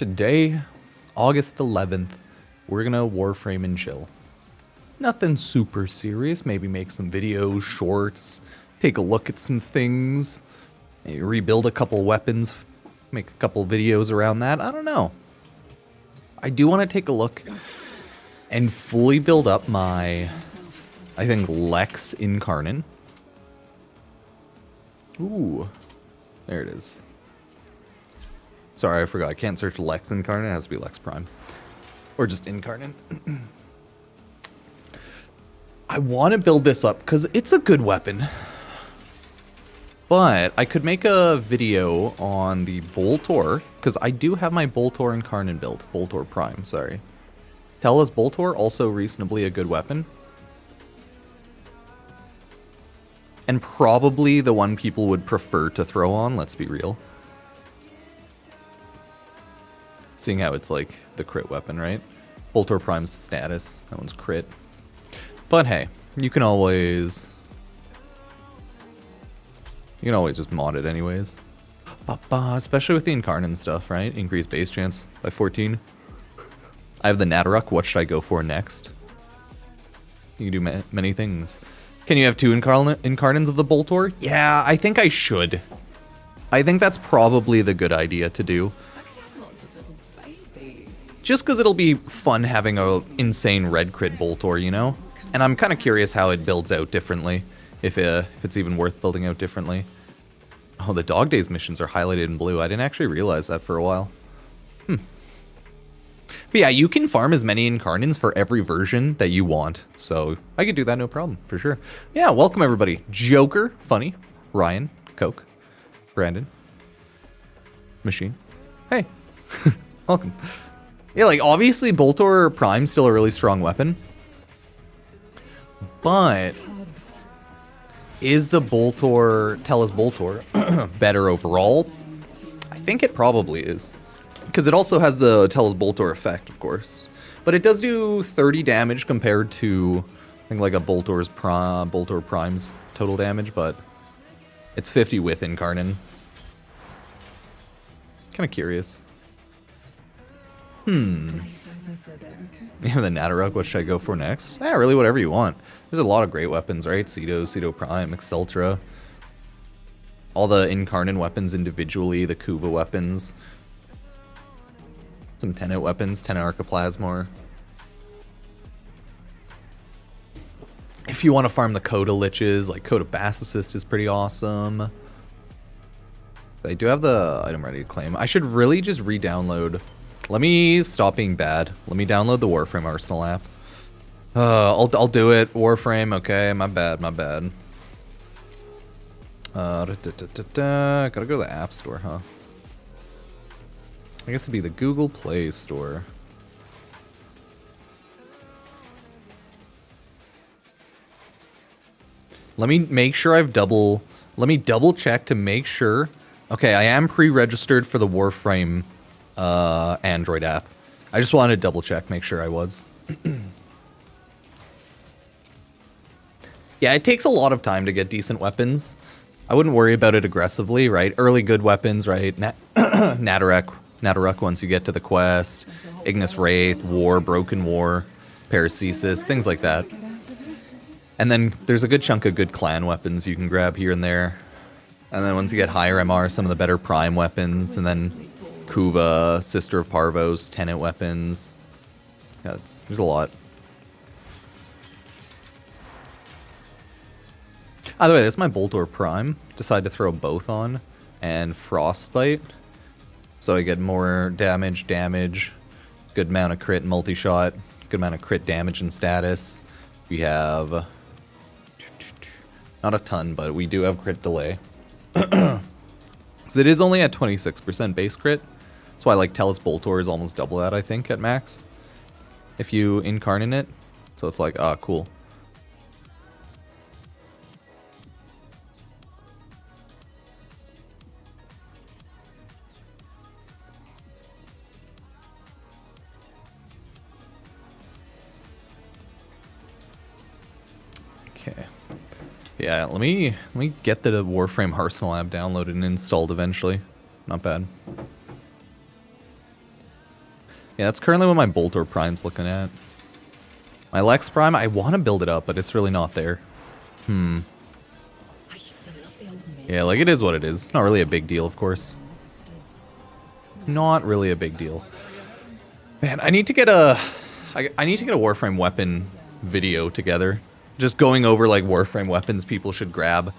today, August 11th, we're gonna Warframe and chill. Nothing super serious, maybe make some videos, shorts, take a look at some things, maybe rebuild a couple weapons, make a couple videos around that, I don't know. I do want to take a look and fully build up my, I think, Lex Incarnate. Ooh, there it is. Sorry, I forgot. I can't search Lex Incarnate. It has to be Lex Prime. Or just Incarnate. I want to build this up because it's a good weapon. But I could make a video on the Boltor, because I do have my Boltor Incarnate build. Boltor Prime, sorry. Tell us Boltor, also reasonably a good weapon. And probably the one people would prefer to throw on, let's be real. Seeing how it's like the crit weapon, right? Boltor Prime's status, that one's crit. But hey, you can always just mod it anyways. Especially with the Incarnate and stuff, right? Increase base chance by 14. I have the Nataruk, what should I go for next? You can do many things. Can you have two Incarnates of the Boltor? Yeah, I think I should. I think that's probably the good idea to do. Just because it'll be fun having a insane red crit Boltor, you know? And I'm kind of curious how it builds out differently, if it's even worth building out differently. Oh, the Dog Days missions are highlighted in blue. I didn't actually realize that for a while. But yeah, you can farm as many Incarnates for every version that you want. So I could do that no problem, for sure. Yeah, welcome everybody. Joker, Funny, Ryan, Coke, Brandon, Machine. Hey, welcome. Yeah, like, obviously, Boltor Prime's still a really strong weapon. But is the Boltor, Tellus Boltor, better overall? I think it probably is. Because it also has the Tellus Boltor effect, of course. But it does do 30 damage compared to, I think, like a Boltor Prime's total damage, but it's 50 with Incarnate. Kind of curious. Yeah, the Nataruk, what should I go for next? Yeah, really whatever you want. There's a lot of great weapons, right? Cedo Prime, Exceltra. All the Incarnate weapons individually, the Kuva weapons. Some Tenet weapons, Tenet Archoplasmor. If you want to farm the Coda Liches, like Coda Bass Assist is pretty awesome. I do have the item ready to claim. I should really just re-download. Let me stop being bad. Let me download the Warframe Arsenal app. I'll do it. Warframe, okay, my bad. Gotta go to the App Store, huh? I guess it'd be the Google Play Store. Let me make sure let me double check to make sure. Okay, I am pre-registered for the Warframe Android app. I just wanted to double check, make sure I was. Yeah, it takes a lot of time to get decent weapons. I wouldn't worry about it aggressively, right? Early good weapons, right? Nataruk once you get to the quest, Ignis Wraith, War, Broken War, Paracesis, things like that. And then there's a good chunk of good clan weapons you can grab here and there. And then once you get higher MR, some of the better Prime weapons, and then Kuva, Sister of Parvos, Tenet weapons. Yeah, there's a lot. Either way, this is my Boltor Prime. Decided to throw both on. And Frostbite. So I get more damage, good amount of crit multi-shot, good amount of crit damage and status. We have not a ton, but we do have crit delay. Because it is only at 26% base crit. That's why, like, Tellus Boltor is almost double that, I think, at max. If you Incarnate it. So it's like, ah, cool. Okay. Yeah, let me get the Warframe Arsenal app downloaded and installed eventually. Not bad. Yeah, that's currently what my Boltor Prime's looking at. My Lex Prime, I want to build it up, but it's really not there. Yeah, like, it is what it is. Not really a big deal, of course. Not really a big deal. Man, I need to get a Warframe weapon video together. Just going over, like, Warframe weapons people should grab.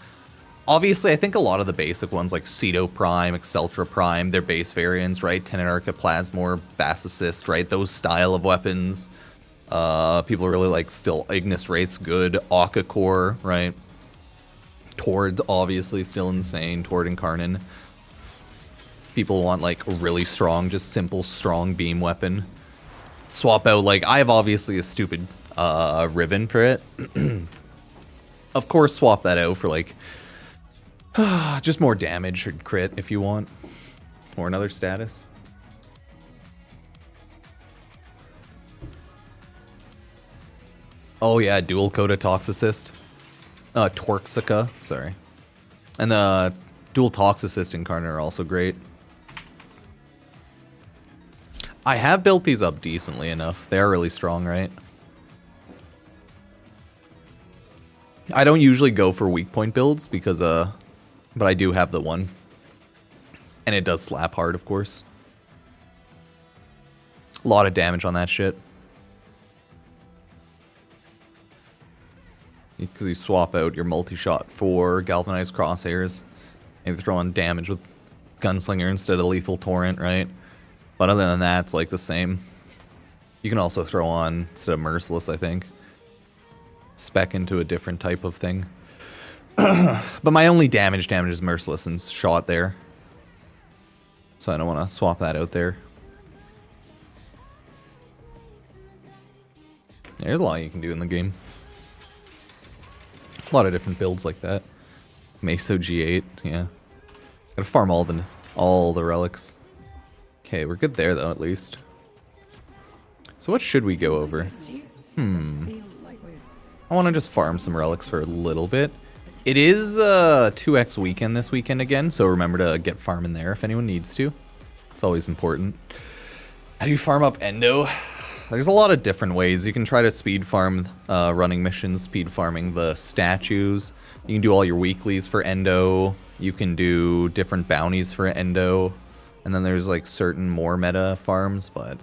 Obviously, I think a lot of the basic ones, like Ceto Prime, Exceltra Prime, they're base variants, right? Tenenarca Plasmor, Bass Assist, right? Those style of weapons. People really like still Ignis Wraith's good. Akka Core, right? Tord, obviously, still insane. Tord Incarnon. People want, like, a really strong, just simple, strong beam weapon. Swap out, like, I have obviously a stupid Riven for it. Of course, swap that out for, like, just more damage or crit if you want. Or another status. Oh yeah, dual Coda Tox Assist. Torxica, sorry. And the dual Tox Assist Incarnate are also great. I have built these up decently enough. They are really strong, right? I don't usually go for weak point builds because, but I do have the one. And it does slap hard, of course. A lot of damage on that shit. Because you swap out your multi-shot for galvanized crosshairs. Maybe throw on damage with Gunslinger instead of lethal torrent, right? But other than that, it's like the same. You can also throw on, instead of merciless, I think, spec into a different type of thing. But my only damage is merciless and shot there. So I don't want to swap that out there. There's a lot you can do in the game. A lot of different builds like that. Meso G8, yeah. Gotta farm all the relics. Okay, we're good there though, at least. So what should we go over? I want to just farm some relics for a little bit. It is 2x weekend this weekend again, so remember to get farming there if anyone needs to. It's always important. How do you farm up endo? There's a lot of different ways. You can try to speed farm running missions, speed farming the statues. You can do all your weeklies for endo. You can do different bounties for endo. And then there's like certain more meta farms, but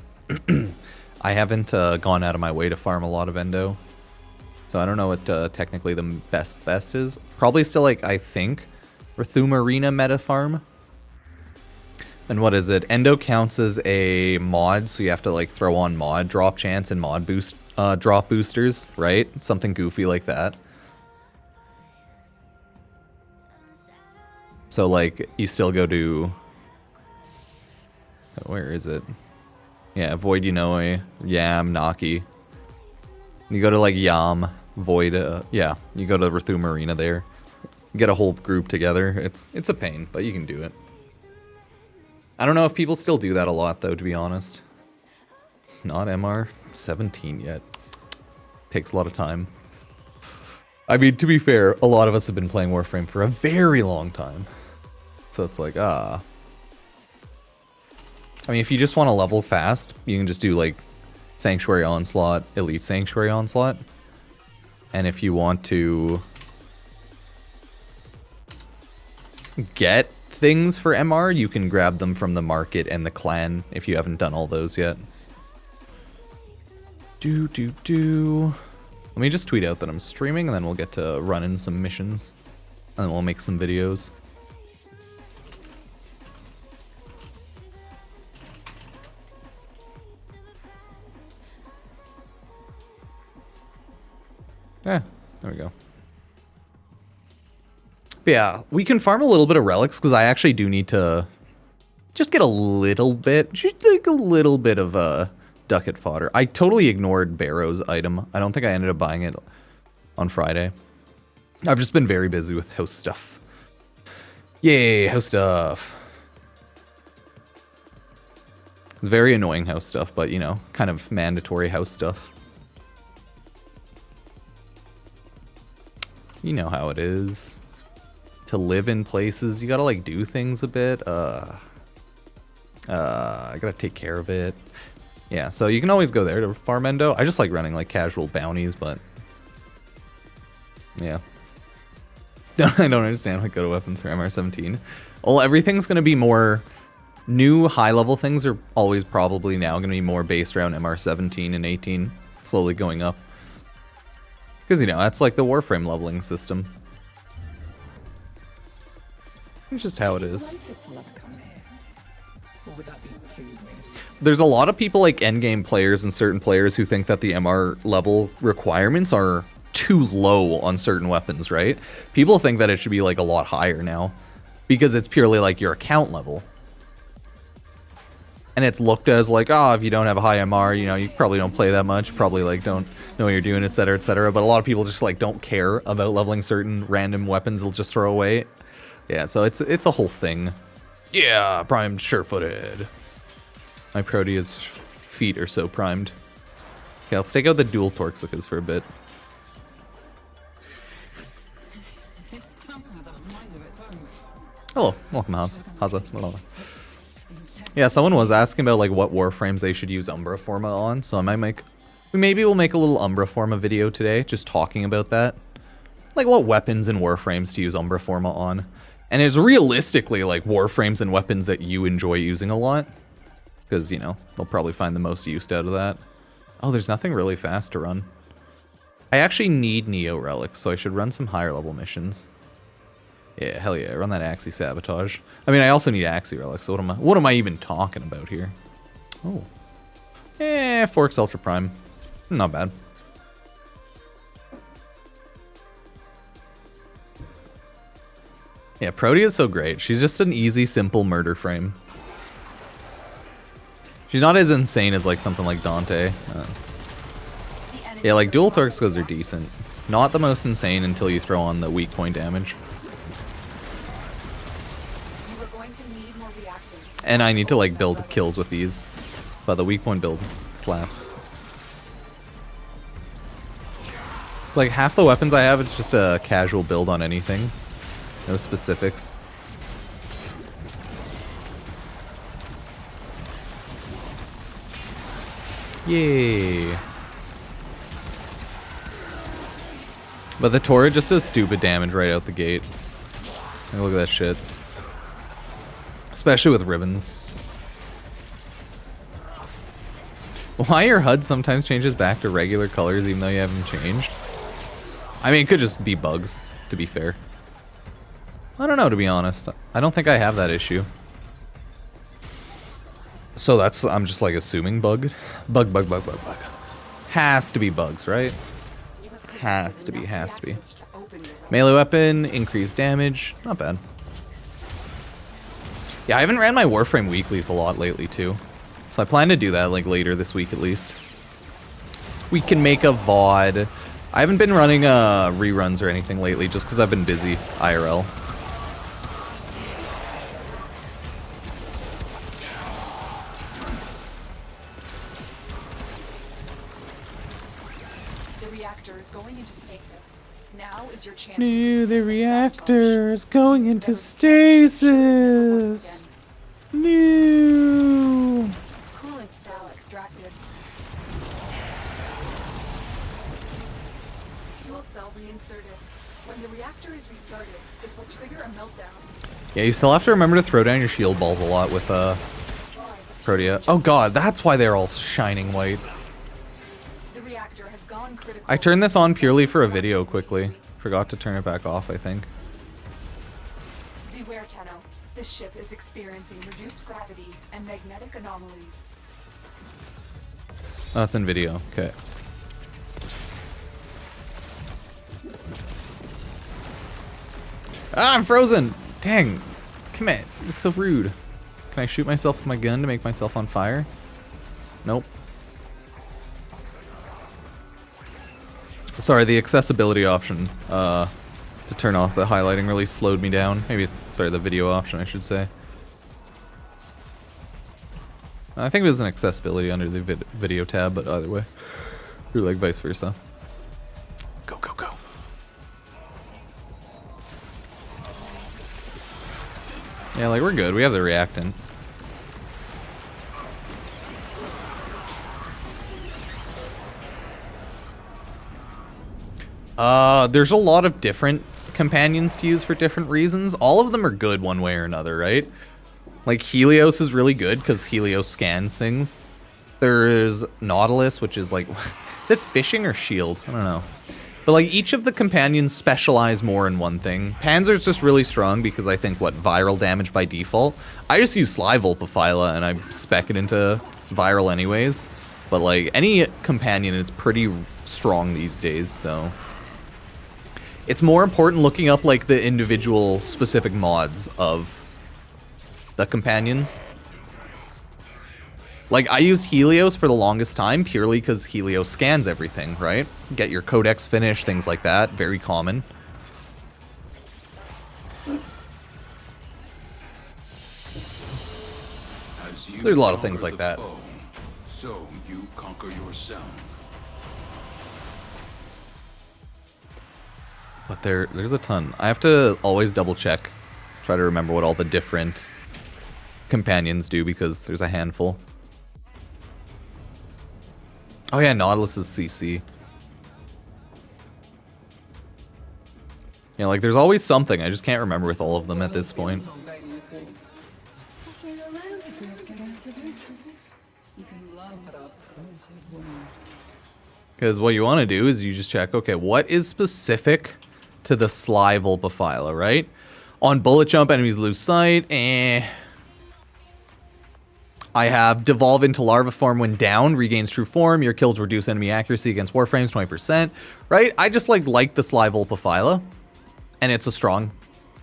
I haven't gone out of my way to farm a lot of endo. So I don't know what technically the best is. Probably still like, I think, Rthum Arena meta farm. And what is it? Endo counts as a mod, so you have to like throw on mod drop chance and mod boost drop boosters, right? Something goofy like that. So like you still go to, where is it? Yeah, Void Unoi, Yam, Naki. You go to like Yam, Void, yeah, you go to Rthum Arena there. Get a whole group together. It's a pain, but you can do it. I don't know if people still do that a lot, though, to be honest. It's not MR 17 yet. Takes a lot of time. I mean, to be fair, a lot of us have been playing Warframe for a very long time. So it's like, I mean, if you just want to level fast, you can just do, like, Sanctuary Onslaught, Elite Sanctuary Onslaught. And if you want to get things for MR, you can grab them from the market and the clan if you haven't done all those yet. Let me just tweet out that I'm streaming and then we'll get to running some missions. And then we'll make some videos. There we go. But yeah, we can farm a little bit of relics because I actually do need to just get a little bit, just like a little bit of ducat fodder. I totally ignored Barrow's item. I don't think I ended up buying it on Friday. I've just been very busy with house stuff. Yay, house stuff. Very annoying house stuff, but you know, kind of mandatory house stuff. You know how it is. To live in places, you gotta like do things a bit. I gotta take care of it. Yeah, so you can always go there to farm endo. I just like running like casual bounties, but yeah. I don't understand why go to weapons for MR17. Well, everything's going to be more new high level things are always probably now going to be more based around MR17 and 18, slowly going up. Because, you know, that's like the Warframe leveling system. It's just how it is. There's a lot of people like endgame players and certain players who think that the MR level requirements are too low on certain weapons, right? People think that it should be like a lot higher now because it's purely like your account level. And it's looked as like, oh, if you don't have a high MR, you know, you probably don't play that much, probably like don't know what you're doing, etc., etc. But a lot of people just like don't care about leveling certain random weapons they'll just throw away. Yeah, so it's a whole thing. Yeah, primed sure-footed. My Protea's feet are so primed. Okay, let's take out the dual Torxicas for a bit. Hello, welcome, Haza. Yeah, someone was asking about like what Warframes they should use Umbra Forma on, so I might make... Maybe we'll make a little Umbra Forma video today, just talking about that. Like what weapons and Warframes to use Umbra Forma on. And it's realistically like Warframes and weapons that you enjoy using a lot. Because, you know, they'll probably find the most use out of that. Oh, there's nothing really fast to run. I actually need Neo Relics, so I should run some higher level missions. Yeah, hell yeah, run that Axie Sabotage. I mean, I also need Axie Relics, so what am I even talking about here? Oh. Forks Ultra Prime. Not bad. Yeah, Protea's so great. She's just an easy, simple murder frame. She's not as insane as like something like Dante. Yeah, like dual Torxicas are decent. Not the most insane until you throw on the weak point damage. And I need to like build kills with these. But the weak point build slaps. It's like half the weapons I have, it's just a casual build on anything. No specifics. Yay. But the Torah just does stupid damage right out the gate. Like, look at that shit. Especially with ribbons. Why your HUD sometimes changes back to regular colors even though you haven't changed? I mean, it could just be bugs, to be fair. I don't know, to be honest. I don't think I have that issue. So that's, I'm just like assuming bug. Bug. Has to be bugs, right? Has to be. Melee weapon, increased damage, not bad. Yeah, I haven't ran my Warframe weeklies a lot lately too. So I plan to do that like later this week at least. We can make a VOD. I haven't been running reruns or anything lately just because I've been busy IRL. The reactor's going into stasis. No. Coolant cell extracted. Fuel cell reinserted. When the reactor is restarted, this will trigger a meltdown. Yeah, you still have to remember to throw down your shield balls a lot with Protea. Oh god, that's why they're all shining white. The reactor has gone critical. I turned this on purely for a video quickly. Forgot to turn it back off, I think. Beware, Tenno. This ship is experiencing reduced gravity and magnetic anomalies. Oh, it's in video. Okay. Ah, I'm frozen! Dang. Come on. This is so rude. Can I shoot myself with my gun to make myself on fire? Nope. Sorry, the accessibility option to turn off the highlighting really slowed me down. Maybe, sorry, the video option, I should say. I think it was an accessibility under the video tab, but either way. Or like vice versa. Go. Yeah, like we're good. We have the reactant. There's a lot of different companions to use for different reasons. All of them are good one way or another, right? Like Helios is really good because Helios scans things. There's Nautilus, which is like, is it fishing or shield? I don't know. But like each of the companions specialize more in one thing. Panzer's just really strong because I think viral damage by default. I just use Sly Vulpaphyla and I spec it into viral anyways. But like any companion is pretty strong these days, so it's more important looking up like the individual specific mods of the companions. Like, I used Helios for the longest time purely because Helios scans everything, right? Get your codex finish, things like that. Very common. So there's a lot of things like that. Foe, so you conquer yourself. But there's a ton. I have to always double check. Try to remember what all the different companions do because there's a handful. Oh yeah, Nautilus is CC. Yeah, like there's always something. I just can't remember with all of them at this point. Because what you want to do is you just check, okay, what is specific to the Sly Vulpaphyla, right? On bullet jump, enemies lose sight, I have devolve into larva form when down, regains true form. Your kills reduce enemy accuracy against Warframes 20%, right? I just like the Sly Vulpaphyla, and it's a strong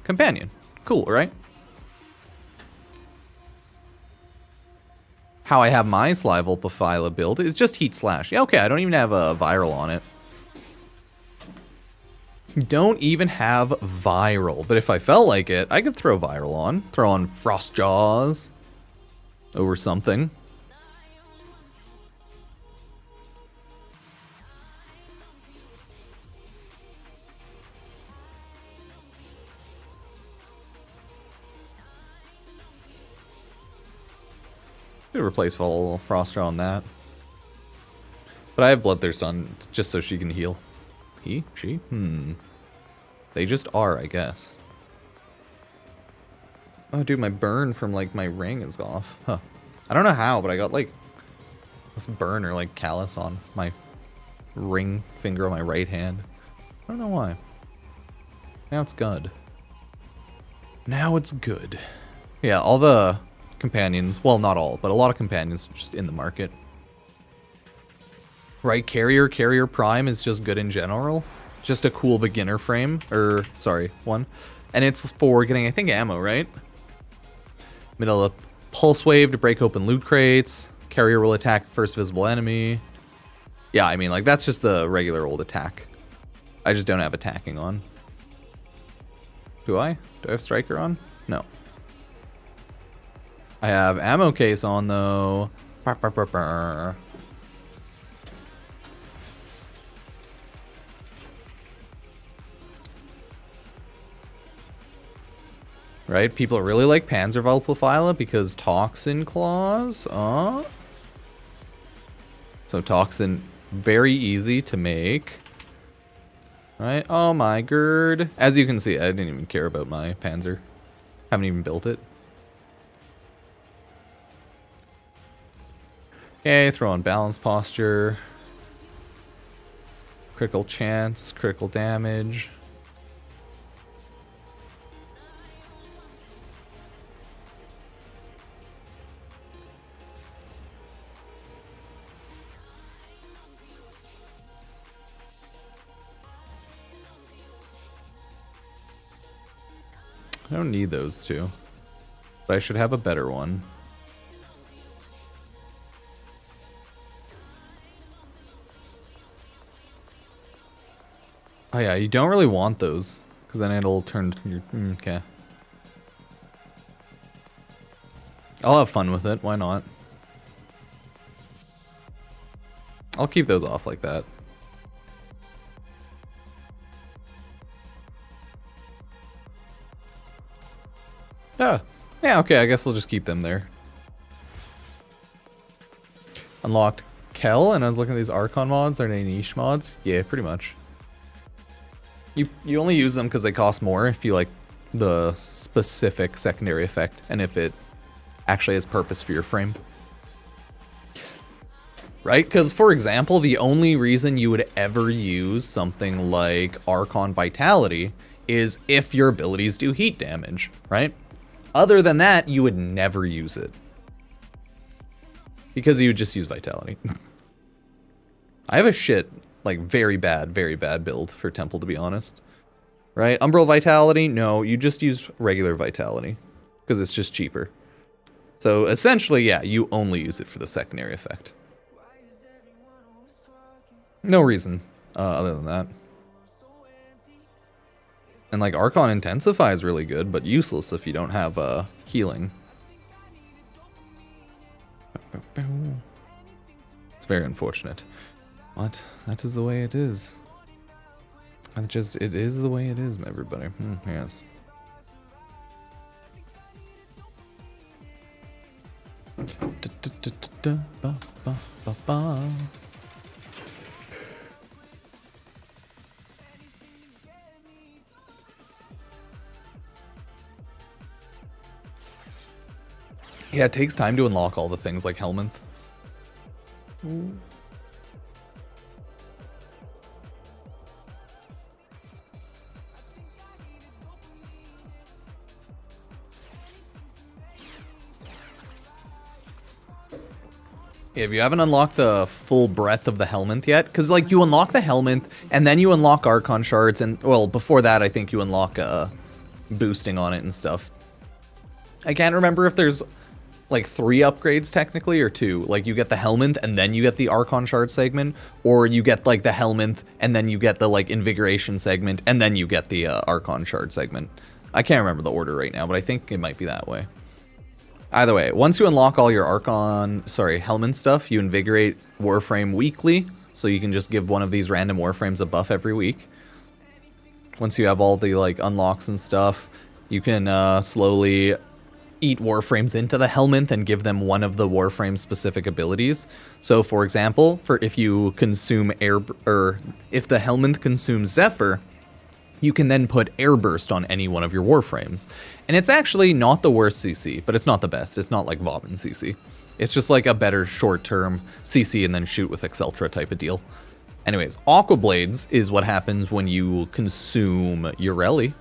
companion. Cool, right? How I have my Sly Vulpaphyla build is just Heat Slash. Yeah, okay, I don't even have a viral on it. Don't even have viral, but if I felt like it, I could throw viral on. Throw on Frost Jaws over something. Could replace full Frostra on that. But I have Bloodthirst on just so she can heal. He? She? They just are, I guess. Oh, dude, my burn from, like, my ring is off. Huh. I don't know how, but I got, like, this burn or, like, callus on my ring finger on my right hand. I don't know why. Now it's good. Now it's good. Yeah, all the companions, well, not all, but a lot of companions just in the market. Right, Carrier Prime is just good in general. Just a cool beginner frame, or, sorry, one. And it's for getting, I think, ammo, right? Middle of Pulse Wave to break open loot crates. Carrier will attack first visible enemy. Yeah, I mean, like, that's just the regular old attack. I just don't have attacking on. Do I? Do I have Striker on? No. I have ammo case on, though. Right? People really like Panzer Vulpaphyla because Toxin Claws. So Toxin, very easy to make. Right? Oh my god. As you can see, I didn't even care about my Panzer. Haven't even built it. Okay, throw on balance posture. Critical chance, critical damage. I don't need those two, but I should have a better one. Oh yeah, you don't really want those, because then it'll turn your... okay. I'll have fun with it, why not? I'll keep those off like that. Yeah. Yeah, okay, I guess we'll just keep them there. Unlocked Kel, and I was looking at these Archon mods. Are they niche mods? Yeah, pretty much. You only use them because they cost more if you like the specific secondary effect and if it actually has purpose for your frame. Right? Because, for example, the only reason you would ever use something like Archon Vitality is if your abilities do heat damage, right? Other than that, you would never use it. Because you would just use Vitality. I have a shit, like, very bad build for Temple, to be honest. Right? Umbral Vitality? No, you just use regular Vitality. Because it's just cheaper. So, essentially, yeah, you only use it for the secondary effect. No reason other than that. And like Archon Intensify is really good, but useless if you don't have healing. It's very unfortunate. What? That is the way it is. It is the way it is, everybody. Yes. Yeah, it takes time to unlock all the things like Helminth. If you haven't unlocked the full breadth of the Helminth yet, because like you unlock the Helminth and then you unlock Archon shards, and well, before that I think you unlock boosting on it and stuff. I can't remember if there's like 3 upgrades technically or 2. Like you get the Helminth and then you get the Archon shard segment, or you get like the Helminth and then you get the like invigoration segment and then you get the Archon shard segment. I can't remember the order right now, but I think it might be that way. Either way, once you unlock all your Helminth stuff, you invigorate Warframe weekly, so you can just give one of these random Warframes a buff every week. Once you have all the like unlocks and stuff, you can slowly eat Warframes into the Helminth and give them one of the Warframe specific abilities. So for example, if you consume if the Helminth consumes Zephyr, you can then put Air Burst on any one of your Warframes. And it's actually not the worst CC, but it's not the best. It's not like Vauban CC. It's just like a better short-term CC and then shoot with Exceltra type of deal. Anyways, Aqua Blades is what happens when you consume Ureli.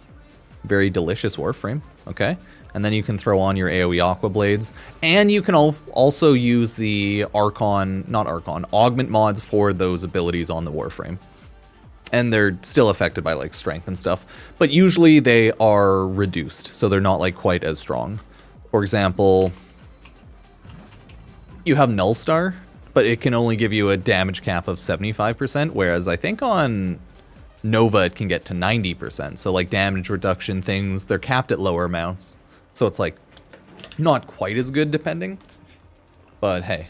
Very delicious Warframe, okay? And then you can throw on your AoE Aqua Blades. And you can also use the augment mods for those abilities on the Warframe. And they're still affected by like strength and stuff, but usually they are reduced, so they're not like quite as strong. For example, you have Null Star, but it can only give you a damage cap of 75%, whereas I think on Nova it can get to 90%. So like damage reduction things, they're capped at lower amounts. So it's like not quite as good depending, but hey.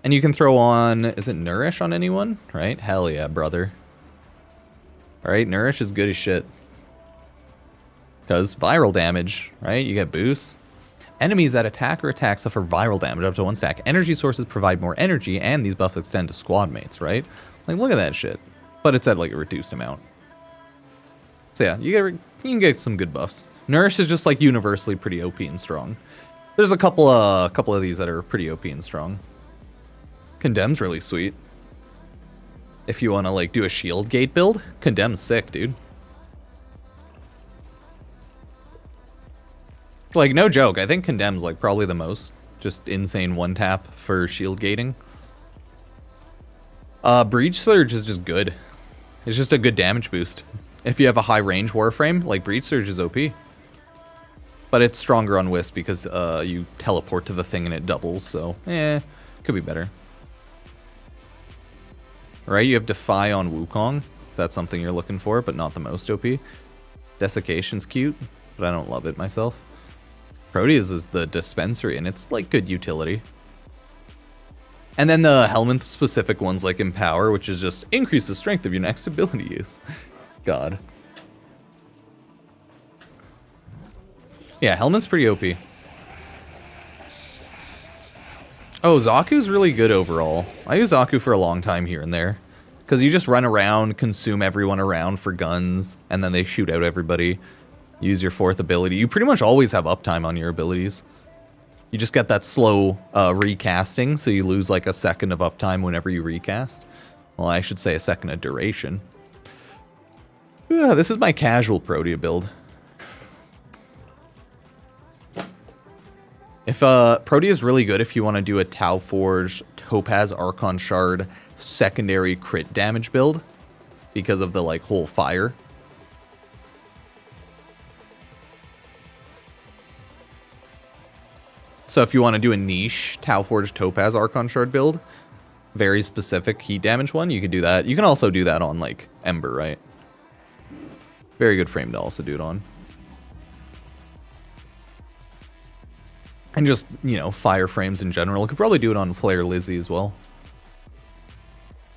And you can throw on, is it Nourish on anyone? Right? Hell yeah, brother. Alright, Nourish is good as shit. Because viral damage, right? You get boosts. Enemies that attack or attack suffer viral damage up to 1 stack. Energy sources provide more energy, and these buffs extend to squad mates, right? Like, look at that shit. But it's at like a reduced amount. So yeah, you can get some good buffs. Nourish is just like universally pretty OP and strong. There's a couple of these that are pretty OP and strong. Condemn's really sweet. If you want to like do a shield gate build, Condemn's sick, dude. Like no joke, I think Condemn's like probably the most just insane one tap for shield gating. Breach Surge is just good. It's just a good damage boost. If you have a high range Warframe, like Breach Surge is OP. But it's stronger on Wisp because you teleport to the thing and it doubles, so could be better. Right, you have Defy on Wukong, if that's something you're looking for, but not the most OP. Desiccation's cute, but I don't love it myself. Proteus is the dispensary, and it's like good utility. And then the Helminth specific ones like Empower, which is just increase the strength of your next ability use. God. Yeah, Helminth's pretty OP. Oh, Zaku's really good overall. I use Zaku for a long time here and there. Because you just run around, consume everyone around for guns, and then they shoot out everybody. Use your 4th ability. You pretty much always have uptime on your abilities. You just get that slow recasting, so you lose like a second of uptime whenever you recast. Well, I should say a second of duration. Yeah, this is my casual Protea build. If Protea is really good if you want to do a Tau Forge, Topaz, Archon Shard, secondary crit damage build because of the like whole fire. So if you want to do a niche Tau Forge, Topaz, Archon Shard build, very specific heat damage one, you could do that. You can also do that on like Ember, right? Very good frame to also do it on. And just, you know, fire frames in general. You could probably do it on Flare Lizzie as well.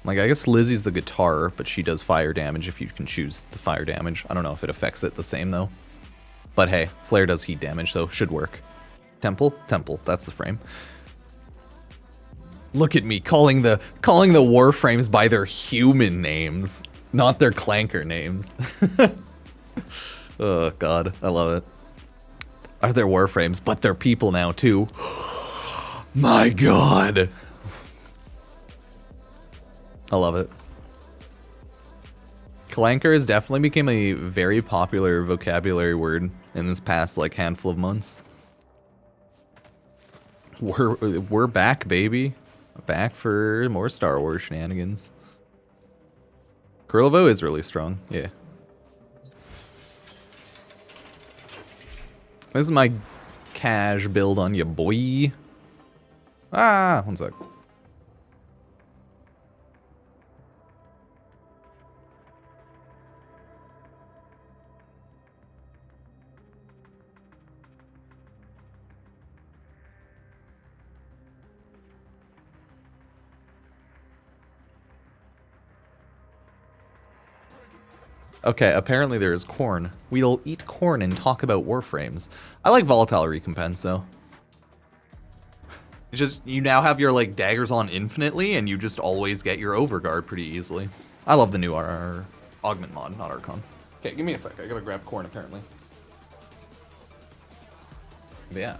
Like, I guess Lizzie's the guitar, but she does fire damage if you can choose the fire damage. I don't know if it affects it the same, though. But hey, Flare does heat damage, so should work. Temple? Temple. That's the frame. Look at me calling the Warframes by their human names, not their clanker names. Oh, God. I love it. Are there Warframes? But they're people now, too. My God. I love it. Clanker has definitely become a very popular vocabulary word in this past, like, handful of months. We're back, baby. Back for more Star Wars shenanigans. Kurilevo is really strong, yeah. This is my cash build on ya, boy. Ah, one sec. Okay, apparently there is corn. We'll eat corn and talk about Warframes. I like volatile recompense, though. It's just, you now have your, like, daggers on infinitely, and you just always get your overguard pretty easily. I love the new augment mod, not Archon. Okay, give me a sec. I gotta grab corn, apparently. But yeah.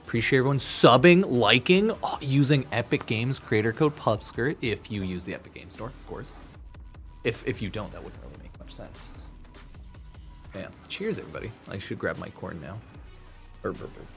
Appreciate everyone subbing, liking, using Epic Games creator code Pupsker if you use the Epic Games Store, of course. If you don't, that wouldn't really make much sense. Yeah. Cheers, everybody. I should grab my corn now. Burp, burp, burp.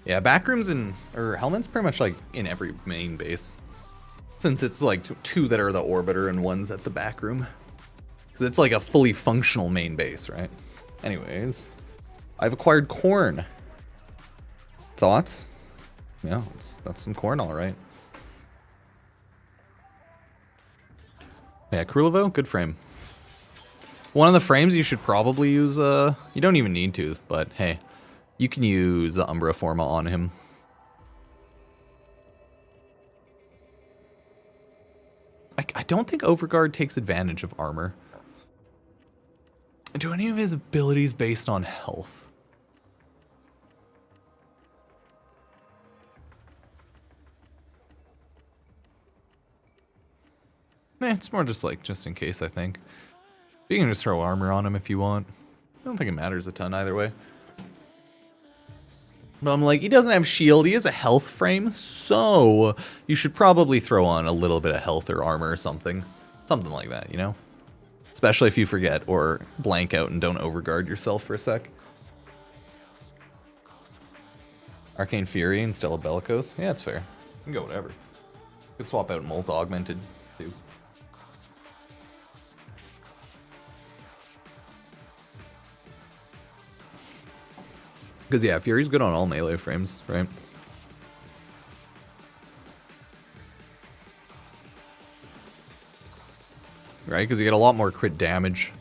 Yeah, backrooms or Helminth's pretty much like in every main base. Since it's like two that are the orbiter and one's at the backroom. Because it's like a fully functional main base, right? Anyways, I've acquired corn. Thoughts? Yeah, that's some corn, all right. Yeah, Kurilevo, good frame. One of the frames you should probably use, you don't even need to, but hey. You can use the Umbra Forma on him. I don't think Overguard takes advantage of armor. Do any of his abilities based on health? It's more just like, just in case, I think. You can just throw armor on him if you want. I don't think it matters a ton either way. But I'm like, he doesn't have shield, he has a health frame, so you should probably throw on a little bit of health or armor or something. Something like that, you know? Especially if you forget or blank out and don't overguard yourself for a sec. Arcane Fury and Stella Bellicose? Yeah, it's fair. You can go whatever. You could swap out Molt Augmented, too. Because, yeah, Fury's good on all melee frames, right? Right, because you get a lot more crit damage,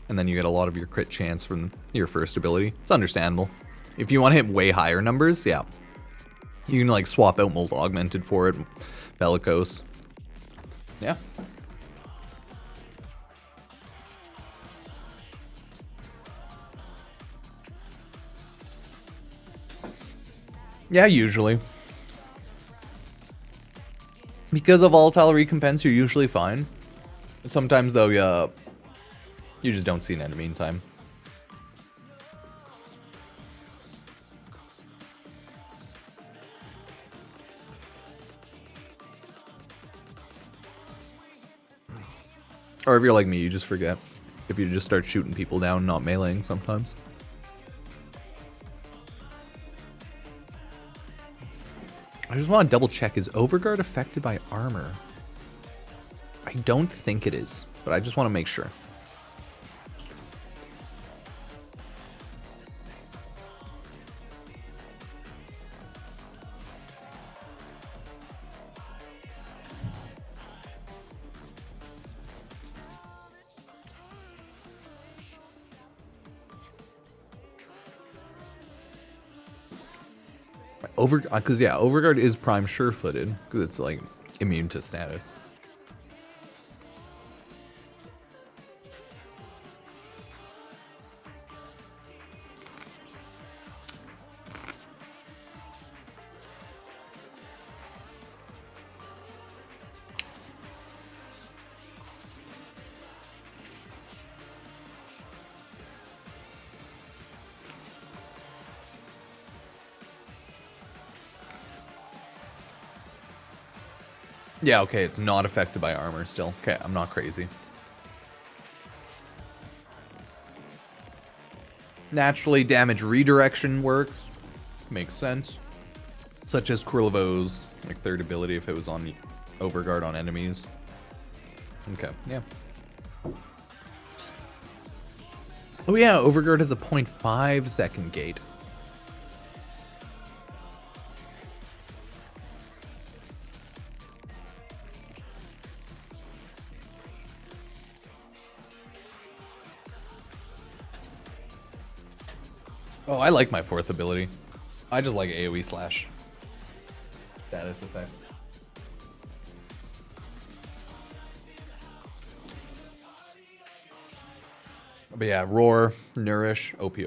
and then you get a lot of your crit chance from your first ability. It's understandable. If you want to hit way higher numbers, yeah. You can, like, swap out Molt Augmented for it. Bellicose. Yeah. Yeah, usually. Because of volatile recompense, you're usually fine. Sometimes, though, yeah, you just don't see an enemy in time. Or if you're like me, you just forget. If you just start shooting people down, not meleeing sometimes. I just want to double check, is Overguard affected by armor? I don't think it is, but I just want to make sure. Because yeah, Overguard is prime sure-footed, because it's like immune to status. Yeah, okay, it's not affected by armor still. Okay, I'm not crazy. Naturally, damage redirection works. Makes sense. Such as Kurlevo's, like, third ability if it was on Overguard on enemies. Okay, yeah. Oh yeah, Overguard has a 0.5 second gate. Oh, I like my fourth ability. I just like AoE slash status effects. But yeah, Roar, Nourish, OP.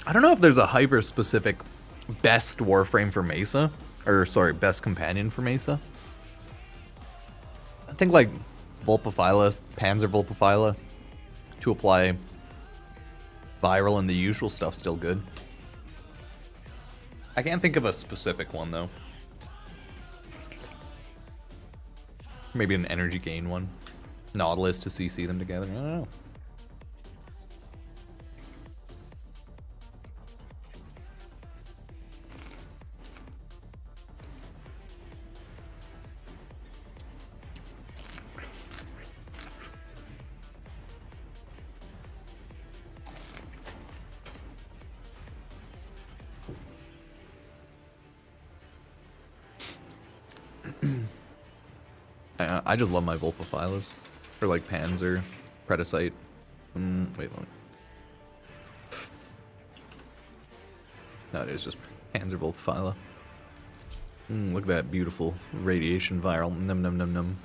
I don't know if there's a hyper-specific best Warframe for Mesa. Or, sorry, best companion for Mesa. I think, like, Vulpaphyla, Panzer Vulpaphyla, to apply viral and the usual stuff, still good. I can't think of a specific one, though. Maybe an energy gain one. Nautilus to CC them together. I don't know. I just love my Vulpaphylas. Or like Panzer, Predacite. Wait. No, it is just Panzer Vulpaphyla. Look at that beautiful radiation viral. Num num num num.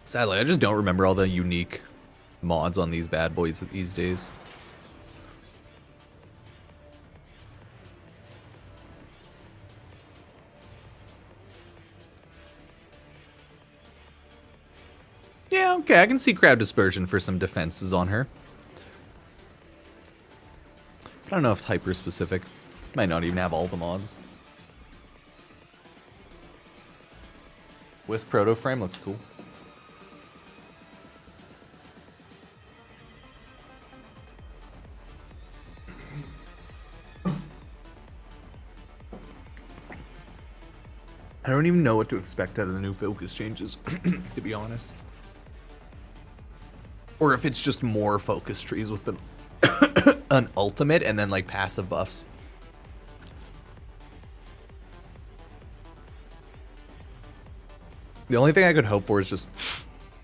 Sadly, I just don't remember all the unique mods on these bad boys these days. Yeah, okay, I can see crowd dispersion for some defenses on her. I don't know if it's hyper specific. Might not even have all the mods. Wisp proto frame looks cool. I don't even know what to expect out of the new focus changes, to be honest. Or if it's just more focus trees with an ultimate and then like passive buffs. The only thing I could hope for is just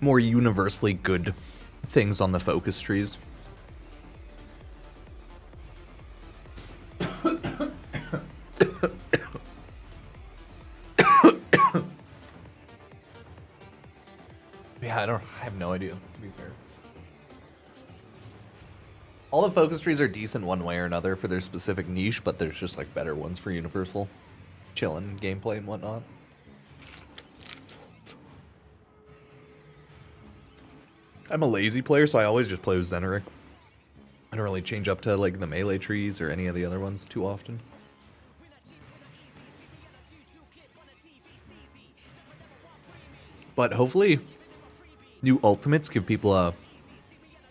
more universally good things on the focus trees. Yeah, I have no idea, to be fair. All the focus trees are decent one way or another for their specific niche, but there's just like better ones for universal chilling gameplay and whatnot. I'm a lazy player, so I always just play with Zeneric. I don't really change up to like the melee trees or any of the other ones too often. But hopefully new ultimates give people a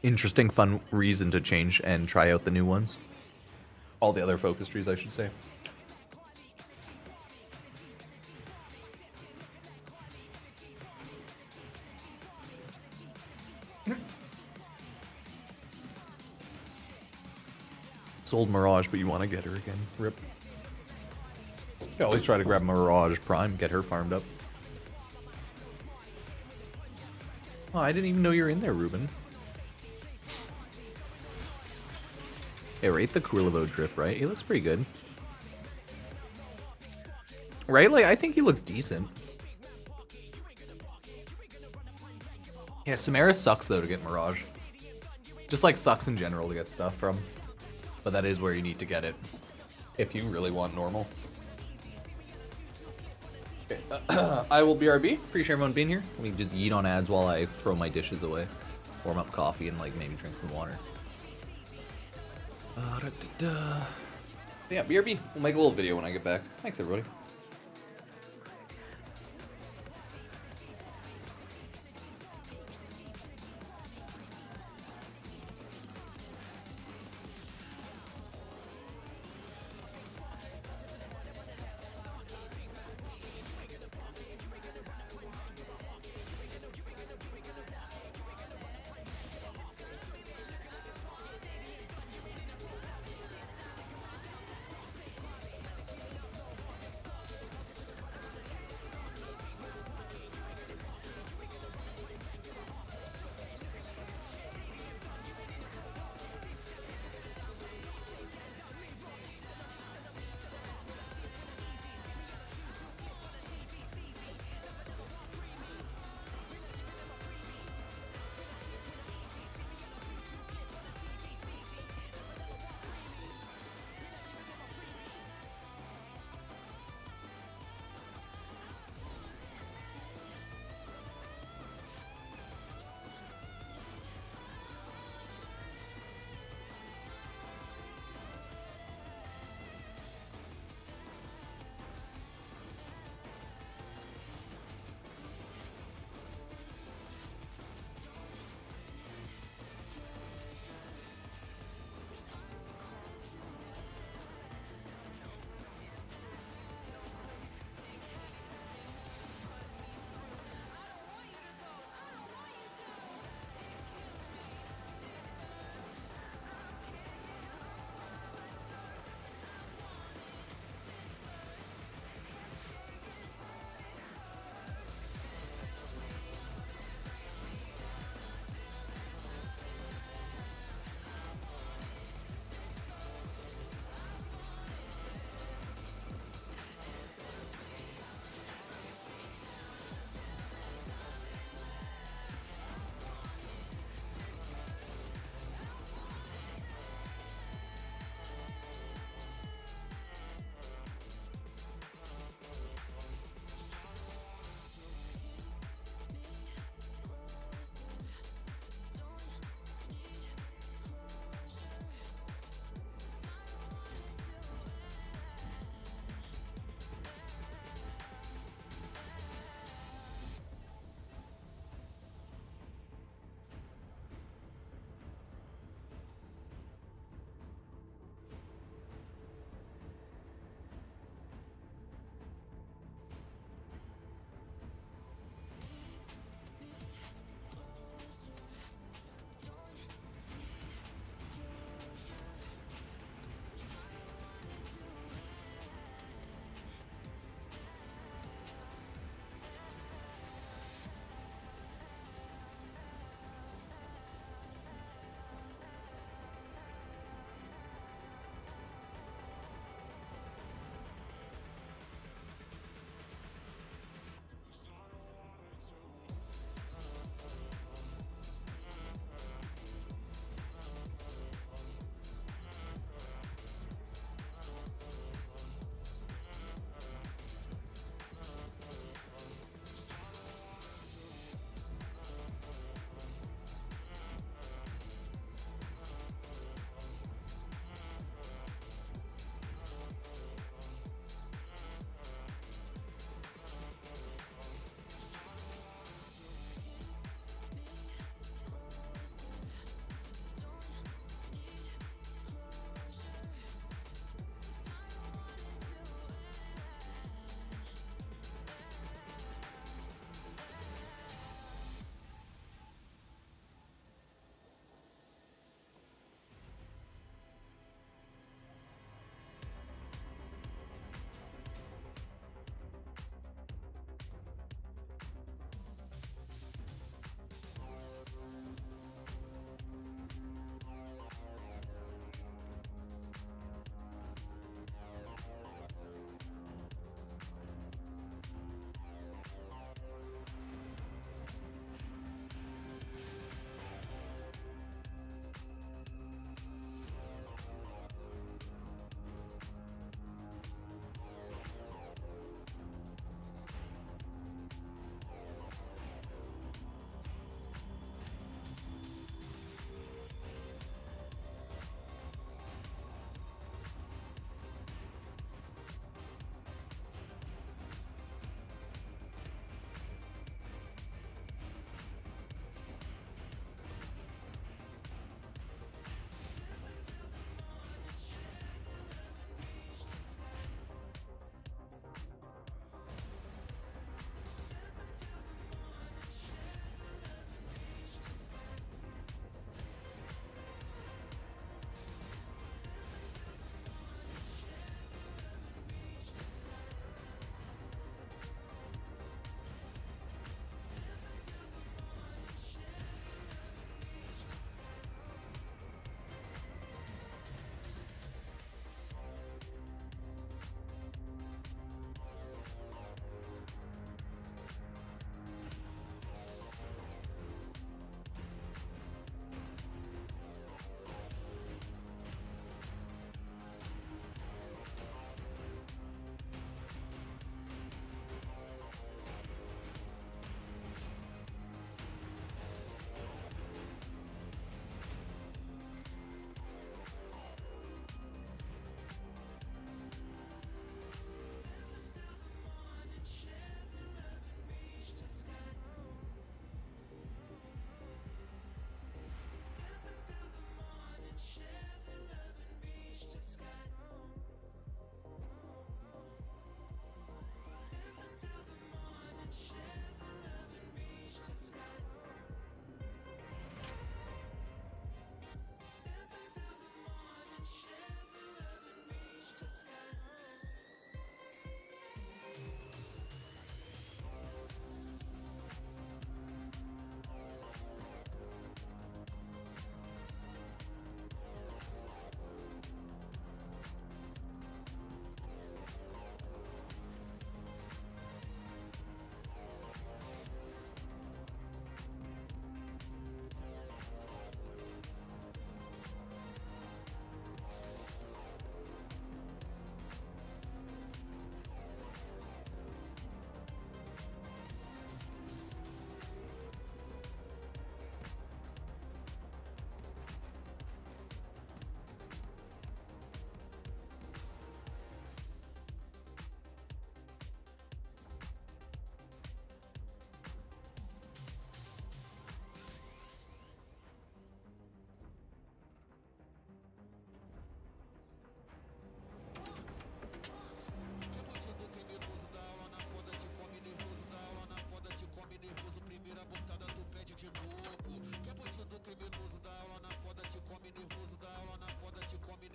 interesting, fun reason to change and try out the new ones. All the other focus trees, I should say. Sold Mirage, but you want to get her again. Rip. You always try to grab Mirage Prime, get her farmed up. Oh, I didn't even know you were in there, Ruben. Hey, rate the Kurlevo drip, right? He looks pretty good. Right? Like, I think he looks decent. Yeah, Samara sucks, though, to get Mirage. Just, like, sucks in general to get stuff from. But that is where you need to get it. If you really want normal. Okay. I will BRB. Appreciate everyone being here. Let me just eat on ads while I throw my dishes away. Warm up coffee and, like, maybe drink some water. Yeah, BRB. We'll make a little video when I get back. Thanks, everybody.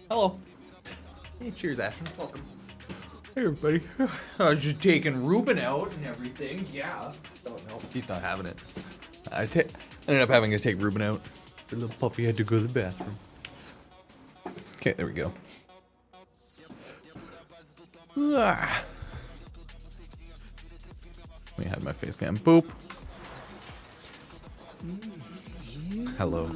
Hello. Hey, cheers, Ashton. Welcome. Hey, everybody. I was just taking Ruben out and everything. Yeah. Oh, no. He's not having it. I ended up having to take Ruben out. The little puppy had to go to the bathroom. Okay, there we go. Ah. Let me hide my face cam. Boop. Hello.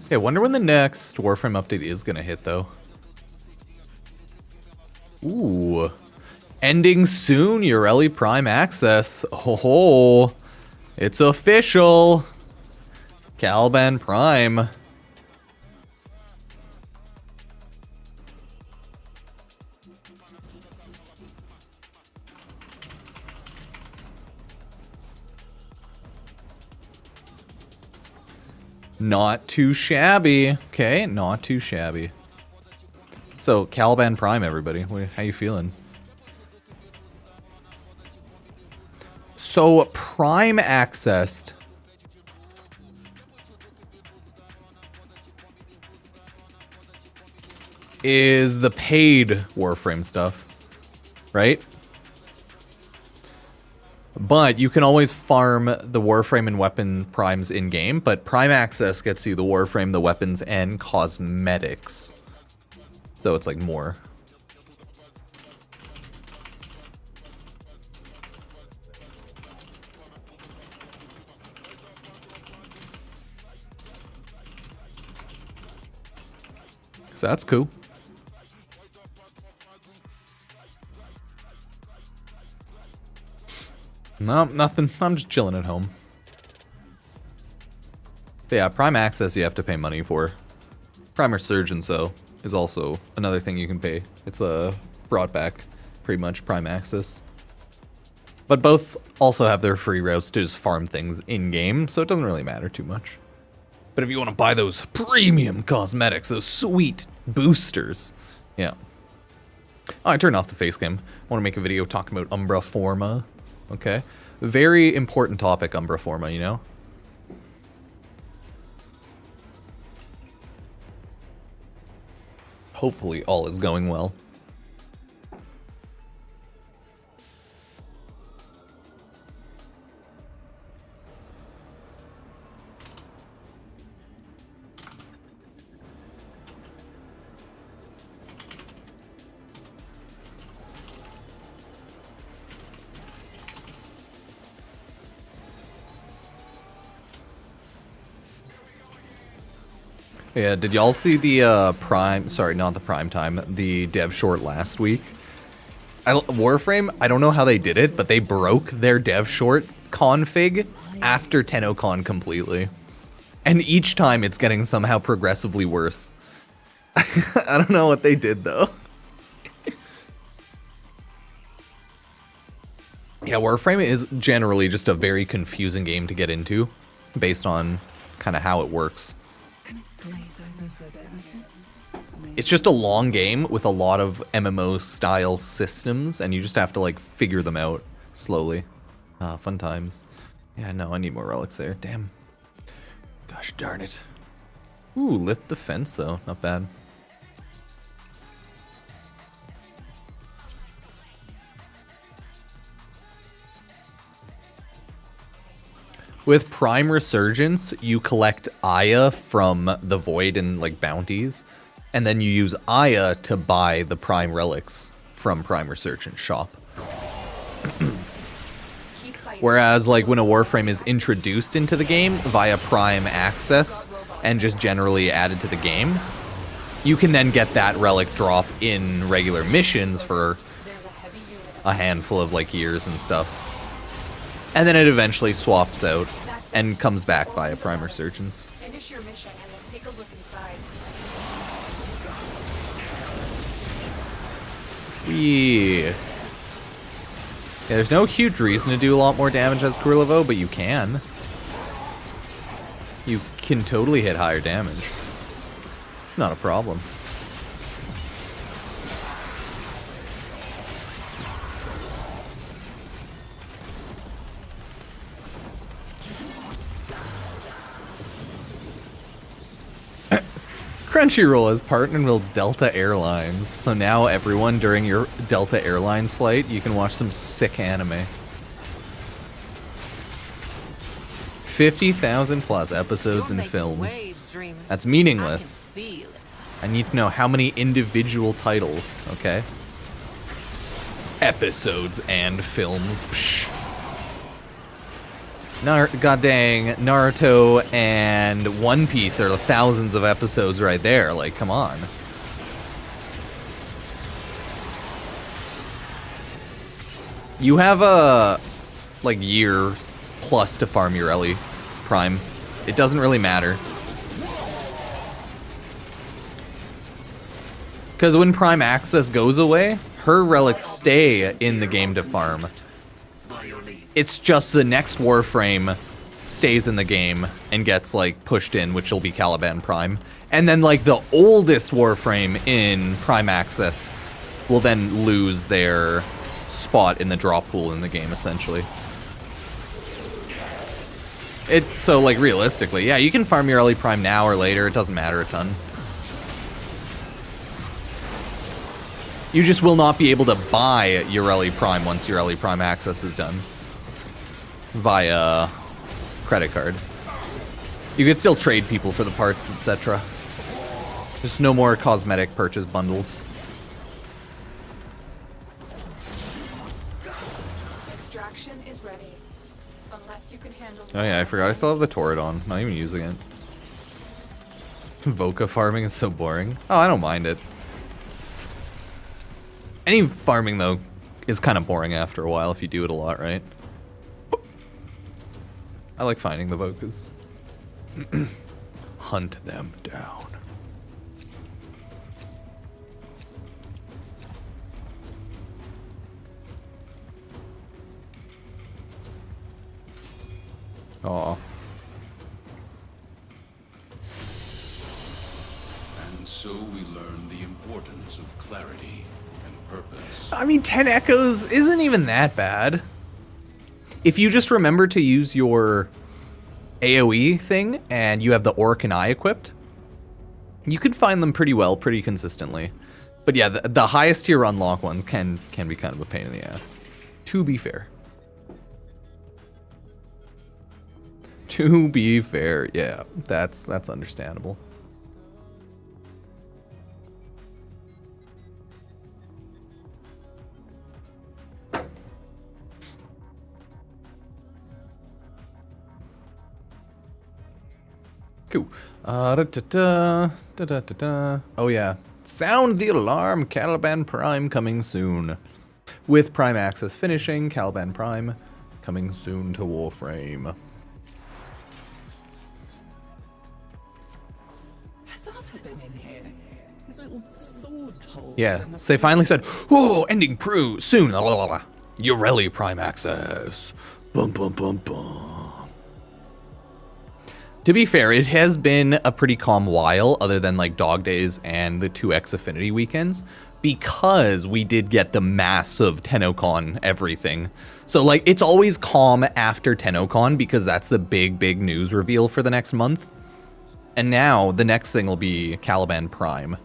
Hey, I wonder when the next Warframe update is gonna hit, though. Ooh. Ending soon, Ureli Prime Access. Oh, it's official. Caliban Prime. Not too shabby. Okay, not too shabby. So, Caliban Prime, everybody. How you feeling? So, Prime accessed is the paid Warframe stuff, right? But you can always farm the Warframe and weapon primes in-game, but Prime Access gets you the Warframe, the weapons, and cosmetics. So it's like more. So that's cool. No, nothing. I'm just chilling at home. But yeah, Prime Access you have to pay money for. Prime Resurgence, though, is also another thing you can pay. It's brought back pretty much Prime Access. But both also have their free routes to just farm things in-game, so it doesn't really matter too much. But if you want to buy those premium cosmetics, those sweet boosters, yeah. Oh, I turned off the face cam. I want to make a video talking about Umbra Forma. Okay. Very important topic, Umbra Forma, you know? Hopefully all is going well. Yeah, did y'all see the Prime, sorry, not the Prime time, the dev short last week? Warframe, I don't know how they did it, but they broke their dev short config after TennoCon completely. And each time it's getting somehow progressively worse. I don't know what they did though. Yeah, Warframe is generally just a very confusing game to get into based on kind of how it works. It's just a long game with a lot of MMO style systems, and you just have to like figure them out slowly. Fun times. Yeah, no, I need more relics there. Damn. Gosh darn it. Ooh, lift defense though, not bad. With Prime Resurgence, you collect Aya from the Void and like bounties, and then you use Aya to buy the Prime relics from Prime Resurgence shop. Whereas like when a Warframe is introduced into the game via Prime Access and just generally added to the game, you can then get that relic drop in regular missions for a handful of like years and stuff. And then it eventually swaps out and comes back via Prime Resurgence. Finish your mission and then take a look inside. Yeah, there's no huge reason to do a lot more damage as Kurilevo, but you can. You can totally hit higher damage. It's not a problem. Crunchyroll has partnered with Delta Airlines, so now everyone during your Delta Airlines flight, you can watch some sick anime. 50,000 plus episodes and films. That's meaningless. I need to know how many individual titles, okay? Episodes and films. Psh. God dang, Naruto and One Piece are thousands of episodes right there. Like, come on. You have a, like, year plus to farm your Ellie Prime. It doesn't really matter. Because when Prime Access goes away, her relics stay in the game to farm. It's just the next Warframe stays in the game and gets, like, pushed in, which will be Caliban Prime. And then, like, the oldest Warframe in Prime Access will then lose their spot in the draw pool in the game, essentially. So, like, realistically, yeah, you can farm your early Prime now or later. It doesn't matter a ton. You just will not be able to buy your early Prime once your early Prime Access is done. Via credit card. You could still trade people for the parts, etc. There's no more cosmetic purchase bundles. Extraction is ready. Unless you can handle. Oh yeah, I forgot I still have the turret on. Not even using it. Voca farming is so boring. Oh, I don't mind it. Any farming, though, is kind of boring after a while if you do it a lot, right? I like finding the Vocas. Hunt them down. Aw. And so we learn the importance of clarity and purpose. I mean, 10 echoes isn't even that bad. If you just remember to use your AoE thing and you have the Orc and Eye equipped, you could find them pretty well, pretty consistently. But yeah, the highest tier unlock ones can be kind of a pain in the ass. To be fair. To be fair, yeah, that's understandable. Cool. Oh yeah. Sound the alarm, Caliban Prime coming soon. With Prime Access finishing, Caliban Prime coming soon to Warframe. Has Arthur been in here? His little sword hole. Yeah, so they finally said, "Oh, ending soon. Urelli Prime Access." Bum bum bum bum. To be fair, it has been a pretty calm while, other than like Dog Days and the 2X Affinity weekends, because we did get the massive TennoCon everything. So like, it's always calm after TennoCon because that's the big news reveal for the next month. And now the next thing will be Caliban Prime.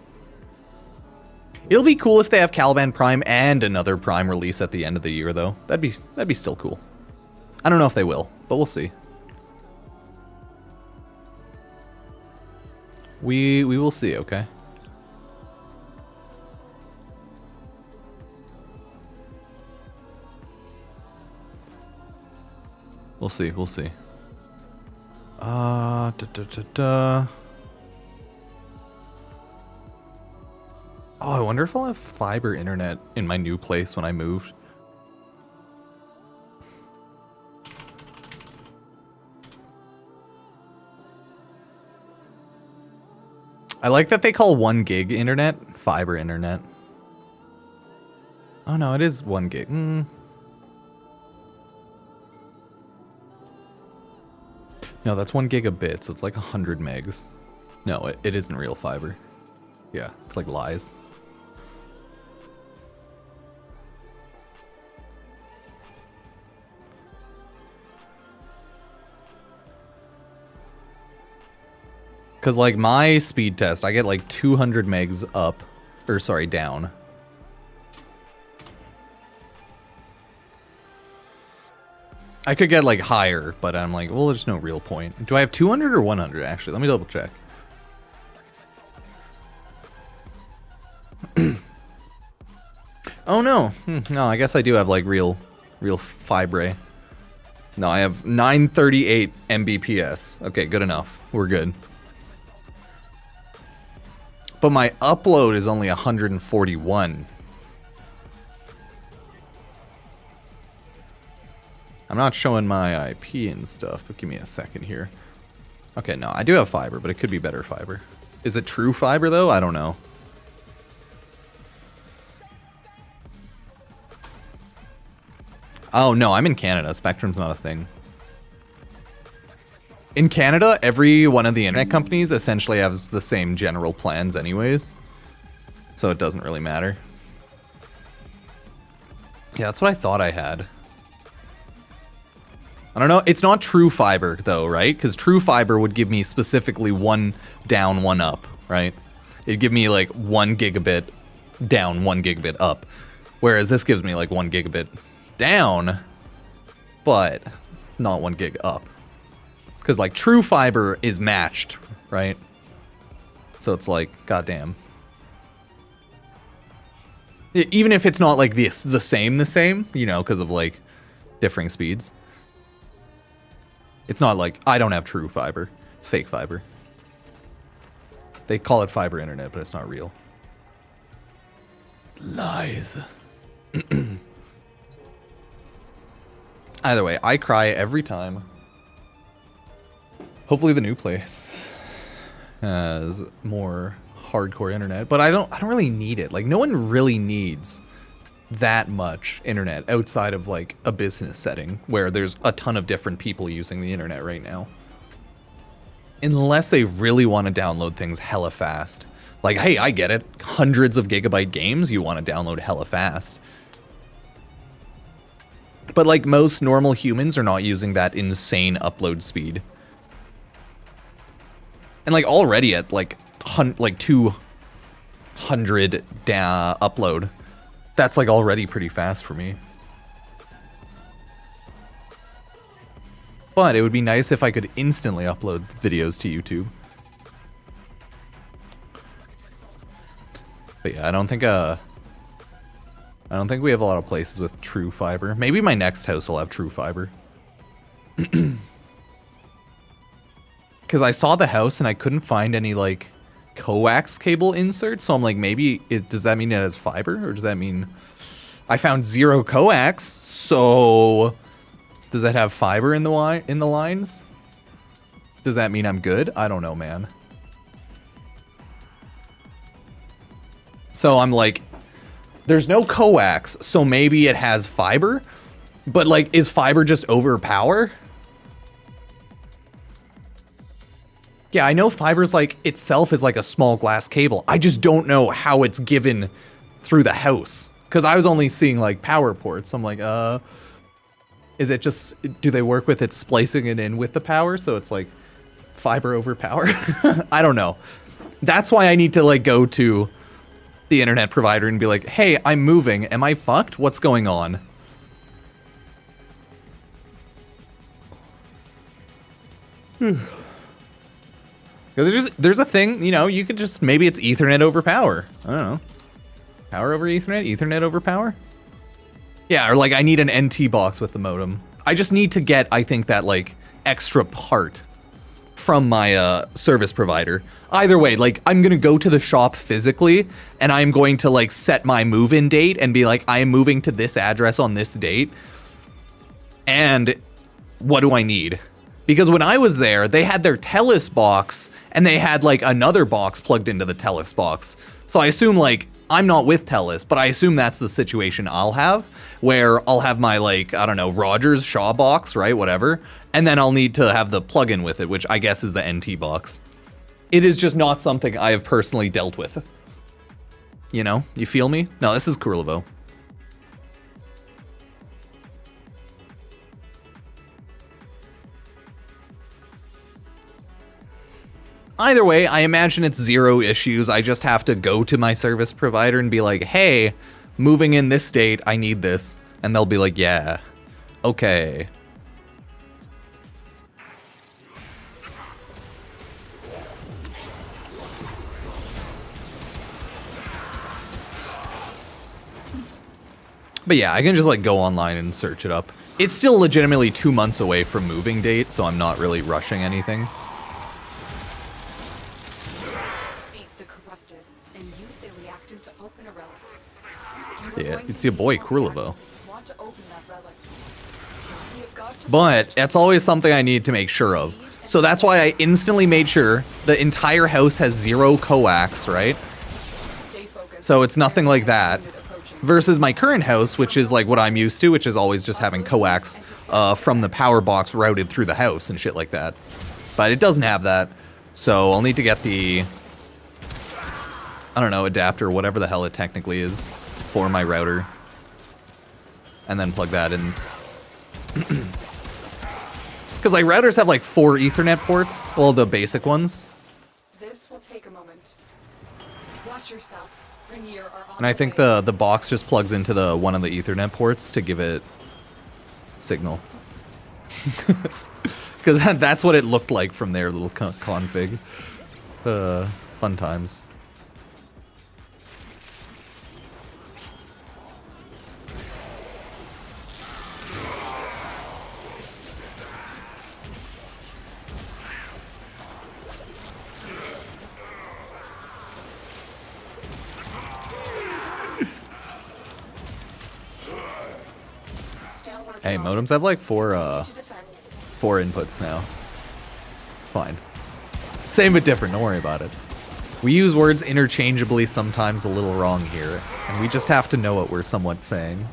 It'll be cool if they have Caliban Prime and another Prime release at the end of the year, though. That'd be still cool. I don't know if they will, but we'll see. We will see, okay? We'll see, we'll see. Oh, I wonder if I'll have fiber internet in my new place when I moved. I like that they call 1 gig internet fiber internet. Oh no, it is 1 gig. No, that's 1 gigabit, so it's like 100 megs. No, it isn't real fiber. Yeah, it's like lies. Because, like, my speed test, I get, like, 200 megs up. Or, sorry, down. I could get, like, higher, but I'm like, well, there's no real point. Do I have 200 or 100, actually? Let me double check. Oh, no. No, I guess I do have, like, real fibre. No, I have 938 Mbps. Okay, good enough. We're good. But my upload is only 141. I'm not showing my IP and stuff, but give me a second here. Okay, no, I do have fiber, but it could be better fiber. Is it true fiber, though? I don't know. Oh, no, I'm in Canada. Spectrum's not a thing. In Canada, every one of the internet companies essentially has the same general plans anyways. So it doesn't really matter. Yeah, that's what I thought I had. I don't know. It's not true fiber, though, right? Because true fiber would give me specifically 1 down, 1 up, right? It'd give me, like, 1 gigabit down, 1 gigabit up. Whereas this gives me, like, 1 gigabit down, but not 1 gig up. Because, like, true fiber is matched, right? So it's like, goddamn. Even if it's not, like, the same, you know, because of, like, differing speeds. It's not like, I don't have true fiber. It's fake fiber. They call it fiber internet, but it's not real. Lies. Either way, I cry every time. Hopefully the new place has more hardcore internet, but I don't really need it. Like, no one really needs that much internet outside of, like, a business setting where there's a ton of different people using the internet right now. Unless they really want to download things hella fast. Like, hey, I get it. Hundreds of gigabyte games you want to download hella fast. But, like, most normal humans are not using that insane upload speed. And, like, already at, like, 200 upload, that's, like, already pretty fast for me. But it would be nice if I could instantly upload videos to YouTube. But yeah, I don't think we have a lot of places with true fiber. Maybe my next house will have true fiber. Because I saw the house and I couldn't find any, like, coax cable inserts. So I'm like, maybe, does that mean it has fiber? Or does that mean... I found 0 coax, so... Does that have fiber in the lines? Does that mean I'm good? I don't know, man. So I'm like, there's no coax, so maybe it has fiber? But, like, is fiber just overpower? Yeah, I know fiber's, like, itself is like a small glass cable. I just don't know how it's given through the house. Because I was only seeing, like, power ports. So I'm like, is it just, do they work with it splicing it in with the power? So it's like fiber over power? I don't know. That's why I need to, like, go to the internet provider and be like, hey, I'm moving. Am I fucked? What's going on? There's a thing, you know, you could just, maybe it's Ethernet over power. I don't know. Power over Ethernet? Ethernet over power? Yeah, or like I need an NT box with the modem. I just need to get, I think, that like extra part from my service provider. Either way, like I'm gonna go to the shop physically and I'm going to like set my move-in date and be like, I am moving to this address on this date. And what do I need? Because when I was there, they had their Telus box and they had like another box plugged into the Telus box. So I assume like I'm not with Telus, but I assume that's the situation I'll have, where I'll have my like, I don't know, Rogers Shaw box, right? Whatever. And then I'll need to have the plug-in with it, which I guess is the NT box. It is just not something I have personally dealt with. You know? You feel me? No, this is Kurlevo. Either way, I imagine it's zero issues. I just have to go to my service provider and be like, hey, moving in this state, I need this. And they'll be like, yeah, okay. But yeah, I can just like go online and search it up. It's still legitimately 2 months away from moving date, so I'm not really rushing anything. Feed the corrupted and use their reactant to open a relic. Yeah, it's your boy Kurlevo. Want to open that relic. We have got to But that's always something I need to make sure of. So that's why I instantly made sure the entire house has 0 coax, right? stay focused. So it's nothing like that. Versus my current house, which is like what I'm used to, which is always just having coax from the power box routed through the house and shit like that. But it doesn't have that. So I'll need to get the, I don't know, adapter, whatever the hell it technically is, for my router. And then plug that in. Because like routers have like 4 Ethernet ports, well, the basic ones. This will take a moment. Watch yourself. Rainier are on And I think way. the box just plugs into the one of the Ethernet ports to give it signal. Because that's what it looked like from their little config. Fun times. Hey, modems have like 4 inputs now. It's fine. Same but different, don't worry about it. We use words interchangeably, sometimes a little wrong here, and we just have to know what we're somewhat saying.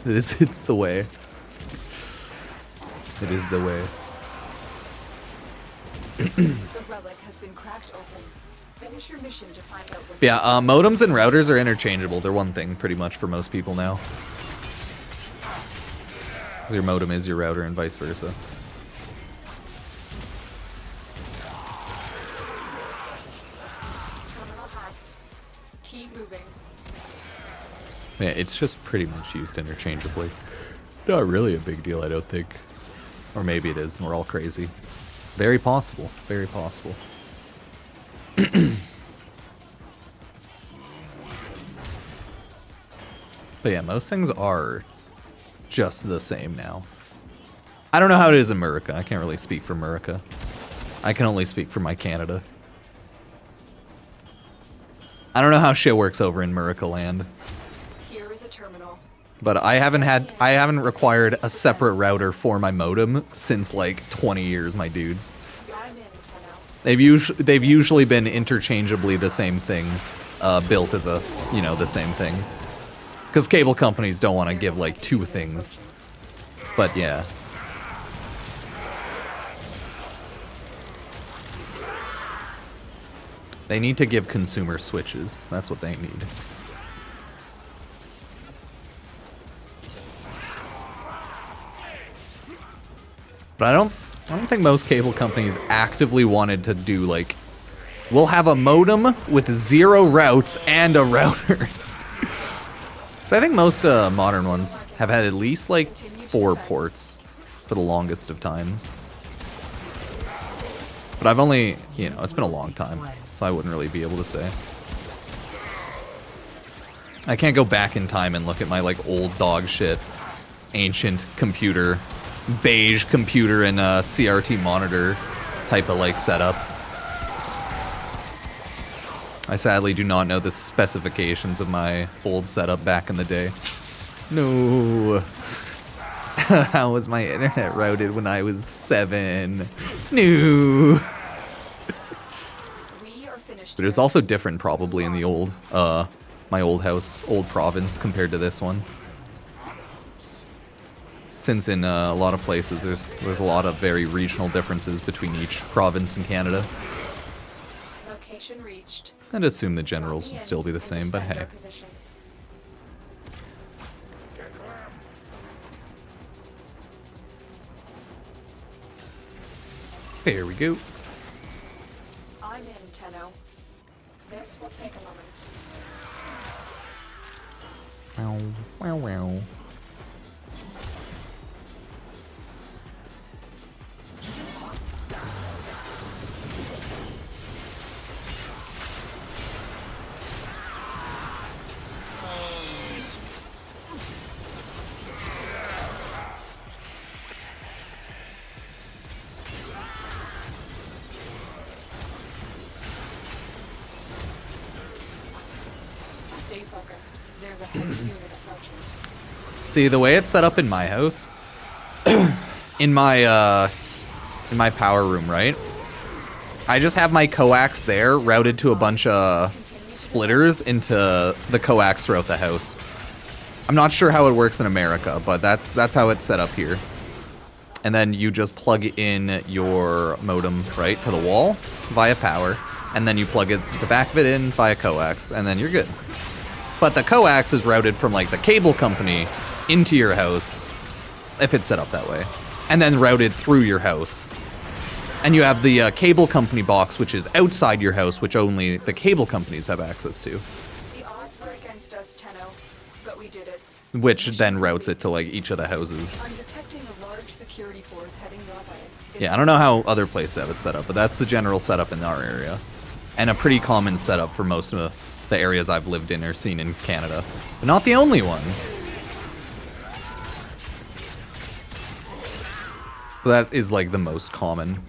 It's the way. It is the way. The relic has been cracked open. Finish your mission to find out what Yeah, modems and routers are interchangeable. They're one thing pretty much for most people now. Your modem is your router and vice versa. terminal hacked. Keep moving. Yeah, it's just pretty much used interchangeably. Not really a big deal, I don't think. Or maybe it is, and we're all crazy. Very possible. Very possible. But yeah, most things are just the same now. I don't know how it is in America. I can't really speak for America. I can only speak for my Canada. I don't know how shit works over in America land. Here is a terminal. But I haven't required a separate router for my modem since like 20 years, my dudes. I'm in, Tenno. They've usually been interchangeably the same thing, built as a, you know, the same thing. Because cable companies don't want to give like 2 things. But yeah. They need to give consumer switches. That's what they need. But I don't think most cable companies actively wanted to do like, we'll have a modem with 0 routes and a router. So I think most modern ones have had at least like 4 ports for the longest of times. But I've only, you know, it's been a long time, so I wouldn't really be able to say. I can't go back in time and look at my like old dog shit, ancient computer, beige computer and CRT monitor type of like setup. I sadly do not know the specifications of my old setup back in the day. No. How was my internet routed when I was 7? No. We are finished. But it was also different probably in the old, my old house, old province compared to this one. Since in a lot of places there's a lot of very regional differences between each province in Canada. Location reached. I'd assume the generals would still be the same, but hey. There we go. This will take a moment. Wow, wow, wow. Stay focused. There's a heavy unit approaching. See, the way it's set up in my house, in my power room, right? I just have my coax there routed to a bunch of splitters into the coax throughout the house. I'm not sure how it works in America, but that's how it's set up here. And then you just plug in your modem right to the wall via power, and then you plug the back of it in via coax, and then you're good. But the coax is routed from like the cable company into your house, if it's set up that way, and then routed through your house. And you have the cable company box, which is outside your house, which only the cable companies have access to. The odds were against us, Tenno, but we did it. Which then routes it to like each of the houses. I'm detecting a large security force heading your way. Yeah, I don't know how other places have it set up, but that's the general setup in our area. And a pretty common setup for most of the areas I've lived in or seen in Canada. But not the only one. But that is like the most common.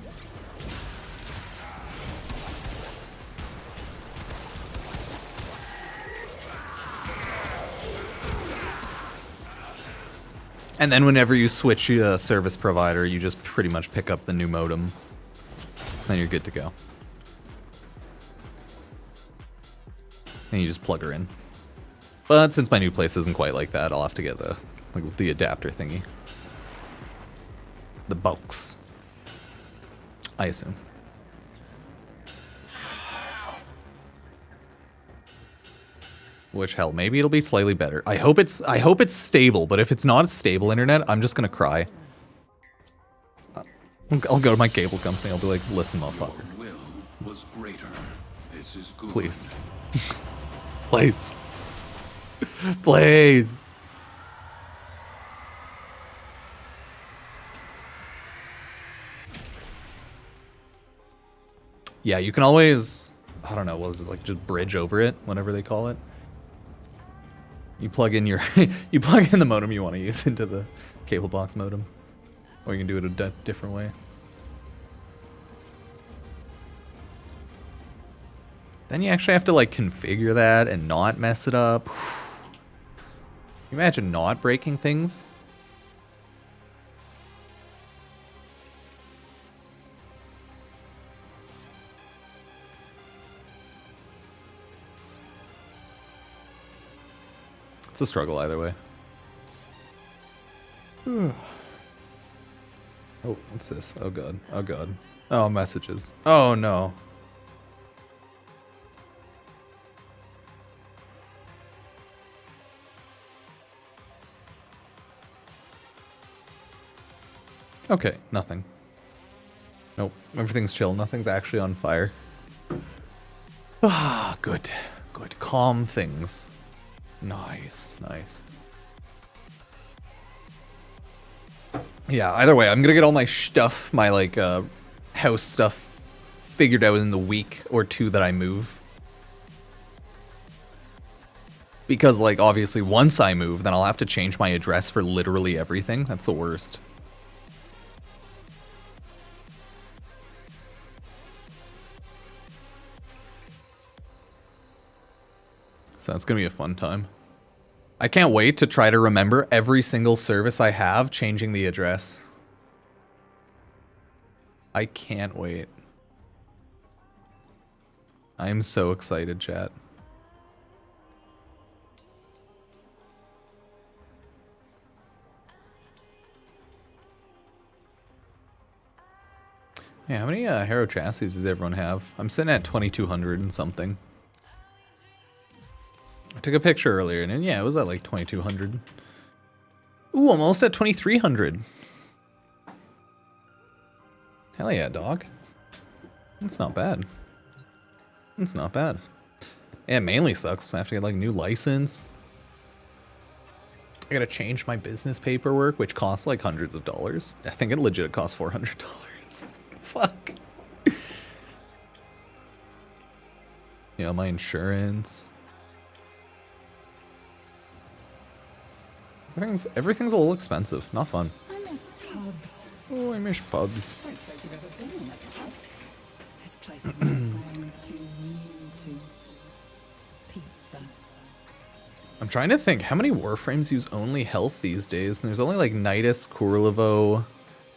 And then whenever you switch a service provider, you just pretty much pick up the new modem. Then you're good to go. And you just plug her in. But since my new place isn't quite like that, I'll have to get the adapter thingy. The box. I assume. Which, hell, maybe it'll be slightly better. I hope it's stable, but if it's not stable internet, I'm just gonna cry. I'll go to my cable company. I'll be like, listen, motherfucker. Your will was greater. This is good. Please. Please. Please. Yeah, you can always, I don't know, what was it, like just bridge over it, whatever they call it. You plug in your, you plug in the modem you want to use into the cable box modem. Or you can do it a different way. Then you actually have to like configure that and not mess it up. Can you imagine not breaking things? It's a struggle either way. Oh, what's this? Oh god. Oh god. Oh, messages. Oh no. Okay, nothing. Nope, everything's chill. Nothing's actually on fire. Ah, good. Good. Calm things. Nice, nice. Yeah, either way, I'm gonna get all my stuff, my like house stuff figured out in the week or two that I move. Because like obviously once I move, then I'll have to change my address for literally everything. That's the worst. So that's gonna be a fun time. I can't wait to try to remember every single service I have changing the address. I can't wait. I am so excited, chat. Yeah, how many Hero chassis does everyone have? I'm sitting at 2,200 and something. I took a picture earlier, and yeah, it was at like 2,200. Ooh, almost at 2,300. Hell yeah, dog. That's not bad. That's not bad. Yeah, it mainly sucks. I have to get like a new license. I gotta change my business paperwork, which costs like hundreds of dollars. I think it legit costs $400. Fuck. Yeah, my insurance. Everything's a little expensive. Not fun. I miss pubs. Oh, I miss pubs. I don't suppose you've ever been in a pub. This place is insane. Too new to pizza. I'm trying to think, how many Warframes use only health these days? And there's only like Nidus, Kurlevo,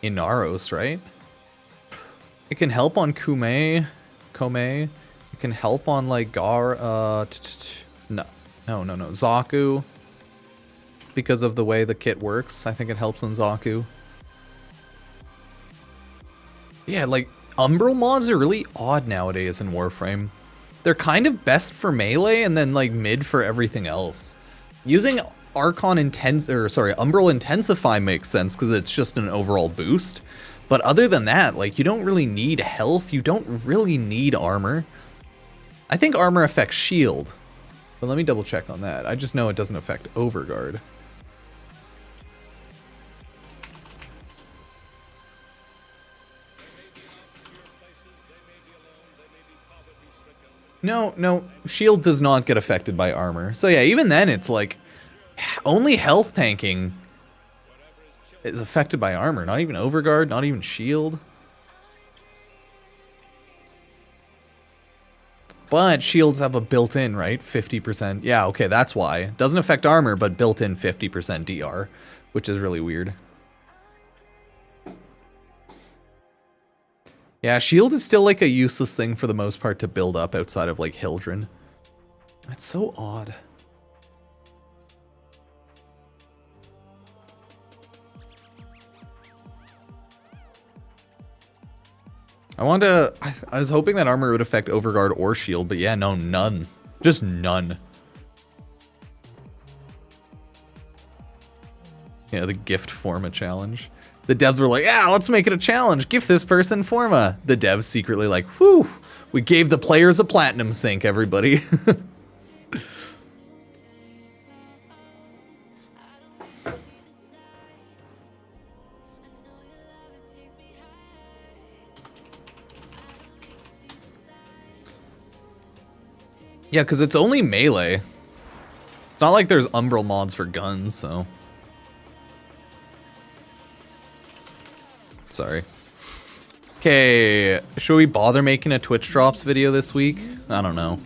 Inaros, right? It can help on Kome. It can help on like no, Zaku. Because of the way the kit works, I think it helps on Zaku. Yeah, like Umbral mods are really odd nowadays in Warframe. They're kind of best for melee and then like mid for everything else. Using Umbral Intensify makes sense because it's just an overall boost. But other than that, like you don't really need health, you don't really need armor. I think armor affects shield, but let me double check on that. I just know it doesn't affect overguard. No, shield does not get affected by armor. So yeah, even then it's like only health tanking is affected by armor, not even overguard, not even shield. But shields have a built-in, right? 50%. Yeah, okay, that's why. Doesn't affect armor, but built-in 50% DR, which is really weird. Yeah, shield is still like a useless thing for the most part to build up outside of like Hildren. That's so odd. I was hoping that armor would affect overguard or shield, but yeah, no, none. Just none. Yeah, the gift Forma challenge. The devs were like, yeah, let's make it a challenge. Gift this person Forma. The devs secretly like, whew, we gave the players a platinum sync, everybody. Yeah, because it's only melee. It's not like there's Umbral mods for guns, so. Sorry. Okay, should we bother making a Twitch drops video this week? I don't know.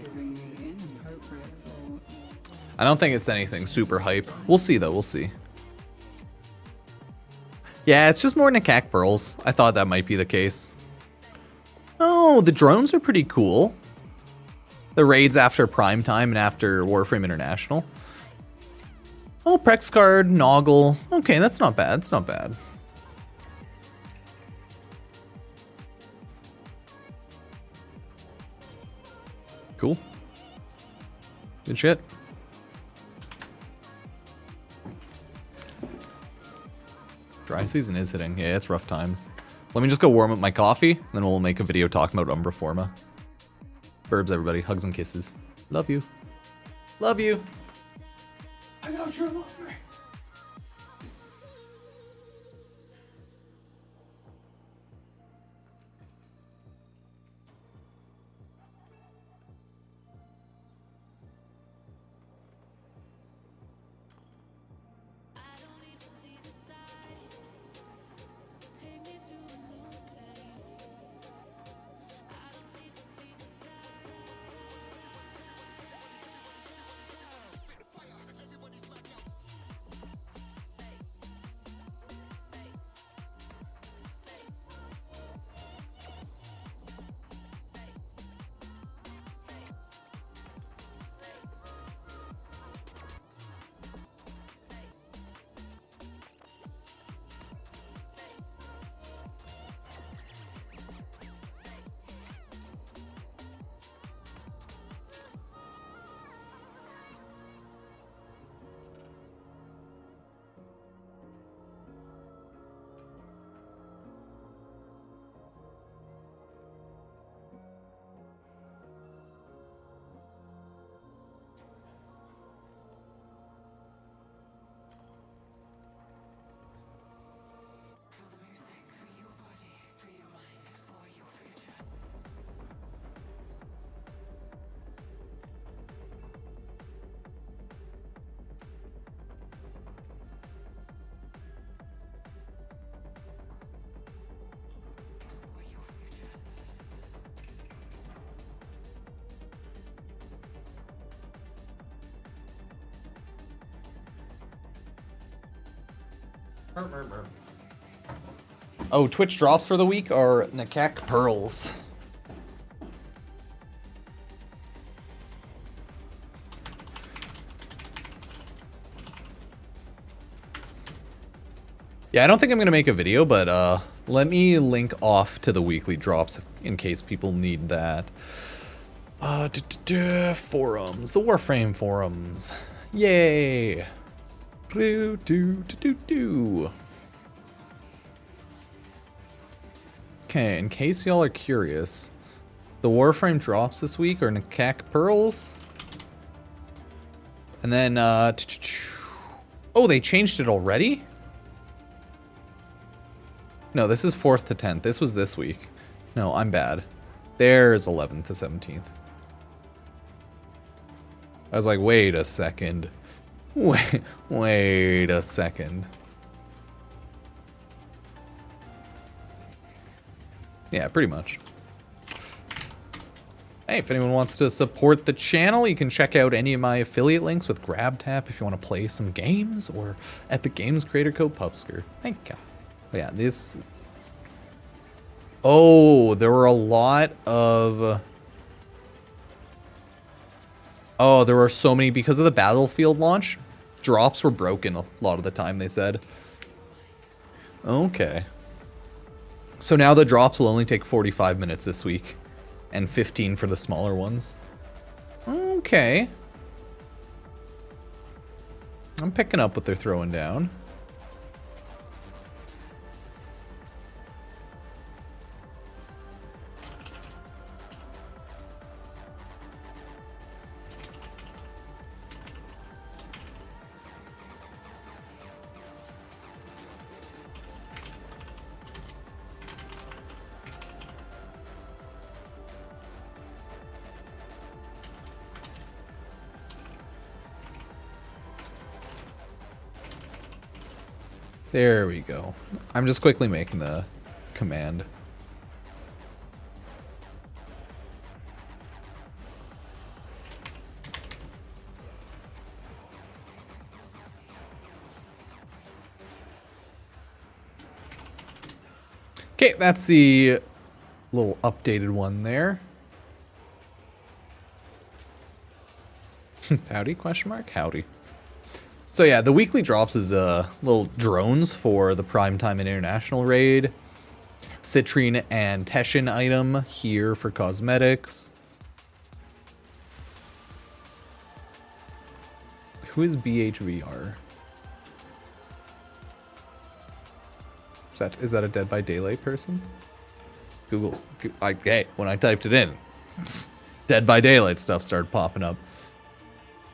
I don't think it's anything super hype. We'll see though, we'll see. Yeah, it's just more Nikak pearls. I thought that might be the case. Oh, the drones are pretty cool. The raids after Prime Time and after Warframe International. Oh, Prex card, Noggle. Okay, that's not bad. It's not bad. Cool. Good shit. Dry season is hitting. Yeah, it's rough times. Let me just go warm up my coffee, then we'll make a video talking about Umbra Forma. Burbs, everybody. Hugs and kisses. Love you. Love you. I know you're lovely. Oh, Twitch drops for the week are Nakak Pearls. Yeah, I don't think I'm going to make a video, but let me link off to the weekly drops in case people need that. Forums, the Warframe forums. Yay. Okay, in case y'all are curious, the Warframe drops this week are Nakak Pearls. And then, oh, they changed it already? No, this is 4th to 10th. This was this week. No, I'm bad. There's 11th to 17th. I was like, wait a second. Wait a second. Yeah, pretty much. Hey, if anyone wants to support the channel, you can check out any of my affiliate links with GrabTap if you want to play some games, or Epic Games creator code Pupsker. Thank you. Yeah, this... Oh, there were a lot of... Oh, there were so many, because of the Battlefield launch, drops were broken a lot of the time, they said. Okay. So now the drops will only take 45 minutes this week, and 15 for the smaller ones. Okay. I'm picking up what they're throwing down. There we go. I'm just quickly making the command. Okay, that's the little updated one there. Howdy, question mark? Howdy. So yeah, the weekly drops is little drones for the Primetime and International raid. Citrine and Teshin item here for cosmetics. Who is BHVR? Is that a Dead by Daylight person? Google's... Hey, when I typed it in, Dead by Daylight stuff started popping up.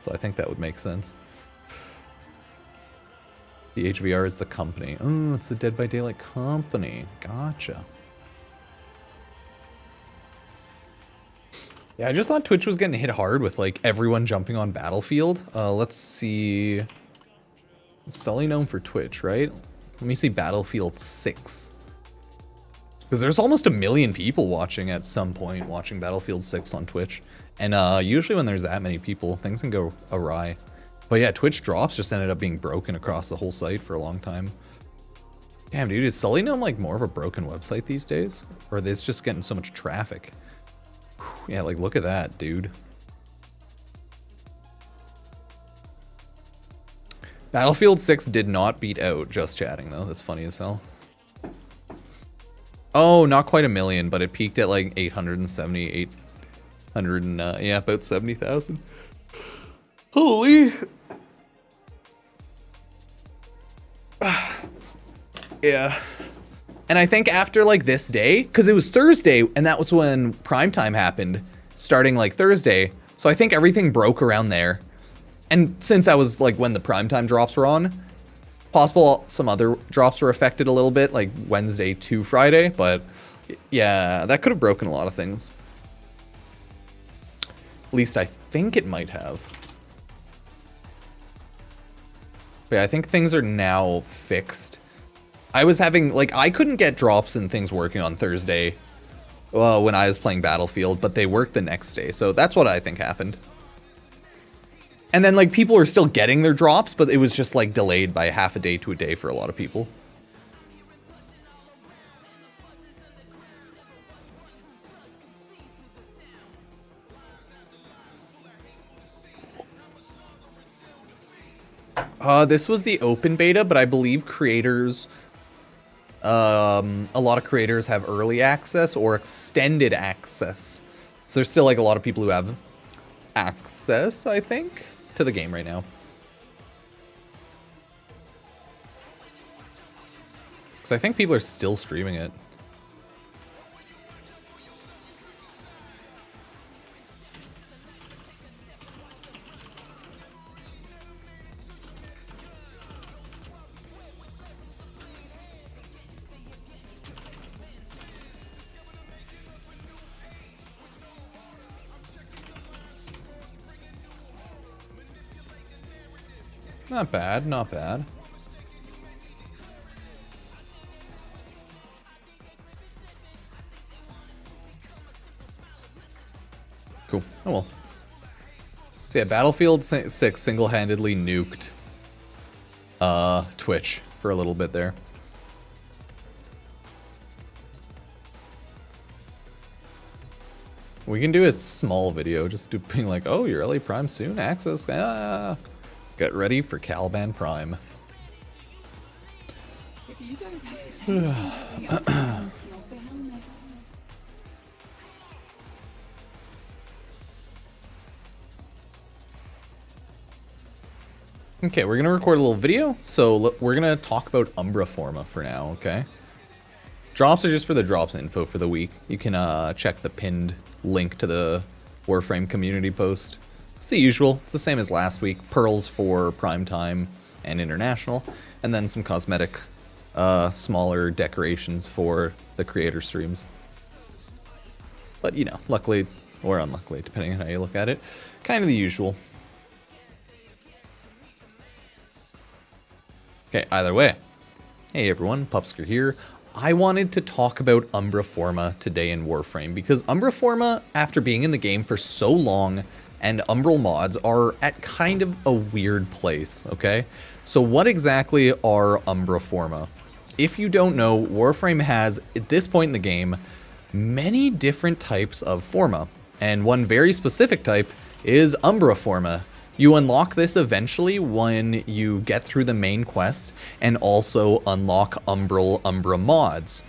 So I think that would make sense. The HVR is the company. Oh, it's the Dead by Daylight company. Gotcha. Yeah, I just thought Twitch was getting hit hard with like everyone jumping on Battlefield. Let's see. Sully known for Twitch, right? Let me see Battlefield 6. Because there's almost 1 million people watching at some point, watching Battlefield 6 on Twitch. And usually when there's that many people, things can go awry. But yeah, Twitch drops just ended up being broken across the whole site for a long time. Damn, dude, is Sully Gnome like more of a broken website these days? Or is just getting so much traffic? Whew, yeah, like look at that, dude. Battlefield 6 did not beat out Just Chatting though. That's funny as hell. Oh, not quite 1 million, but it peaked at like 870, 800 and yeah, about 70,000. Holy. Yeah. And I think after like this day, because it was Thursday and that was when primetime happened, starting like Thursday. So I think everything broke around there. And since that was like when the primetime drops were on, possible some other drops were affected a little bit, like Wednesday to Friday. But yeah, that could have broken a lot of things. At least I think it might have. But yeah, I think things are now fixed. I was having, like, I couldn't get drops and things working on Thursday when I was playing Battlefield, but they worked the next day. So that's what I think happened. And then, like, people are still getting their drops, but it was just, like, delayed by half a day to a day for a lot of people. This was the open beta, but I believe creators, a lot of creators have early access or extended access. So there's still, like, a lot of people who have access, I think, to the game right now. Because I think people are still streaming it. Not bad, not bad. Cool. Oh well. So yeah, Battlefield 6 single-handedly nuked Twitch for a little bit there. We can do a small video just being like, oh, you're LA Prime soon? Access? Get ready for Caliban Prime. If you don't pay attention to the other ones, you'll be helmet. Okay, we're gonna record a little video, so we're gonna talk about Umbra Forma for now, okay? Drops are just for the drops info for the week. You can check the pinned link to the Warframe community post. It's the usual. It's the same as last week. Pearls for Prime Time and International, and then some cosmetic, smaller decorations for the creator streams. But, you know, luckily, or unluckily, depending on how you look at it, kind of the usual. Okay, either way. Hey everyone, Pupsker here. I wanted to talk about Umbra Forma today in Warframe, because Umbra Forma, after being in the game for so long, and Umbral mods are at kind of a weird place, okay? So what exactly are Umbra Forma? If you don't know, Warframe has, at this point in the game, many different types of Forma. And one very specific type is Umbra Forma. You unlock this eventually when you get through the main quest and also unlock Umbra mods.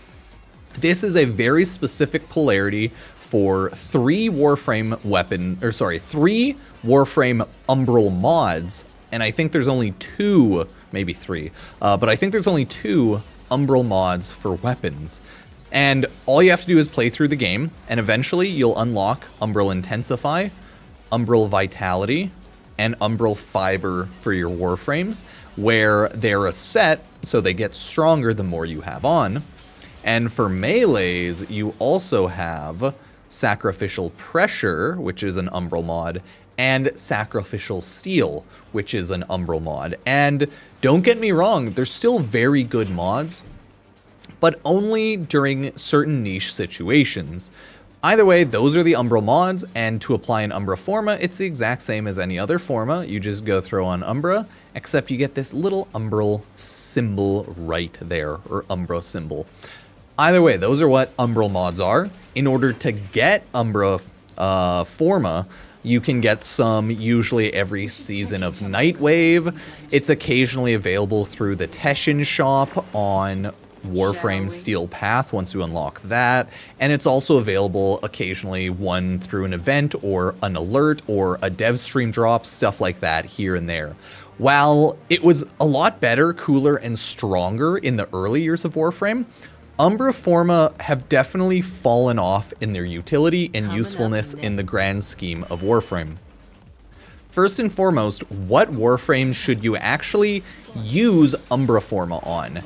This is a very specific polarity for three Warframe Umbral mods, and I think there's only two, maybe three, but I think there's only two Umbral mods for weapons. And all you have to do is play through the game, and eventually you'll unlock Umbral Intensify, Umbral Vitality, and Umbral Fiber for your Warframes, where they're a set, so they get stronger the more you have on. And for melees, you also have Sacrificial Pressure, which is an Umbral mod, and Sacrificial Steel, which is an Umbral mod. And don't get me wrong, they're still very good mods, but only during certain niche situations. Either way, those are the Umbral mods, and to apply an Umbra Forma, it's the exact same as any other Forma. You just go throw on Umbra, except you get this little Umbral symbol right there, or Umbra symbol. Either way, those are what Umbral mods are. In order to get Umbra Forma, you can get some usually every season of Nightwave. It's occasionally available through the Teshin shop on Warframe Steel Path once you unlock that, and it's also available occasionally one through an event or an alert or a dev stream drop, stuff like that here and there. While it was a lot better, cooler, and stronger in the early years of Warframe, Umbra Forma have definitely fallen off in their utility and usefulness in the grand scheme of Warframe. First and foremost, what Warframe should you actually use Umbra Forma on?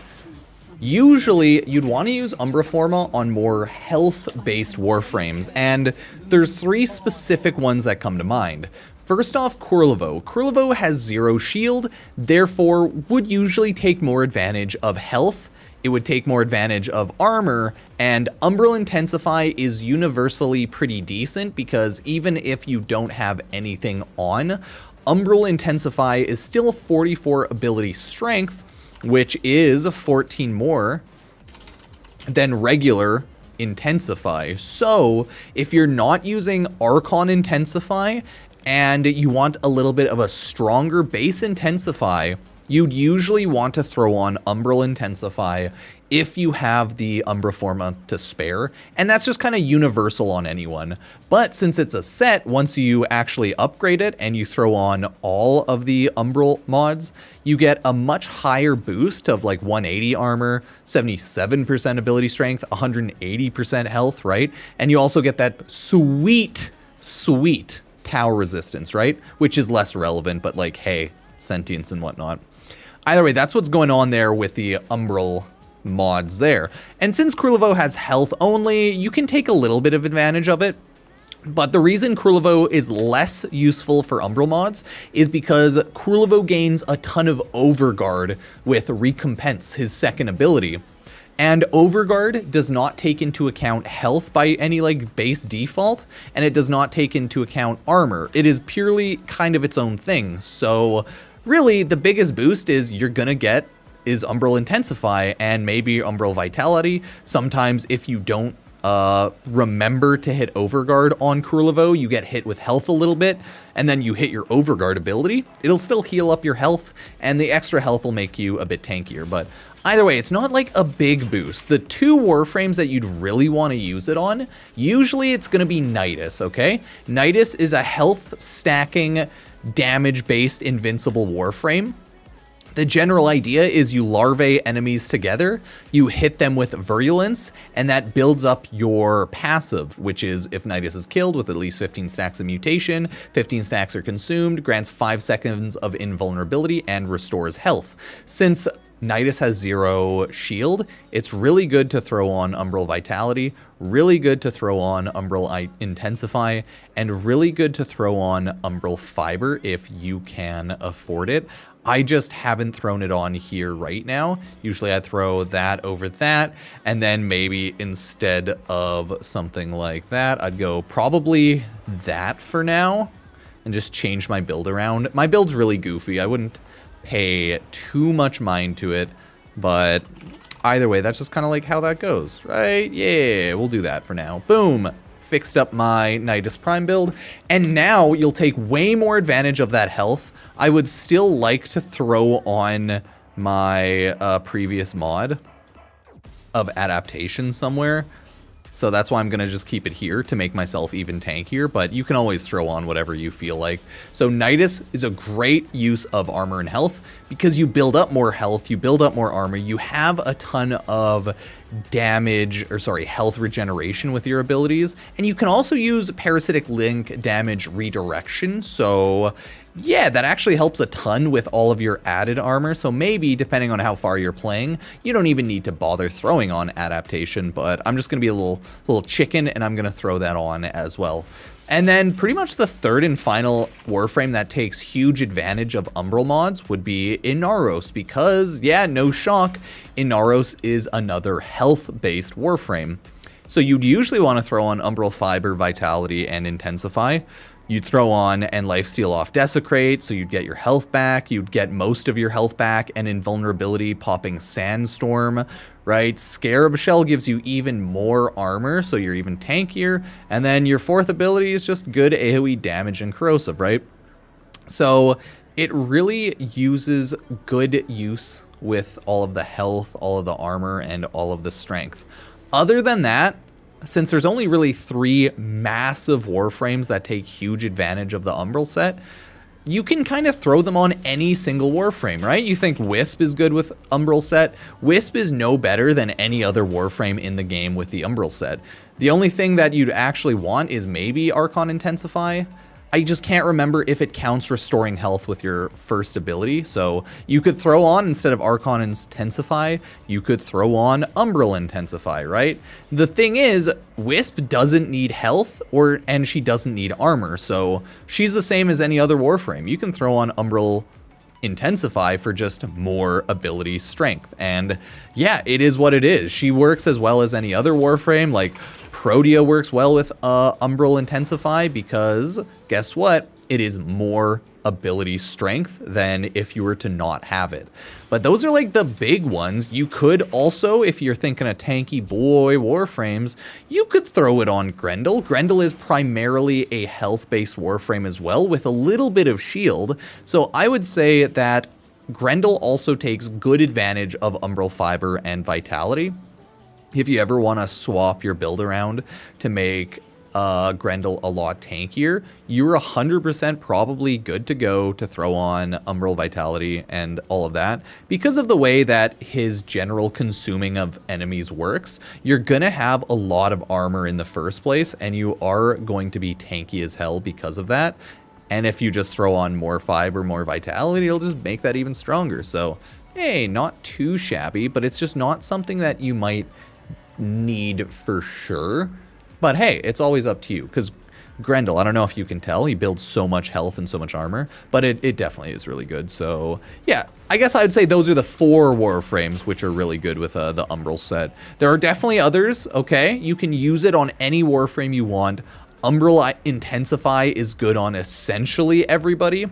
Usually, you'd want to use Umbra Forma on more health-based Warframes, and there's three specific ones that come to mind. First off, Kurlevo. Kurlevo has 0 shield, therefore would usually take more advantage of health. It would take more advantage of armor, and Umbral Intensify is universally pretty decent because even if you don't have anything on, Umbral Intensify is still 44 ability strength, which is 14 more than regular Intensify. So if you're not using Archon Intensify and you want a little bit of a stronger base Intensify, you'd usually want to throw on Umbral Intensify if you have the Umbra Forma to spare, and that's just kind of universal on anyone. But since it's a set, once you actually upgrade it and you throw on all of the Umbral mods, you get a much higher boost of like 180 armor, 77% ability strength, 180% health, right? And you also get that sweet tower resistance, right? Which is less relevant, but like, hey, sentience and whatnot. Either way, that's what's going on there with the Umbral mods there. And since Krulavo has health only, you can take a little bit of advantage of it. But the reason Krulavo is less useful for Umbral mods is because Krulavo gains a ton of Overguard with Recompense, his second ability. And Overguard does not take into account health by any like base default, and it does not take into account armor. It is purely kind of its own thing. So really the biggest boost is you're gonna get is Umbral Intensify and maybe Umbral Vitality. Sometimes if you don't remember to hit Overguard on Krulavo, you get hit with health a little bit, and then you hit your Overguard ability. It'll still heal up your health, and the extra health will make you a bit tankier. But either way, it's not like a big boost. The two Warframes that you'd really want to use it on, usually it's going to be Nidus, okay? Nidus is a health stacking, damage-based invincible Warframe. The general idea is you larvae enemies together, you hit them with virulence, and that builds up your passive, which is if Nidus is killed with at least 15 stacks of mutation, 15 stacks are consumed, grants 5 seconds of invulnerability, and restores health. Since Nidus has 0 shield, it's really good to throw on Umbral Vitality, really good to throw on Umbral Intensify, and really good to throw on Umbral Fiber if you can afford it. I just haven't thrown it on here right now. Usually I throw that over that, and then maybe instead of something like that, I'd go probably that for now, and just change my build around. My build's really goofy. I wouldn't pay too much mind to it, but either way, that's just kind of like how that goes, right? Yeah, we'll do that for now. Boom. Fixed up my Nidus Prime build, and now you'll take way more advantage of that health. I would still like to throw on my previous mod of adaptation somewhere. So that's why I'm going to just keep it here to make myself even tankier, but you can always throw on whatever you feel like. So Nidus is a great use of armor and health because you build up more health, you build up more armor, you have a ton of health regeneration with your abilities, and you can also use Parasitic Link damage redirection. So yeah, that actually helps a ton with all of your added armor. So maybe, depending on how far you're playing, you don't even need to bother throwing on adaptation, but I'm just going to be a little chicken, and I'm going to throw that on as well. And then pretty much the third and final Warframe that takes huge advantage of Umbral mods would be Inaros, because, yeah, no shock, Inaros is another health-based Warframe. So you'd usually want to throw on Umbral Fiber, Vitality, and Intensify. You'd throw on and lifesteal off Desecrate, so you'd get your health back, you'd get most of your health back, and invulnerability popping Sandstorm, right? Scarab Shell gives you even more armor, so you're even tankier, and then your fourth ability is just good AoE damage and corrosive, right? So it really uses good use with all of the health, all of the armor, and all of the strength. Other than that, since there's only really 3 massive Warframes that take huge advantage of the Umbral set, you can kind of throw them on any single Warframe, right? You think Wisp is good with Umbral set. Wisp is no better than any other Warframe in the game with the Umbral set. The only thing that you'd actually want is maybe Archon Intensify. I just can't remember if it counts restoring health with your first ability. So you could throw on, instead of Archon Intensify, you could throw on Umbral Intensify, right? The thing is, Wisp doesn't need health, and she doesn't need armor. So she's the same as any other Warframe. You can throw on Umbral Intensify for just more ability strength. And yeah, it is what it is. She works as well as any other Warframe. Like, Protea works well with Umbral Intensify because, guess what? It is more ability strength than if you were to not have it. But those are like the big ones. You could also, if you're thinking a tanky boy Warframes, you could throw it on Grendel. Grendel is primarily a health-based Warframe as well, with a little bit of shield. So I would say that Grendel also takes good advantage of Umbral Fiber and Vitality. If you ever want to swap your build around to make Grendel a lot tankier, you're 100% probably good to go to throw on Umbral Vitality and all of that. Because of the way that his general consuming of enemies works, you're gonna have a lot of armor in the first place, and you are going to be tanky as hell because of that. And if you just throw on more fiber, more vitality, it'll just make that even stronger. So, hey, not too shabby, but it's just not something that you might need for sure. But hey, it's always up to you, because Grendel, I don't know if you can tell, he builds so much health and so much armor, but it definitely is really good. So yeah, I guess I would say those are the 4 Warframes which are really good with the Umbral set. There are definitely others, okay? You can use it on any Warframe you want. Umbral Intensify is good on essentially everybody,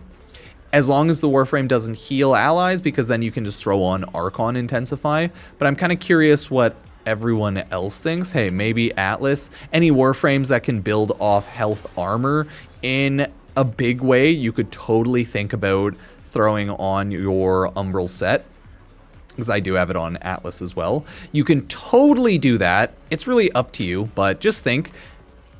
as long as the Warframe doesn't heal allies, because then you can just throw on Archon Intensify. But I'm kind of curious what everyone else thinks. Hey, maybe Atlas, any Warframes that can build off health armor in a big way, you could totally think about throwing on your Umbral set, because I do have it on Atlas as well. You can totally do that. It's really up to you, but just think,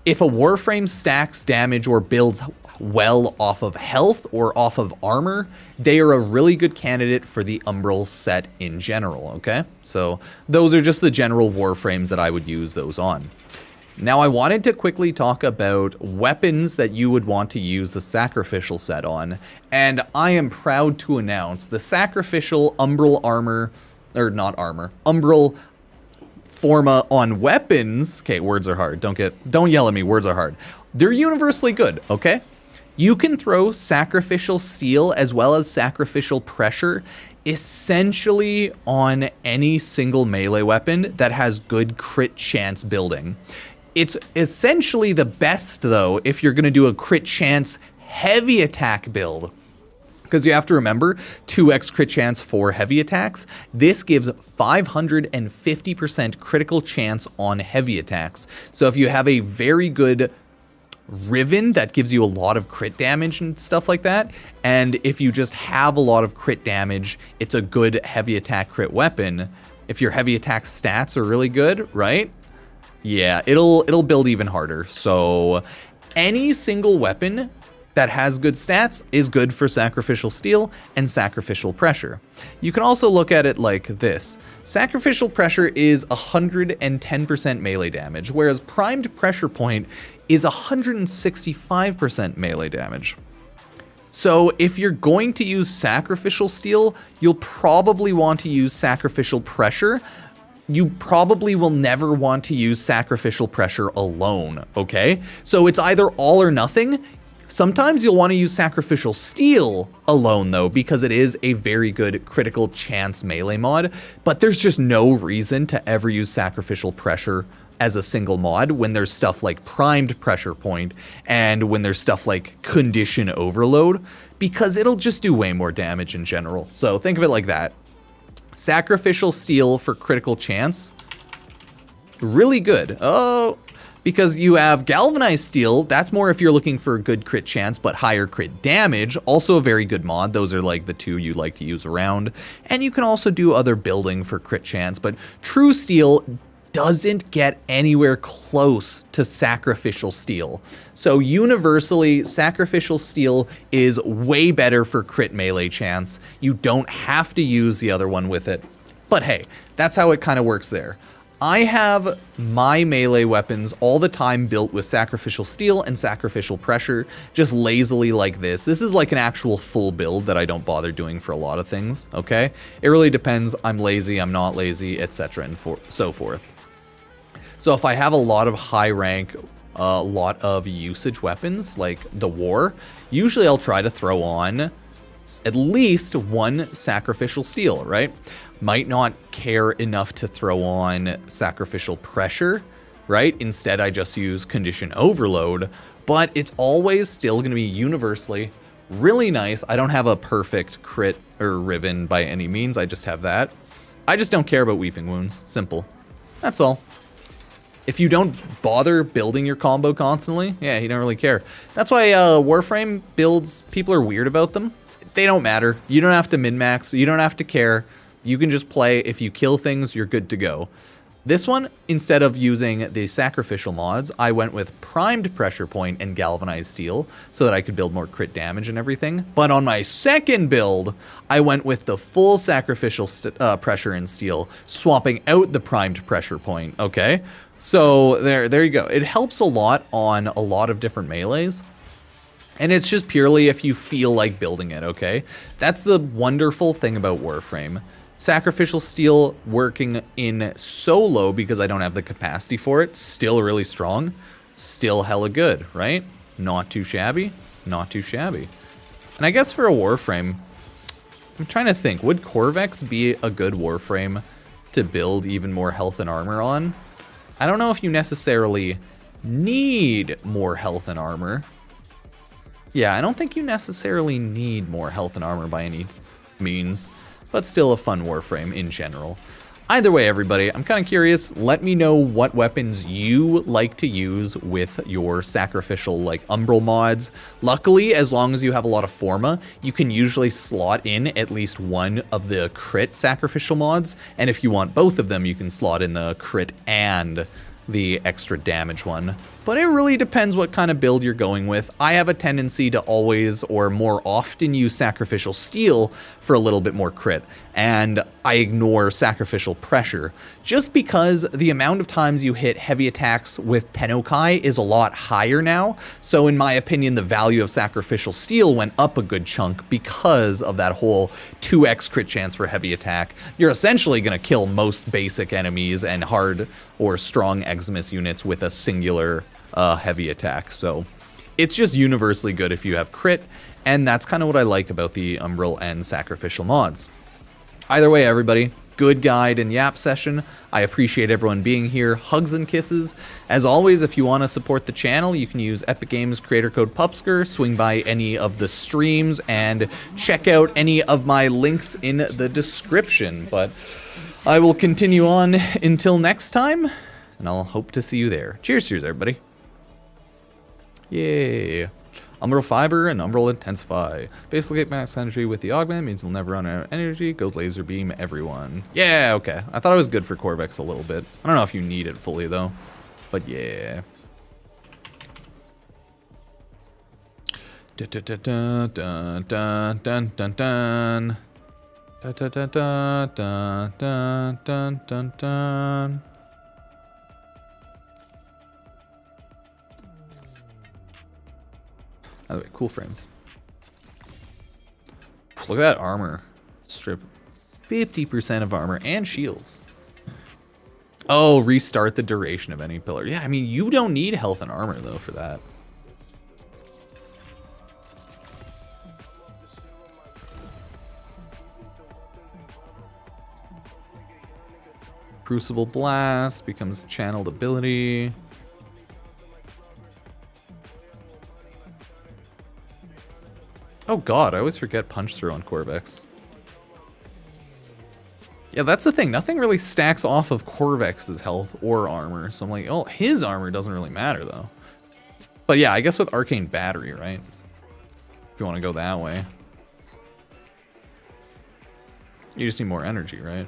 if a Warframe stacks damage or builds well off of health or off of armor, they are a really good candidate for the Umbral set in general, okay? So those are just the general Warframes that I would use those on. Now I wanted to quickly talk about weapons that you would want to use the Sacrificial set on, and I am proud to announce the Sacrificial Umbral armor, or not armor, Umbral Forma on weapons. Okay, words are hard. Don't yell at me, words are hard. They're universally good, okay? You can throw Sacrificial Steel as well as Sacrificial Pressure essentially on any single melee weapon that has good crit chance building. It's essentially the best, though, if you're going to do a crit chance heavy attack build, because you have to remember 2x crit chance for heavy attacks. This gives 550% critical chance on heavy attacks. So if you have a very good Riven that gives you a lot of crit damage and stuff like that, and if you just have a lot of crit damage, it's a good heavy attack crit weapon. If your heavy attack stats are really good, right? Yeah, it'll build even harder. So any single weapon that has good stats is good for Sacrificial Steel and Sacrificial Pressure. You can also look at it like this. Sacrificial Pressure is 110% melee damage, whereas Primed Pressure Point is 165% melee damage. So if you're going to use Sacrificial Steel, you'll probably want to use Sacrificial Pressure. You probably will never want to use Sacrificial Pressure alone, okay? So it's either all or nothing. Sometimes you'll want to use Sacrificial Steel alone, though, because it is a very good critical chance melee mod, but there's just no reason to ever use Sacrificial Pressure as a single mod when there's stuff like Primed Pressure Point and when there's stuff like Condition Overload, because it'll just do way more damage in general. So think of it like that. Sacrificial Steel for critical chance, really good. Oh, because you have Galvanized Steel, that's more if you're looking for a good crit chance but higher crit damage, also a very good mod. Those are like the two you like to use around. And you can also do other building for crit chance, but True Steel doesn't get anywhere close to Sacrificial Steel. So universally, Sacrificial Steel is way better for crit melee chance. You don't have to use the other one with it. But hey, that's how it kind of works there. I have my melee weapons all the time built with Sacrificial Steel and Sacrificial Pressure, just lazily like this. This is like an actual full build that I don't bother doing for a lot of things, okay? It really depends. I'm lazy, I'm not lazy, etc. and so forth. So if I have a lot of high rank, a lot of usage weapons like the War, usually I'll try to throw on at least one Sacrificial Steel, right? Might not care enough to throw on Sacrificial Pressure, right? Instead, I just use Condition Overload, but it's always still going to be universally Really nice. I don't have a perfect crit or ribbon by any means. I just have that. I just don't care about Weeping Wounds. Simple. That's all. If you don't bother building your combo constantly, yeah, you don't really care. That's why Warframe builds, people are weird about them. They don't matter. You don't have to min-max. You don't have to care. You can just play. If you kill things, you're good to go. This one, instead of using the sacrificial mods, I went with primed pressure point and galvanized steel so that I could build more crit damage and everything. But on my second build, I went with the full sacrificial pressure and steel, swapping out the primed pressure point, okay? So there you go. It helps a lot on a lot of different melees. And it's just purely if you feel like building it, okay? That's the wonderful thing about Warframe. Sacrificial steel working in solo because I don't have the capacity for it. Still really strong. Still hella good, right? Not too shabby. Not too shabby. And I guess for a Warframe, I'm trying to think. Would Corvex be a good Warframe to build even more health and armor on? I don't know if you necessarily need more health and armor. Yeah, I don't think you necessarily need more health and armor by any means. But still a fun Warframe in general. Either way, everybody, I'm kind of curious. Let me know what weapons you like to use with your sacrificial, like, Umbral mods. Luckily, as long as you have a lot of Forma, you can usually slot in at least one of the crit sacrificial mods. And if you want both of them, you can slot in the crit and the extra damage one. But it really depends what kind of build you're going with. I have a tendency to always or more often use sacrificial steel for a little bit more crit, and I ignore sacrificial pressure just because the amount of times you hit heavy attacks with Tennokai is a lot higher now. So in my opinion, the value of sacrificial steel went up a good chunk because of that whole 2x crit chance for heavy attack. You're essentially going to kill most basic enemies and hard or strong Eximus units with a singular heavy attack. So it's just universally good if you have crit, and that's kind of what I like about the Umbral and sacrificial mods. Either way, everybody, good guide and yap session. I appreciate everyone being here. Hugs and kisses. As always, if you want to support the channel, you can use Epic Games creator code Pupsker, swing by any of the streams, and check out any of my links in the description. But I will continue on until next time, and I'll hope to see you there. Cheers, everybody. Yay. Umbral Fiber and Umbral Intensify. Basically get max energy with the augment, means you'll never run out of energy. Goes laser beam everyone. Yeah, okay. I thought it was good for Corvex a little bit. I don't know if you need it fully though. But yeah. Dun dun dun dun dun dun dun. Dun dun dun dun dun dun dun dun. By the way, cool frames. Look at that armor. Strip 50% of armor and shields. Oh, restart the duration of any pillar. Yeah, I mean, you don't need health and armor, though, for that. Crucible Blast becomes channeled ability. Oh god, I always forget punch through on Corvex. Yeah, that's the thing. Nothing really stacks off of Corvex's health or armor. So I'm like, oh, his armor doesn't really matter though. But yeah, I guess with Arcane Battery, right? If you want to go that way. You just need more energy, right?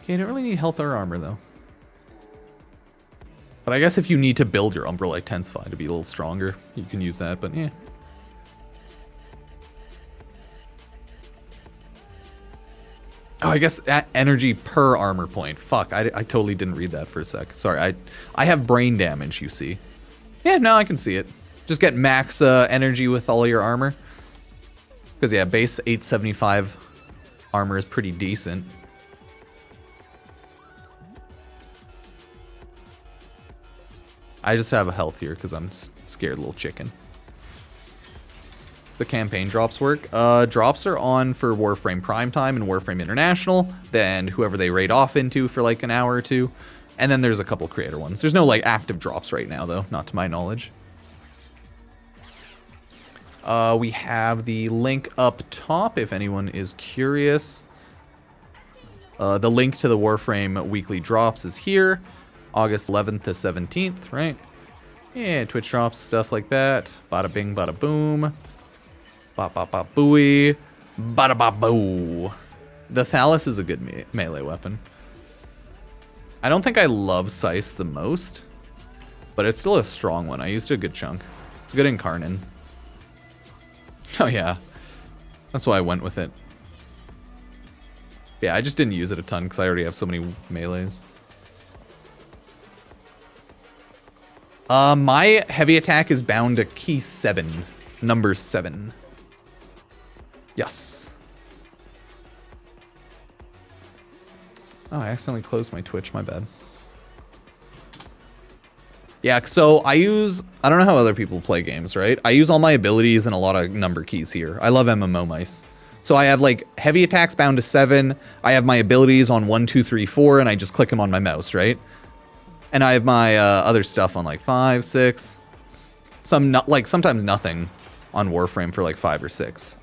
Okay, you don't really need health or armor though. But I guess if you need to build your Umbral Intensify to be a little stronger, you can use that, but yeah. Oh, I guess energy per armor point. Fuck, I totally didn't read that for a sec. Sorry, I have brain damage, you see. Yeah, no, I can see it. Just get max energy with all your armor. Because yeah, base 875 armor is pretty decent. I just have a health here because I'm scared little chicken. The campaign drops work. Drops are on for Warframe Primetime and Warframe International. Then whoever they raid off into for like an hour or two. And then there's a couple creator ones. There's no like active drops right now though, not to my knowledge. We have the link up top if anyone is curious. The link to the Warframe weekly drops is here. August 11th to 17th, right? Yeah, Twitch drops, stuff like that. Bada bing, bada boom. Ba ba ba booey. Bada ba boo. The Thallus is a good melee weapon. I don't think I love Scythe the most, but it's still a strong one. I used a good chunk. It's good in Karnan. Oh yeah, that's why I went with it. Yeah, I just didn't use it a ton because I already have so many melees. My heavy attack is bound to key 7, number 7. Yes. Oh, I accidentally closed my Twitch, my bad. Yeah, so I don't know how other people play games, right? I use all my abilities and a lot of number keys here. I love MMO mice. So I have like heavy attacks bound to 7. I have my abilities on 1, 2, 3, 4, and I just click them on my mouse, right? And I have my other stuff on like 5, 6. Sometimes nothing on Warframe for like 5 or 6.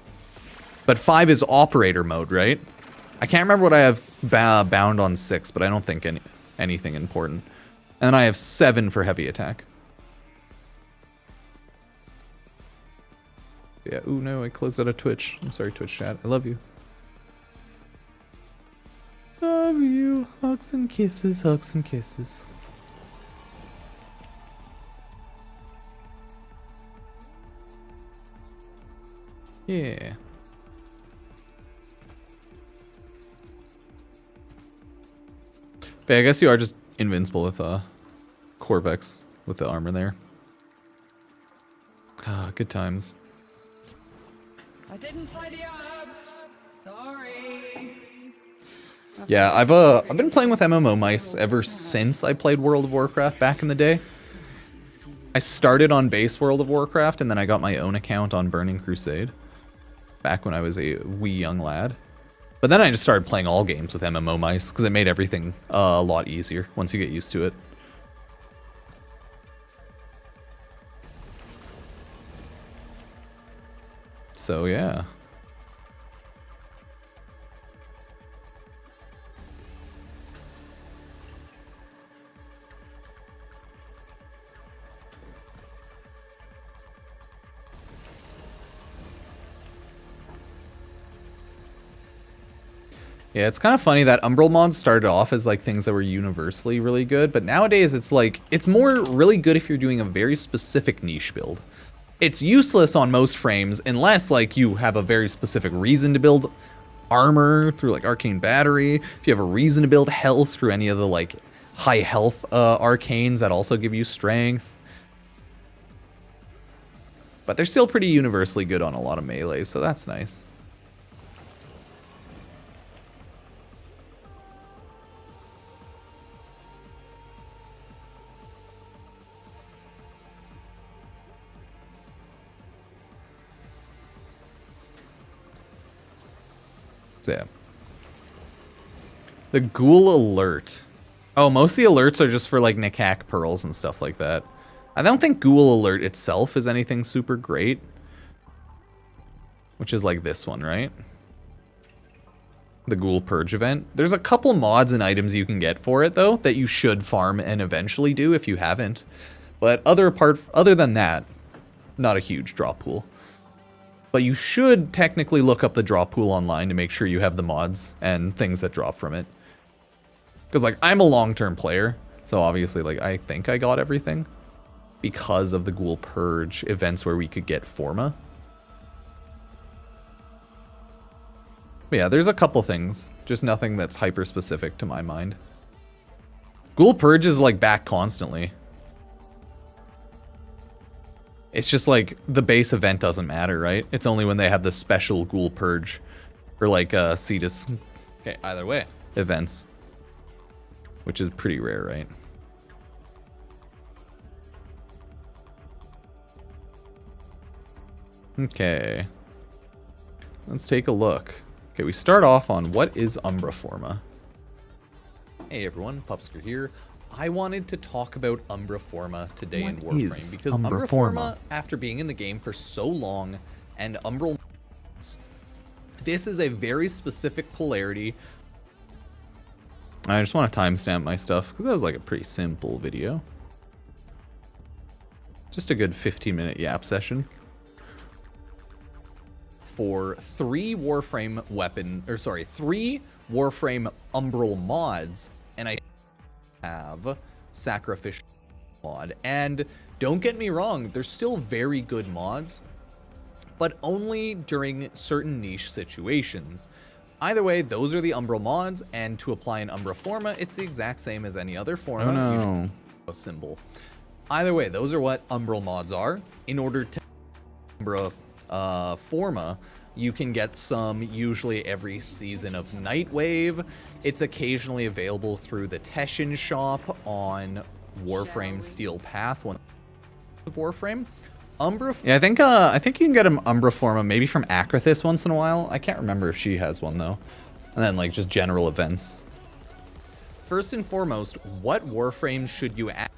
But 5 is operator mode, right? I can't remember what I have bound on 6, but I don't think anything important. And then I have 7 for heavy attack. Yeah, ooh no, I closed out of Twitch. I'm sorry, Twitch chat. I love you. Love you. Hugs and kisses, hugs and kisses. Yeah. But I guess you are just invincible with Corvex with the armor there. Ah, good times. I didn't tidy up. Sorry. Yeah, I've been playing with MMO mice ever since I played World of Warcraft back in the day. I started on base World of Warcraft and then I got my own account on Burning Crusade back when I was a wee young lad. But then I just started playing all games with MMO mice because it made everything a lot easier once you get used to it. So yeah. Yeah, it's kind of funny that Umbral mods started off as like things that were universally really good, but nowadays it's like, it's more really good if you're doing a very specific niche build. It's useless on most frames unless like you have a very specific reason to build armor through like Arcane Battery, if you have a reason to build health through any of the like high health arcanes that also give you strength. But they're still pretty universally good on a lot of melees, so that's nice. Yeah. The ghoul alert. Oh, most of the alerts are just for like Nikak pearls and stuff like that. I don't think ghoul alert itself is anything super great. Which is like this one, right? The ghoul purge event. There's a couple mods and items you can get for it though that you should farm and eventually do if you haven't. But other than that, not a huge drop pool. But you should technically look up the drop pool online to make sure you have the mods and things that drop from it. Because, like, I'm a long-term player, so obviously, like, I think I got everything. Because of the Ghoul Purge events where we could get Forma. But yeah, there's a couple things. Just nothing that's hyper-specific to my mind. Ghoul Purge is, like, back constantly. It's just like the base event doesn't matter, right? It's only when they have the special Ghoul Purge or like Cetus, okay, either way, events, which is pretty rare, right? Okay, let's take a look. Okay, we start off on what is Umbra Forma. Hey everyone, Pupsker here. I wanted to talk about Umbra Forma today in What Warframe is because Umbra Umbra Forma? Forma, after being in the game for so long, and Umbral, this is a very specific polarity. I just want to timestamp my stuff because that was like a pretty simple video. Just a good 15-minute yap session. For 3 Warframe Umbral mods, and I have Sacrificial mod. And don't get me wrong, they're still very good mods, but only during certain niche situations. Either way, those are the Umbral mods, and to apply an Umbra Forma, it's the exact same as any other Forma. Oh no. You just a symbol. Either way, those are what Umbral mods are. In order to Umbra Forma, you can get some usually every season of Nightwave. It's occasionally available through the Teshin shop on Warframe Steel Path, one of Warframe. Umbra. Yeah, I think you can get an Umbra Forma maybe from Akrathis once in a while. I can't remember if she has one though. And then like just general events. First and foremost, what Warframe should you add?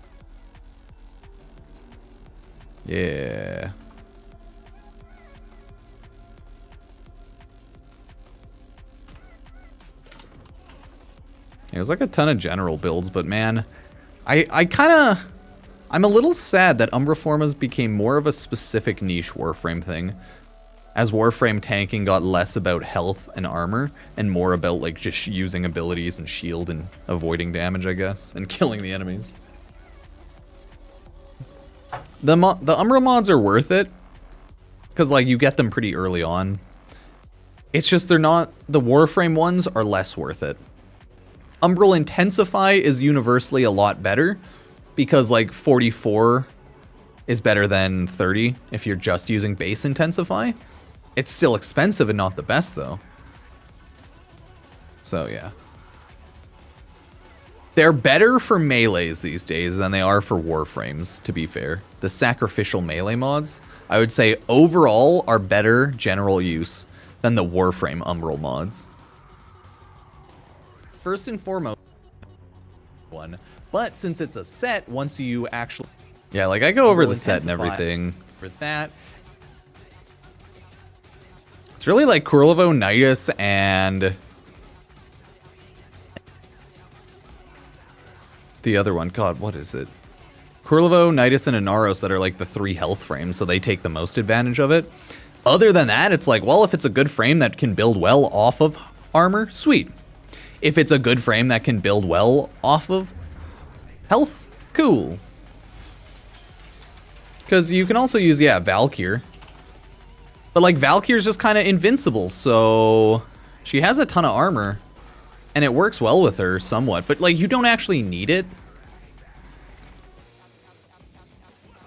Yeah. There's like a ton of general builds, but man, I'm a little sad that Umbra Formas became more of a specific niche Warframe thing, as Warframe tanking got less about health and armor and more about like just using abilities and shield and avoiding damage, I guess, and killing the enemies. The Umbra mods are worth it because like you get them pretty early on. It's just they're not, the Warframe ones are less worth it. Umbral Intensify is universally a lot better because like 44 is better than 30 if you're just using base Intensify. It's still expensive and not the best though. So yeah. They're better for melees these days than they are for Warframes, to be fair. The sacrificial melee mods, I would say overall are better general use than the Warframe Umbral mods. First and foremost, one, but since it's a set, once you actually, yeah, like I go over the set and everything for that. It's really like Kurlevo, Nidus, and the other one. God, what is it? Kurlevo, Nidus, and Inaros that are like the 3 health frames, so they take the most advantage of it. Other than that, it's like, well, if it's a good frame that can build well off of armor, sweet. If it's a good frame that can build well off of health, cool. Because you can also use, yeah, Valkyr. But like Valkyr's just kind of invincible, so she has a ton of armor. And it works well with her somewhat, but like you don't actually need it.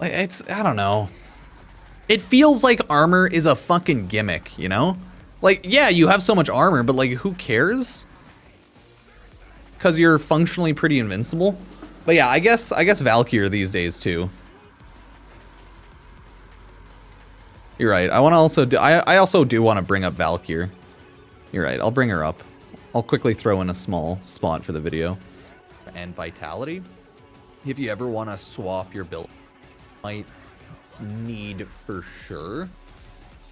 Like it's, I don't know. It feels like armor is a fucking gimmick, you know? Like, yeah, you have so much armor, but like who cares? Because you're functionally pretty invincible. But yeah, I guess Valkyr these days too. You're right. I want to also do, I also do want to bring up Valkyr. You're right. I'll bring her up. I'll quickly throw in a small spot for the video. And Vitality. If you ever want to swap your build, might need for sure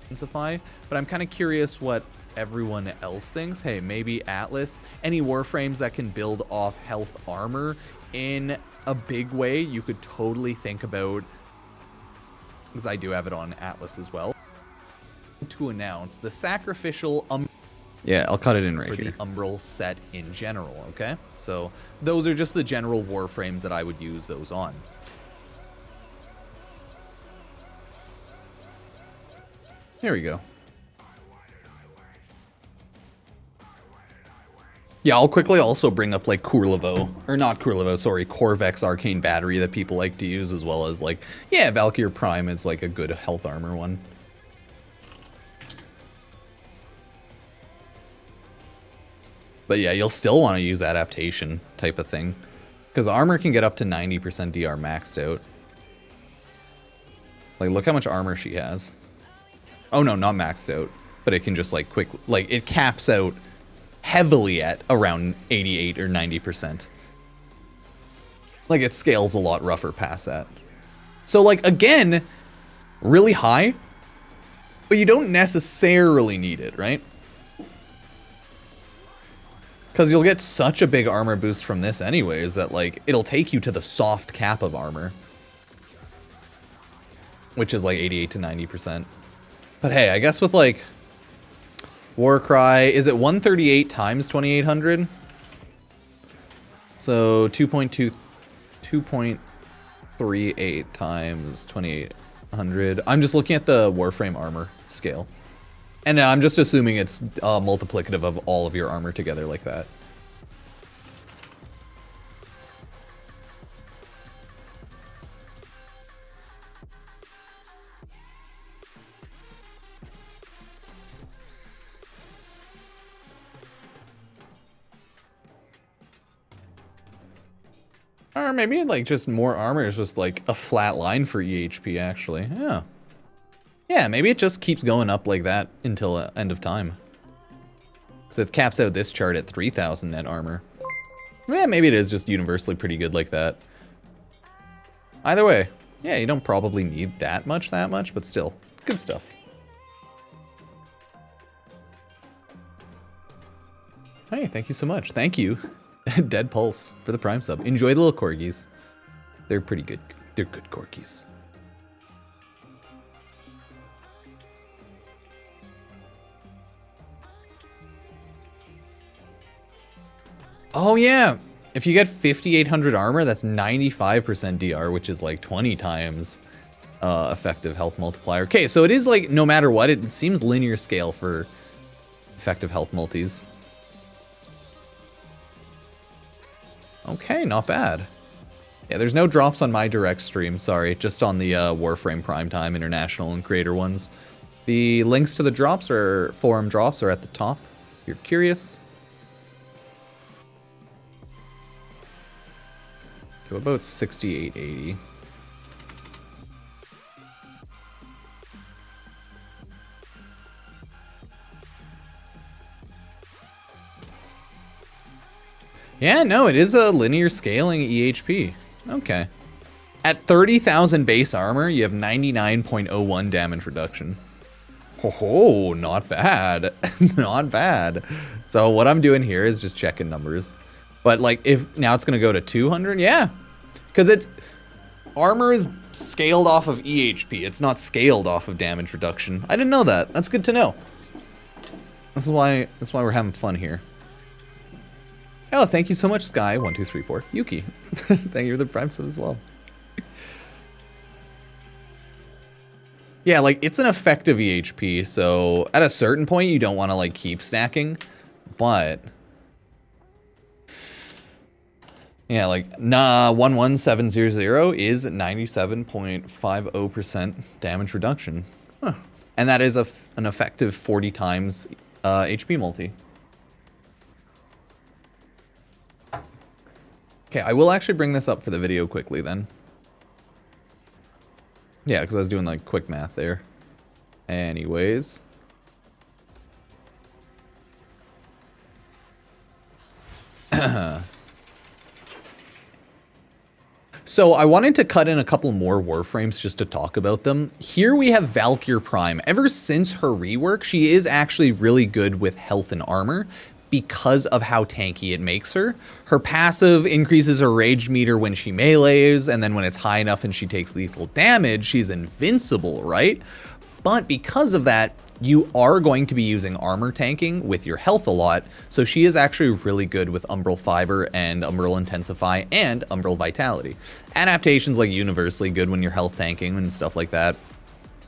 Intensify. But I'm kind of curious what everyone else thinks. Hey, maybe Atlas. Any Warframes that can build off health armor in a big way, you could totally think about, because I do have it on Atlas as well, to announce the sacrificial yeah, I'll cut it in right for here. The Umbral set in general, okay? So those are just the general Warframes that I would use those on. There we go. Yeah, I'll quickly also bring up like Kurlevo, or not Kurlevo, sorry, Corvex Arcane Battery that people like to use, as well as like, yeah, Valkyr Prime is like a good health armor one. But yeah, you'll still want to use adaptation type of thing, because armor can get up to 90% DR maxed out. Like, look how much armor she has. Oh no, not maxed out, but it can just like it caps out heavily at around 88 or 90%. Like, it scales a lot rougher past that. So, like, again, really high, but you don't necessarily need it, right? Because you'll get such a big armor boost from this anyways that, like, it'll take you to the soft cap of armor. Which is, like, 88 to 90%. But hey, I guess with, like, Warcry, is it 138 times 2800? So 2.38 times 2800. I'm just looking at the Warframe armor scale. And I'm just assuming it's multiplicative of all of your armor together like that. Or maybe like just more armor is just like a flat line for EHP actually. Yeah. Yeah, maybe it just keeps going up like that until end of time. So it caps out this chart at 3,000 net armor. Yeah, maybe it is just universally pretty good like that. Either way, yeah, you don't probably need that much, but still, good stuff. Hey, thank you so much. Thank you, Dead Pulse, for the Prime sub. Enjoy the little corgis. They're pretty good. They're good corgis. Oh yeah, if you get 5,800 armor, that's 95% DR, which is like 20 times effective health multiplier. Okay, so it is like, no matter what, it seems linear scale for effective health multis. Okay, not bad. Yeah, there's no drops on my direct stream, sorry, just on the Warframe Primetime International and Creator ones. The links to the drops or forum drops are at the top, if you're curious. Okay, what about 6880? Yeah, no, it is a linear scaling EHP. Okay. At 30,000 base armor, you have 99.01 damage reduction. Oh, not bad. Not bad. So what I'm doing here is just checking numbers. But like, if now it's gonna go to 200, yeah. Because it's, armor is scaled off of EHP. It's not scaled off of damage reduction. I didn't know that. That's good to know. That's why we're having fun here. Oh, thank you so much, Sky1234. Yuki. Thank you for the Prime sub as well. Yeah, like, it's an effective EHP, so at a certain point, you don't want to, like, keep stacking, but... Yeah, like, 11700 is 97.50% damage reduction. Huh. And that is an effective 40 times HP multi. Okay, I will actually bring this up for the video quickly then. Yeah, because I was doing like quick math there. Anyways. So I wanted to cut in a couple more Warframes just to talk about them. Here we have Valkyr Prime. Ever since her rework, she is actually really good with health and armor, because of how tanky it makes her. Her passive increases her rage meter when she melees, and then when it's high enough and she takes lethal damage, she's invincible, right? But because of that, you are going to be using armor tanking with your health a lot, so she is actually really good with Umbral Fiber and Umbral Intensify and Umbral Vitality. Adaptations like universally good when you're health tanking and stuff like that.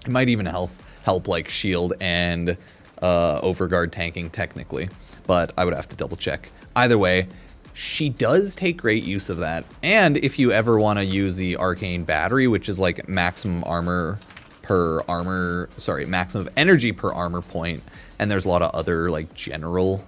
It might even help like shield and overguard tanking technically, but I would have to double check. Either way, she does take great use of that. And if you ever want to use the Arcane Battery, which is like maximum energy per armor point, and there's a lot of other like general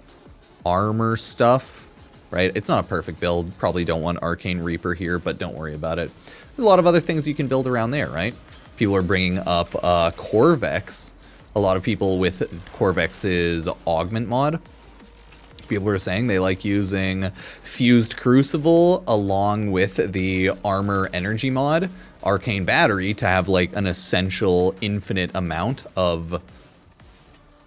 armor stuff, right? It's not a perfect build. Probably don't want Arcane Reaper here, but don't worry about it. There's a lot of other things you can build around there, right? People are bringing up Corvex. A lot of people with Corvex's Augment mod. People are saying they like using Fused Crucible along with the Armor Energy mod, Arcane Battery, to have like an essential infinite amount of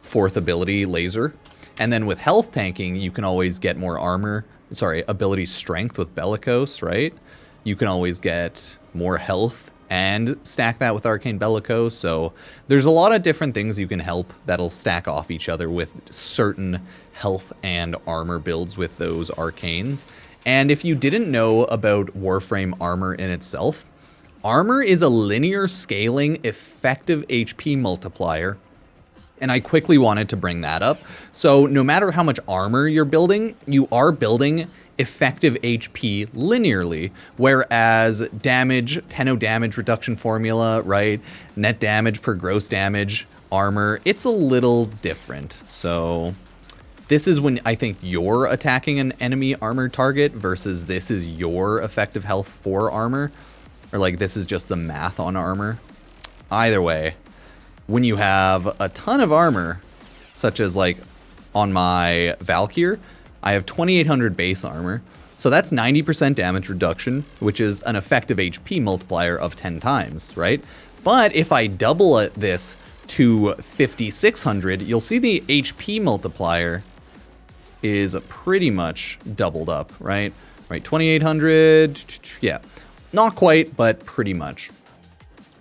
4th ability laser. And then with health tanking, you can always get more ability strength with Bellicose, right? You can always get more health and stack that with Arcane Bellicose. So there's a lot of different things you can help that'll stack off each other with certain health and armor builds with those arcanes. And if you didn't know about Warframe armor in itself, armor is a linear scaling effective HP multiplier. And I quickly wanted to bring that up. So no matter how much armor you're building, you are building effective HP linearly, whereas damage, Tenno damage reduction formula, right? Net damage per gross damage, armor, it's a little different. So this is when I think you're attacking an enemy armor target versus this is your effective health for armor, or like this is just the math on armor. Either way, when you have a ton of armor, such as like on my Valkyr, I have 2800 base armor. So that's 90% damage reduction, which is an effective HP multiplier of 10 times, right? But if I double this to 5600, you'll see the HP multiplier is pretty much doubled up, right? Right, 2800, yeah, not quite, but pretty much.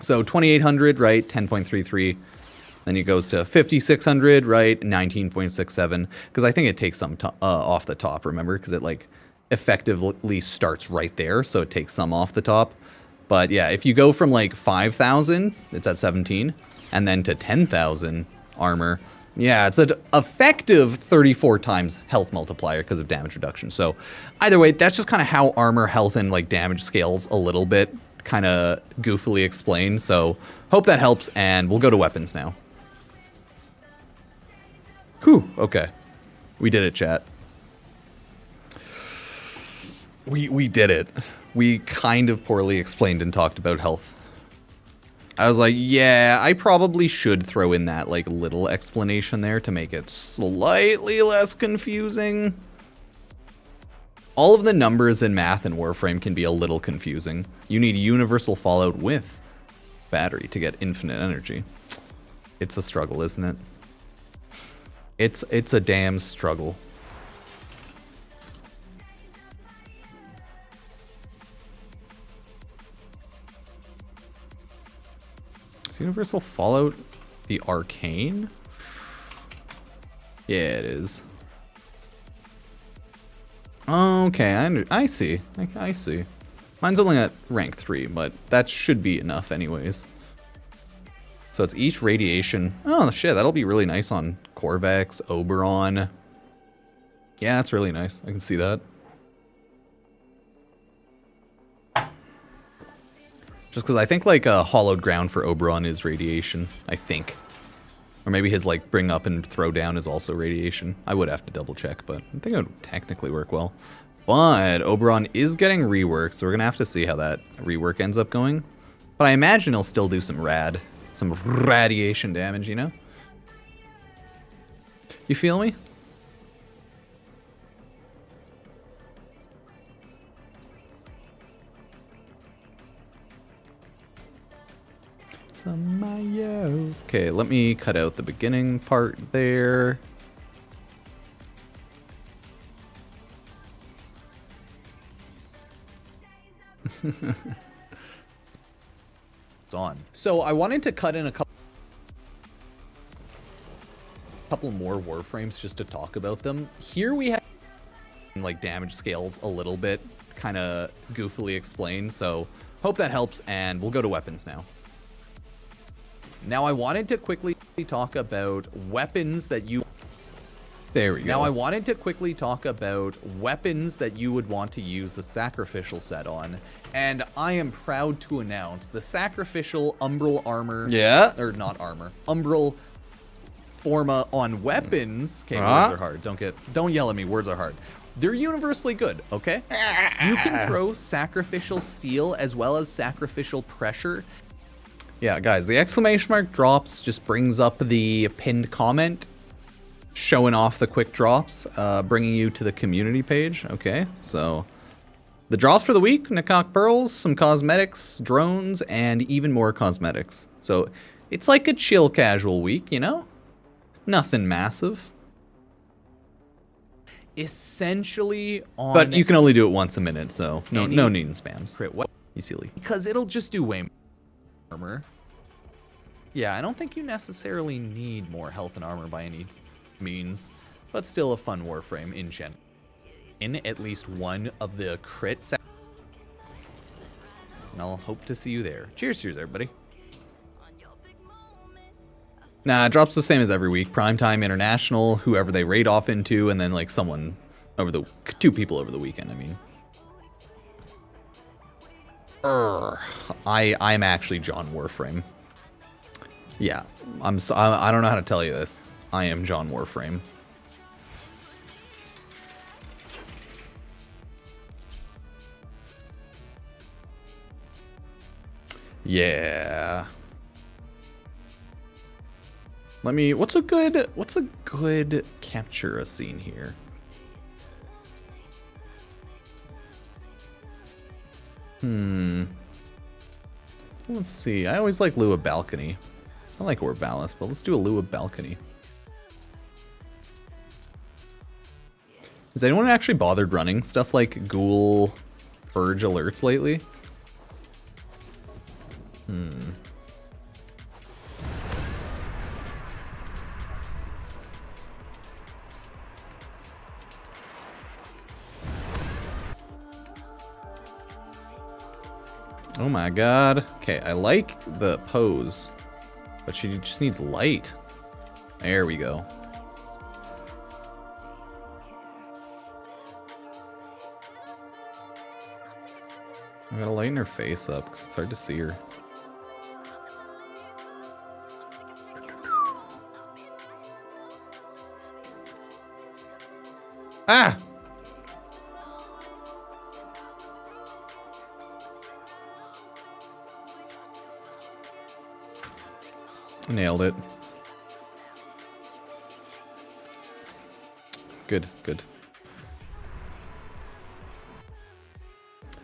So 2800, right, 10.33. Then it goes to 5600, right, 19.67. Because I think it takes some off the top, remember? Because it like effectively starts right there, so it takes some off the top. But yeah, if you go from like 5,000, it's at 17, and then to 10,000 armor, yeah, it's an effective 34 times health multiplier because of damage reduction. So either way, that's just kind of how armor, health, and like damage scales a little bit, kind of goofily explained. So hope that helps, and we'll go to weapons now. Whew, okay. We did it, chat. We did it. We kind of poorly explained and talked about health. I was like, yeah, I probably should throw in that like little explanation there to make it slightly less confusing. All of the numbers in math and Warframe can be a little confusing. You need universal fallout with battery to get infinite energy. It's a struggle, isn't it? It's a damn struggle. Is universal fallout the arcane? Yeah, it is. Okay, I see. I see. Mine's only at rank 3, but that should be enough anyways. So it's each radiation. Oh, shit, that'll be really nice on Corvex, Oberon. Yeah, that's really nice. I can see that. Just because I think like a hollowed ground for Oberon is radiation, I think. Or maybe his like bring up and throw down is also radiation. I would have to double check, but I think it would technically work well. But Oberon is getting reworked, so we're going to have to see how that rework ends up going. But I imagine he'll still do some radiation damage, you know? You feel me? Okay, let me cut out the beginning part there. It's on. So I wanted to cut in a couple more Warframes just to talk about them. Here we have like damage scales a little bit, kind of goofily explained, so hope that helps, and we'll go to weapons now. Now I wanted to quickly talk about weapons that you... There we go. Now I wanted to quickly talk about weapons that you would want to use the sacrificial set on. And I am proud to announce the sacrificial umbral armor... Yeah? Or not armor. Umbral Forma on weapons... Okay, words are hard. Don't yell at me. Words are hard. They're universally good, okay? You can throw sacrificial steel as well as sacrificial pressure. Yeah, guys, the exclamation mark drops just brings up the pinned comment. showing off the quick drops, bringing you to the community page. Okay, so the drops for the week: Nikok pearls, some cosmetics, drones, and even more cosmetics. So it's like a chill, casual week, you know? Nothing massive. Essentially on... But you can only do it once a minute, so no need in spams. Crit what? You silly. Because it'll just do way more armor. Yeah, I don't think you necessarily need more health and armor by any means, but still a fun Warframe in gen. In at least one of the crit sets. And I'll hope to see you there. Cheers to you there, buddy. Nah, it drops the same as every week. Primetime, International, whoever they raid off into, and then like someone over the... 2 people over the weekend, I mean. I'm actually John Warframe. Yeah, I don't know how to tell you this. I am John Warframe. Yeah. Let me, what's a good capture a scene here? Let's see. I always like Lua Balcony. I like Orbalis, but let's do a Lua Balcony. Has anyone actually bothered running stuff like Ghoul Purge alerts lately? Oh my god. Okay, I like the pose, but she just needs light. There we go. I gotta lighten her face up because it's hard to see her. Ah! Nailed it. Good, good.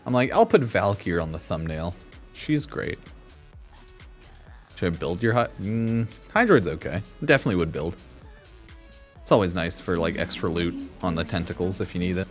I'm like, I'll put Valkyr on the thumbnail. She's great. Should I build your Hydroid's okay. Definitely would build. It's always nice for like extra loot on the tentacles if you need it.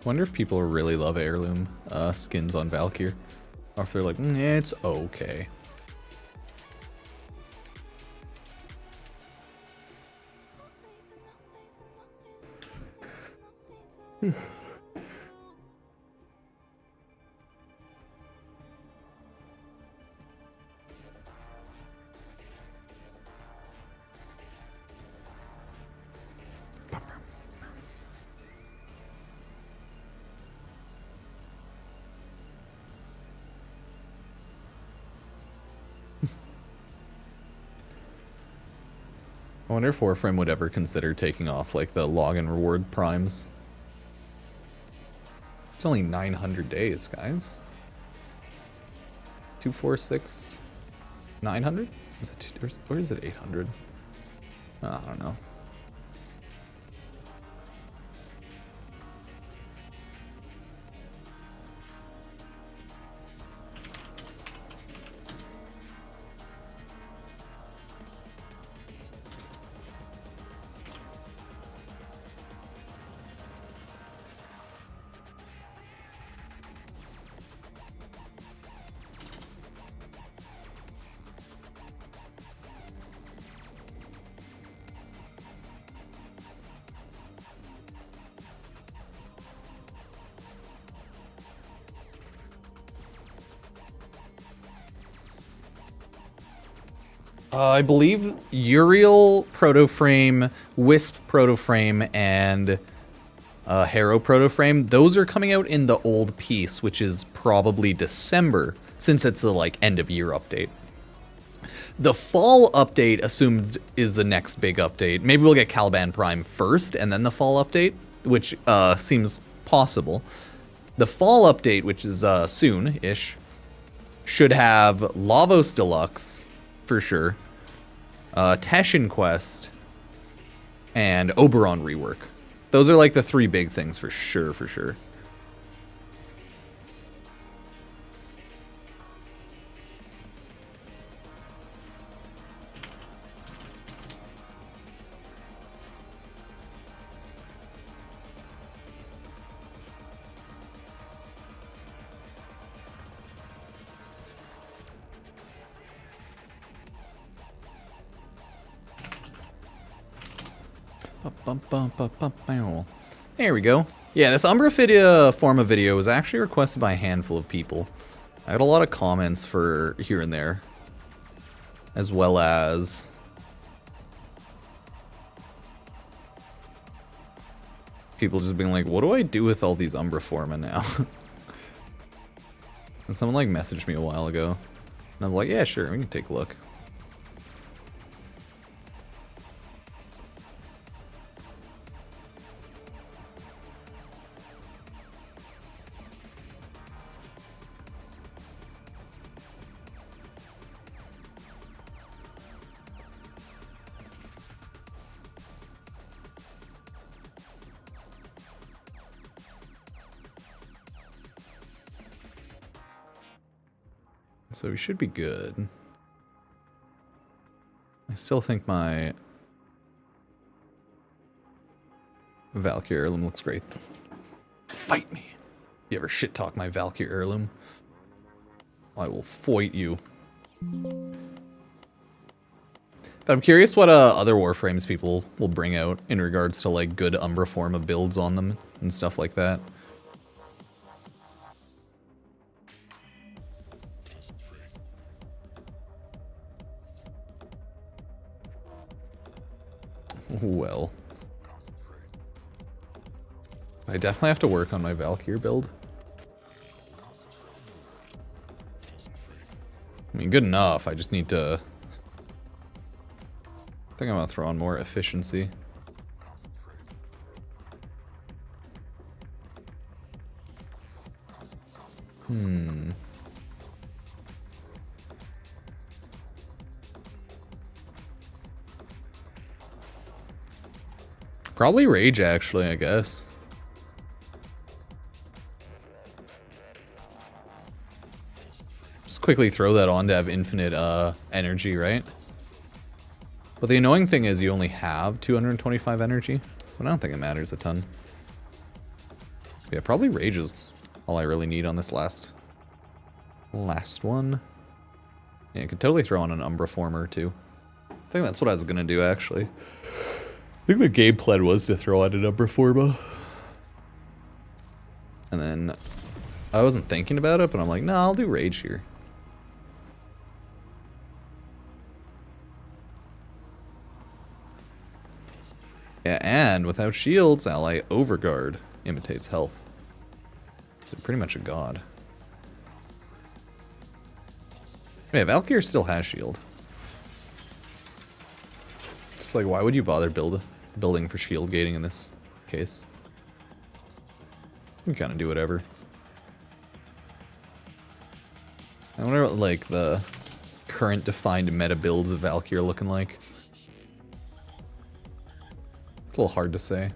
Wonder if people really love heirloom skins on Valkyr, or if they're like, it's okay. I wonder if Warframe would ever consider taking off like the log and reward primes. It's only 900 days, guys. 246, 900? Is it or is it 800? I don't know. I believe Uriel Protoframe, Wisp Protoframe, and Harrow Protoframe, those are coming out in the old piece, which is probably December, since it's the like end of year update. The fall update assumed is the next big update. Maybe we'll get Caliban Prime first and then the fall update, which seems possible. The fall update, which is soon-ish, should have Lavos Deluxe, for sure, Teshin Quest, and Oberon rework. Those are like the three big things for sure, for sure. There we go. Yeah, this Umbra Forma video was actually requested by a handful of people. I got a lot of comments for here and there, as well as people just being like, what do I do with all these Umbra Forma now? And someone like messaged me a while ago, and I was like, yeah, sure, we can take a look. So we should be good. I still think my Valkyrie heirloom looks great. Fight me. You ever shit talk my Valkyrie heirloom? I will fight you. But I'm curious what other Warframes people will bring out in regards to like good Umbra Forma builds on them and stuff like that. Well, I definitely have to work on my Valkyrie build. I mean, good enough. I just need to... I think I'm gonna throw on more efficiency. Probably Rage, actually, I guess. Just quickly throw that on to have infinite energy, right? But the annoying thing is you only have 225 energy. But I don't think it matters a ton. Yeah, probably Rage is all I really need on this last one. Yeah, I could totally throw on an Umbra Former, too. I think that's what I was gonna do, actually. I think the game plan was to throw out an Umbra Forma. And then I wasn't thinking about it, but I'm like, no, I'll do Rage here. Yeah, and without shields, ally Overguard imitates health. So pretty much a god. Yeah, Valkyrie still has shield. Just like, why would you bother building for shield gating in this case? You can kind of do whatever. I wonder what like the current defined meta builds of Valkyrie are looking like. It's a little hard to say.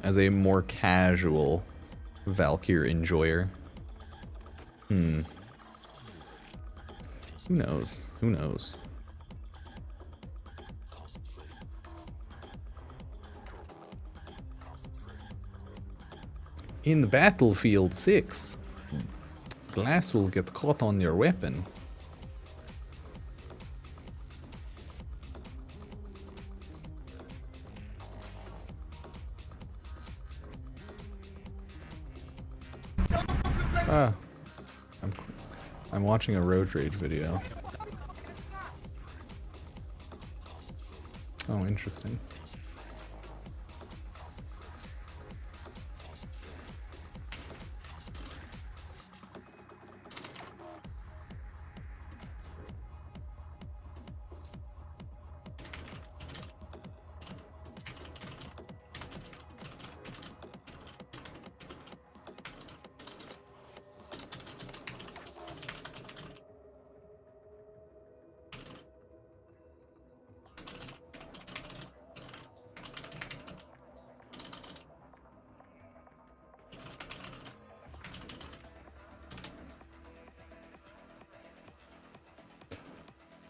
As a more casual Valkyrie enjoyer. Who knows? Who knows? In Battlefield 6, glass will get caught on your weapon. Ah. I'm watching a road rage video. Oh, interesting.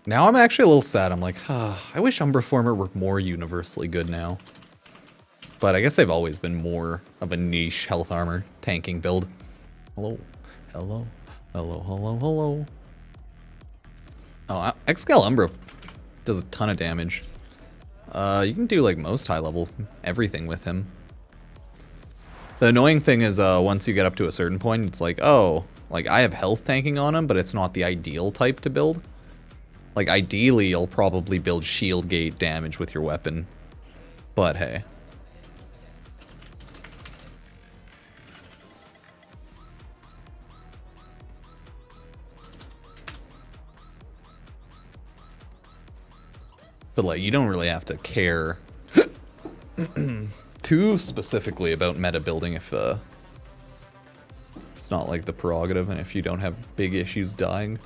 Now I'm actually a little sad. I'm like, I wish Umbra Forma were more universally good now. But I guess they've always been more of a niche health armor tanking build. Hello. Hello. Hello, hello, hello. Oh, Xscale Umbra does a ton of damage. You can do like most high level everything with him. The annoying thing is once you get up to a certain point, it's like, oh, like I have health tanking on him, but it's not the ideal type to build. Like, ideally, you'll probably build shield gate damage with your weapon. But, hey. But, like, you don't really have to care too specifically about meta building if it's not, like, the prerogative and if you don't have big issues dying.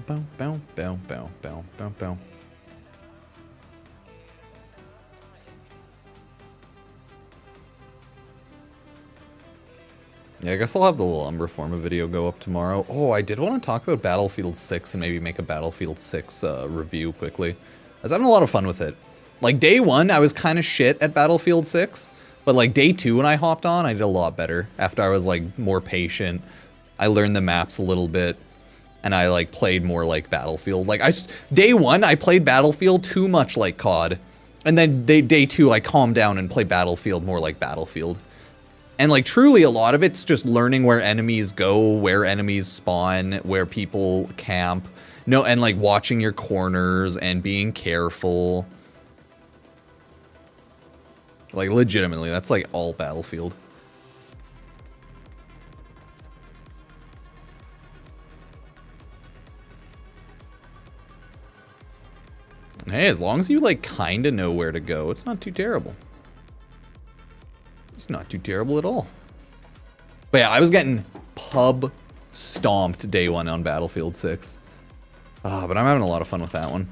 Bow, bow, bow, bow, bow, bow, bow. Yeah, I guess I'll have the little Umbra Forma video go up tomorrow. Oh, I did want to talk about Battlefield 6 and maybe make a Battlefield 6 review quickly. I was having a lot of fun with it. Like, day one, I was kind of shit at Battlefield 6. But, like, day two when I hopped on, I did a lot better. After I was, like, more patient. I learned the maps a little bit. And I, like, played more like Battlefield. Like, day one, I played Battlefield too much like COD. And then day two, I calmed down and played Battlefield more like Battlefield. And, like, truly, a lot of it's just learning where enemies go, where enemies spawn, where people camp. No, and, like, watching your corners and being careful. Like, legitimately, that's, like, all Battlefield. Hey, as long as you, like, kind of know where to go, it's not too terrible. It's not too terrible at all. But yeah, I was getting pub stomped day one on Battlefield 6. But I'm having a lot of fun with that one.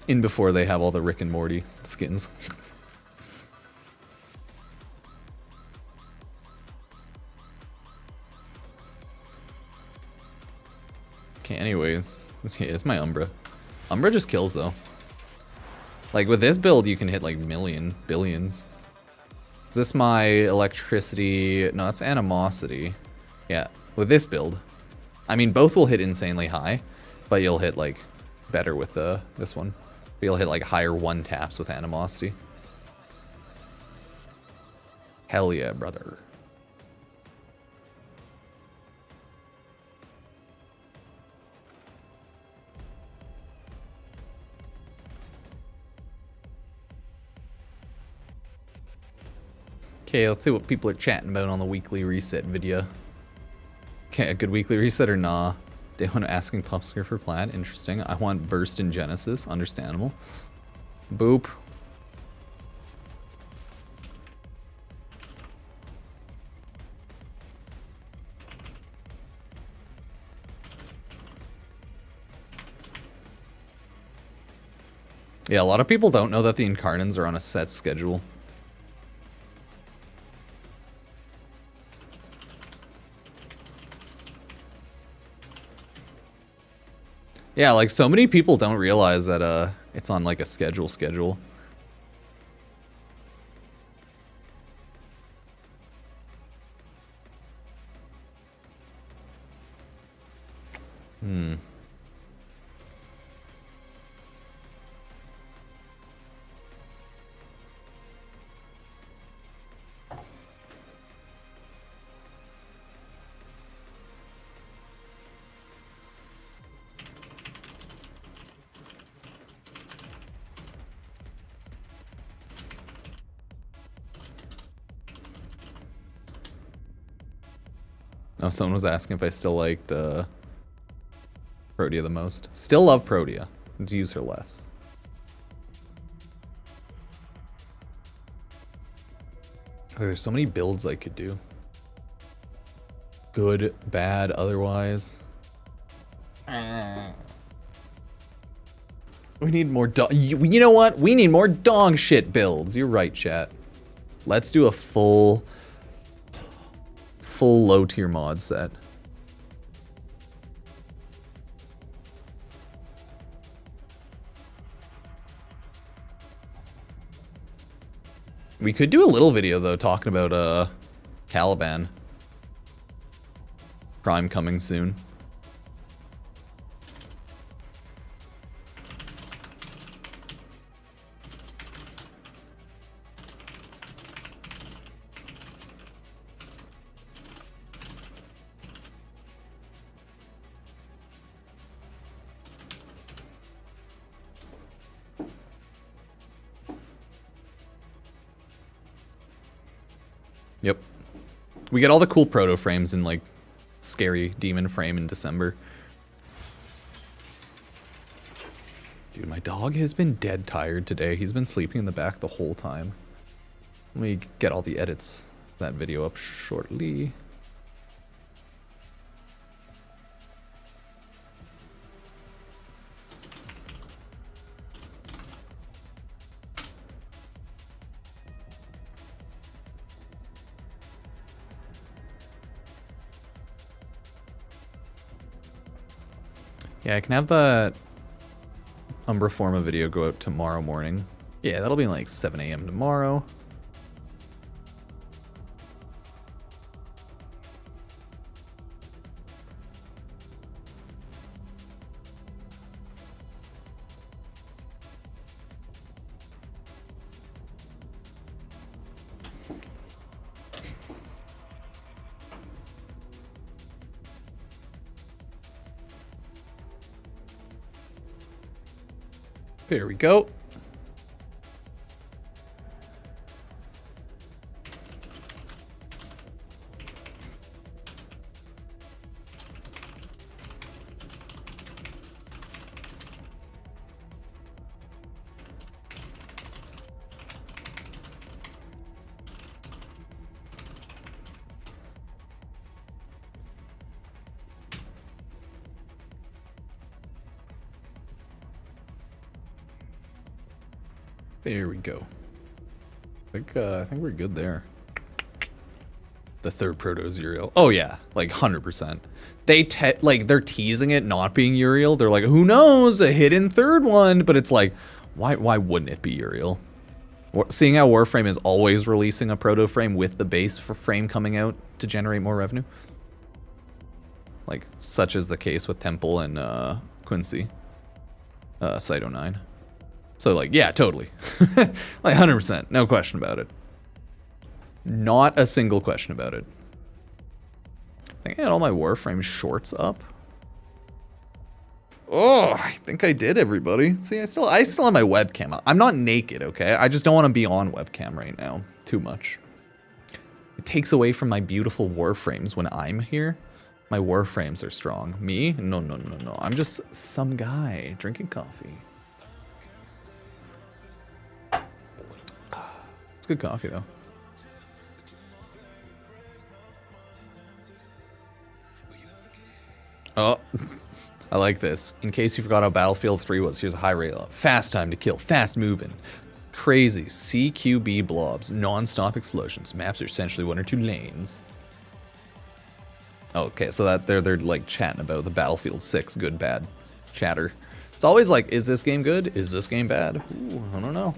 In before they have all the Rick and Morty skins. Okay, anyways. It's my Umbra. Umbra just kills, though. Like, with this build, you can hit, like, billions. Is this my electricity? No, that's animosity. Yeah, with this build. I mean, both will hit insanely high, but you'll hit, like, better with this one. You'll hit, like, higher one taps with animosity. Hell yeah, brother. Okay, let's see what people are chatting about on the weekly reset video. Okay, a good weekly reset or nah? They want asking Pupsker for plaid. Interesting. I want burst in Genesis. Understandable. Boop. Yeah, a lot of people don't know that the Incarnans are on a set schedule. Yeah, like so many people don't realize that it's on like a schedule. Oh, someone was asking if I still liked Protea the most. Still love Protea. Just use her less. There's so many builds I could do. Good, bad, otherwise. We need more you know what? We need more dog shit builds. You're right, chat. Let's do a full low tier mod set. We could do a little video though talking about Caliban. Prime coming soon. Yep. We get all the cool proto frames in like scary demon frame in December. Dude, my dog has been dead tired today. He's been sleeping in the back the whole time. Let me get all the edits of that video up shortly. Yeah, I can have that Umbra Forma video go out tomorrow morning. Yeah, that'll be like 7 a.m. tomorrow. There we go. There we go. I think we're good there. The third proto's Uriel. Oh yeah, like 100%. They're teasing it not being Uriel. They're like, who knows, the hidden third one, but it's like, why wouldn't it be Uriel? Seeing how Warframe is always releasing a proto frame with the base for frame coming out to generate more revenue. Like such is the case with Temple and Quincy. Site 09. So like, yeah, totally. Like 100%, no question about it. Not a single question about it. I think I had all my Warframe shorts up. Oh, I think I did, everybody. See, I still have my webcam up. I'm not naked, okay? I just don't want to be on webcam right now too much. It takes away from my beautiful Warframes when I'm here. My Warframes are strong. Me? No, no, no, no. I'm just some guy drinking coffee. It's good coffee, though. Oh, I like this. In case you forgot how Battlefield 3 was, here's a high rate. Fast time to kill, fast moving. Crazy CQB blobs, non-stop explosions. Maps are essentially 1 or 2 lanes. Okay, so that they're like chatting about the Battlefield 6 good bad chatter. It's always like, is this game good? Is this game bad? Ooh, I don't know.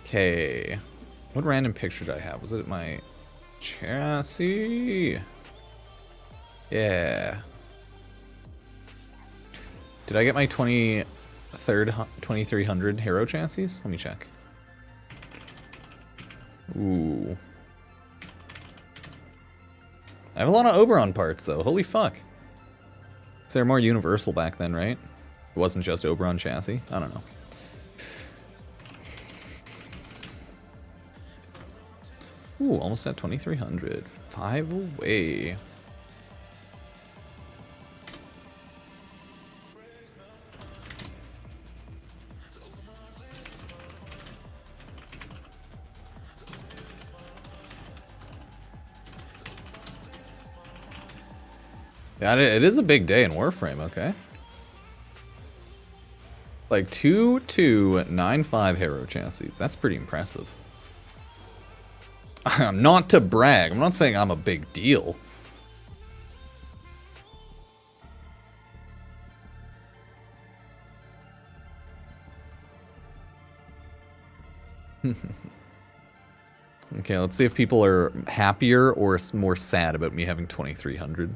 Okay. What random picture did I have? Was it my chassis? Yeah. Did I get my 2300 hero chassis? Let me check. Ooh. I have a lot of Oberon parts though. Holy fuck. So they're more universal back then, right? It wasn't just Oberon chassis. I don't know. Ooh, almost at 2300. 5 away. Yeah, it is a big day in Warframe, okay. Like 2295 hero chassis. That's pretty impressive. Not to brag. I'm not saying I'm a big deal. Okay, let's see if people are happier or more sad about me having 2300.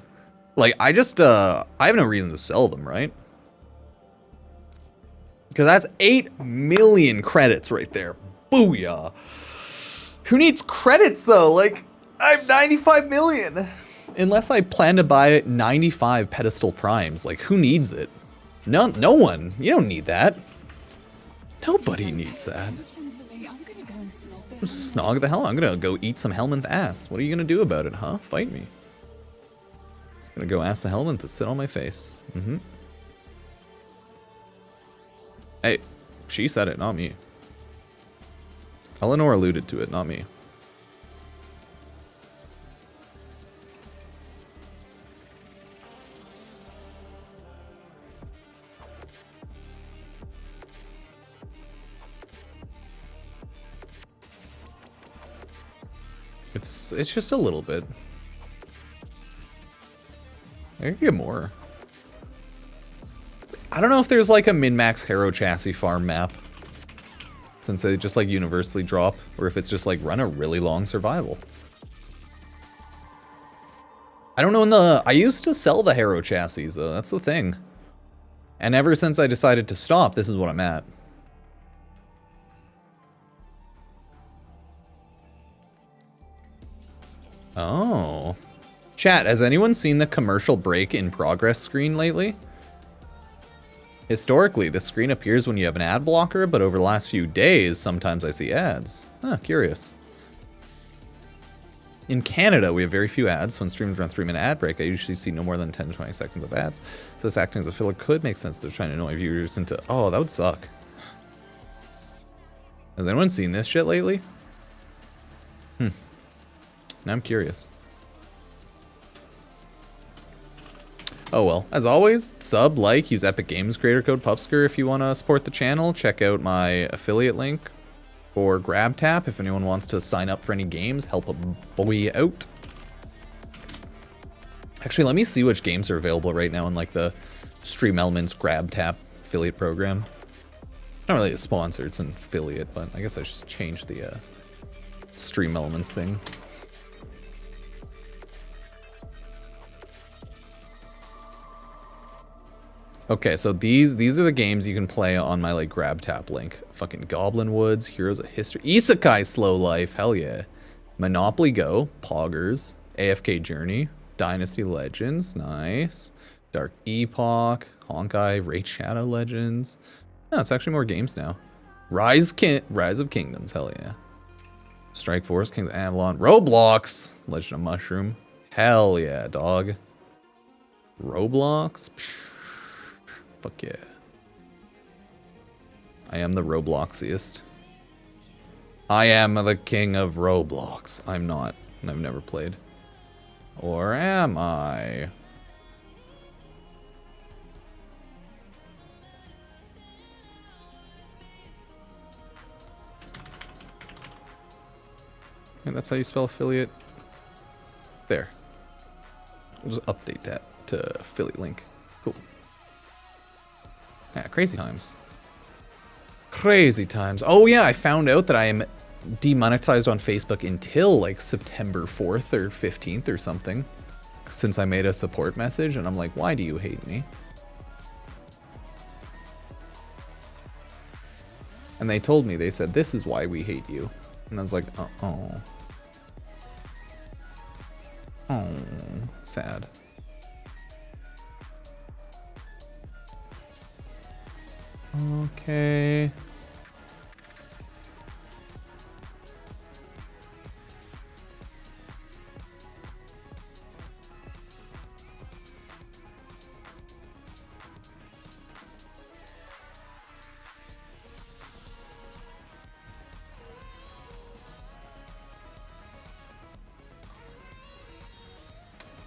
Like, I have no reason to sell them, right? Because that's 8 million credits right there. Booyah. Who needs credits, though? Like, I have 95 million. Unless I plan to buy 95 pedestal primes. Like, who needs it? No one. You don't need that. Nobody needs that. Snog the hell. I'm gonna go eat some Helminth ass. What are you gonna do about it, huh? Fight me. Gonna go ask the Helminth to sit on my face. Mm-hmm. Hey, she said it, not me. Eleanor alluded to it, not me. It's just a little bit. I could get more. I don't know if there's like a min-max hero chassis farm map, since they just like universally drop, or if it's just like run a really long survival. I don't know. I used to sell the hero chassis though, that's the thing. And ever since I decided to stop, this is what I'm at. Oh. Chat, has anyone seen the commercial break in progress screen lately? Historically, this screen appears when you have an ad blocker, but over the last few days, sometimes I see ads. Huh, curious. In Canada, we have very few ads. When streams run 3-minute ad break, I usually see no more than 10 to 20 seconds of ads. So this acting as a filler could make sense. They're trying to annoy viewers into... Oh, that would suck. Has anyone seen this shit lately? Now I'm curious. Oh well, as always, sub, like, use Epic Games creator code Pupsker if you want to support the channel. Check out my affiliate link for GrabTap if anyone wants to sign up for any games, help a boy out. Actually, let me see which games are available right now in like the Stream Elements GrabTap affiliate program. Not really a sponsor, it's an affiliate, but I guess I should change the Stream Elements thing. Okay, so these are the games you can play on my like GrabTap link. Fucking Goblin Woods, Heroes of History, Isekai Slow Life, hell yeah. Monopoly Go, Poggers, AFK Journey, Dynasty Legends, nice. Dark Epoch, Honkai, Raid Shadow Legends. No, it's actually more games now. Rise of Kingdoms, hell yeah. Strike Force, Kings of Avalon, Roblox, Legend of Mushroom, hell yeah, dog. Roblox, psh. Fuck yeah. I am the Robloxiest. I am the king of Roblox. I'm not, and I've never played. Or am I? think that's how you spell affiliate. There. We'll just update that to affiliate link. Cool. Yeah, crazy times. Crazy times. Oh yeah, I found out that I am demonetized on Facebook until like September 4th or 15th or something. Since I made a support message, and I'm like, why do you hate me? And they told me, they said, this is why we hate you. And I was like, oh. Oh, sad. Okay.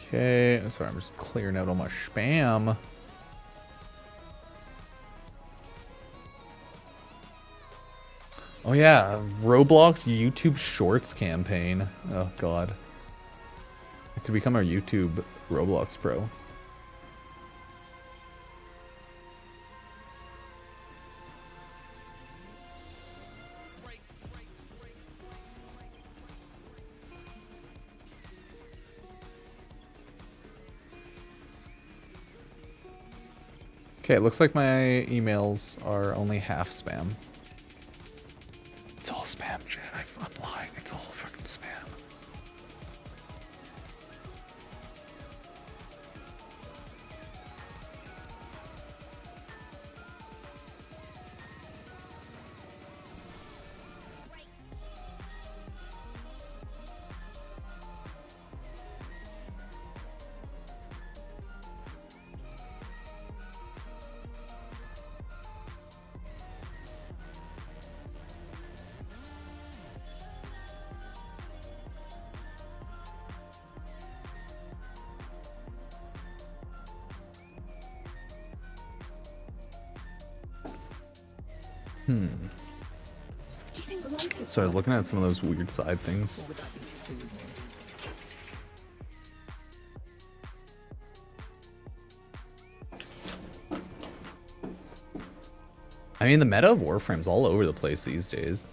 Okay, sorry, I'm just clearing out all my spam. Oh yeah, Roblox YouTube Shorts campaign. Oh god. I could become our YouTube Roblox pro. Okay, it looks like my emails are only half spam. It's all spam, chat. I'm lying. It's all fucking spam. So I was looking at some of those weird side things. I mean, the meta of Warframe's all over the place these days.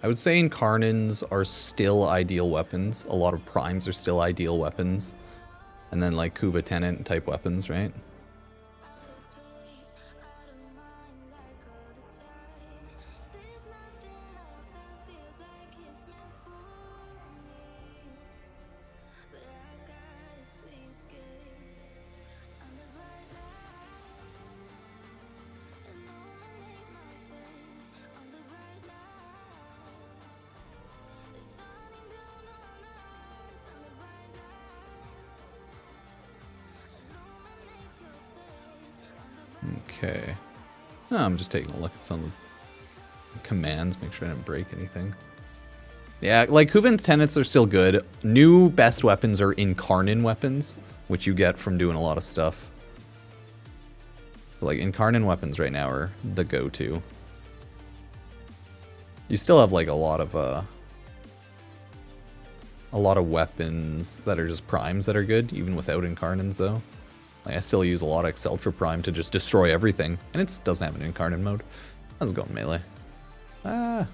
I would say Incarnins are still ideal weapons. A lot of Primes are still ideal weapons. And then like Kuva Tenant type weapons, right? Okay. Oh, I'm just taking a look at some of the commands, make sure I didn't break anything. Yeah, like Kuvan's tenets are still good. New best weapons are Incarnin weapons, which you get from doing a lot of stuff. Like Incarnin weapons right now are the go-to. You still have like a lot of weapons that are just primes that are good, even without Incarnins though. Like, I still use a lot of Exceltra Prime to just destroy everything, and it doesn't have an Incarnate mode. Let's go melee. Ah.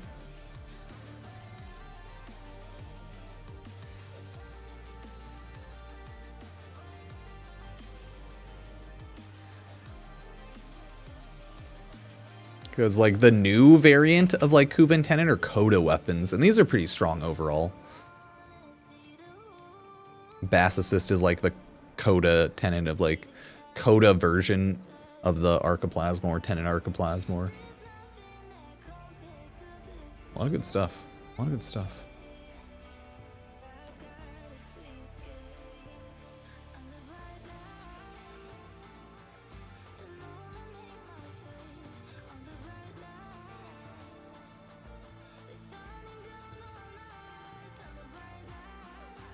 Because, like, the new variant of, like, Kuvan Tenant are Coda weapons, and these are pretty strong overall. Bass Assist is, like, the Coda Tenant of, like, Coda version of the Archoplasma or Tenant Archoplasma. A lot of good stuff. A lot of good stuff.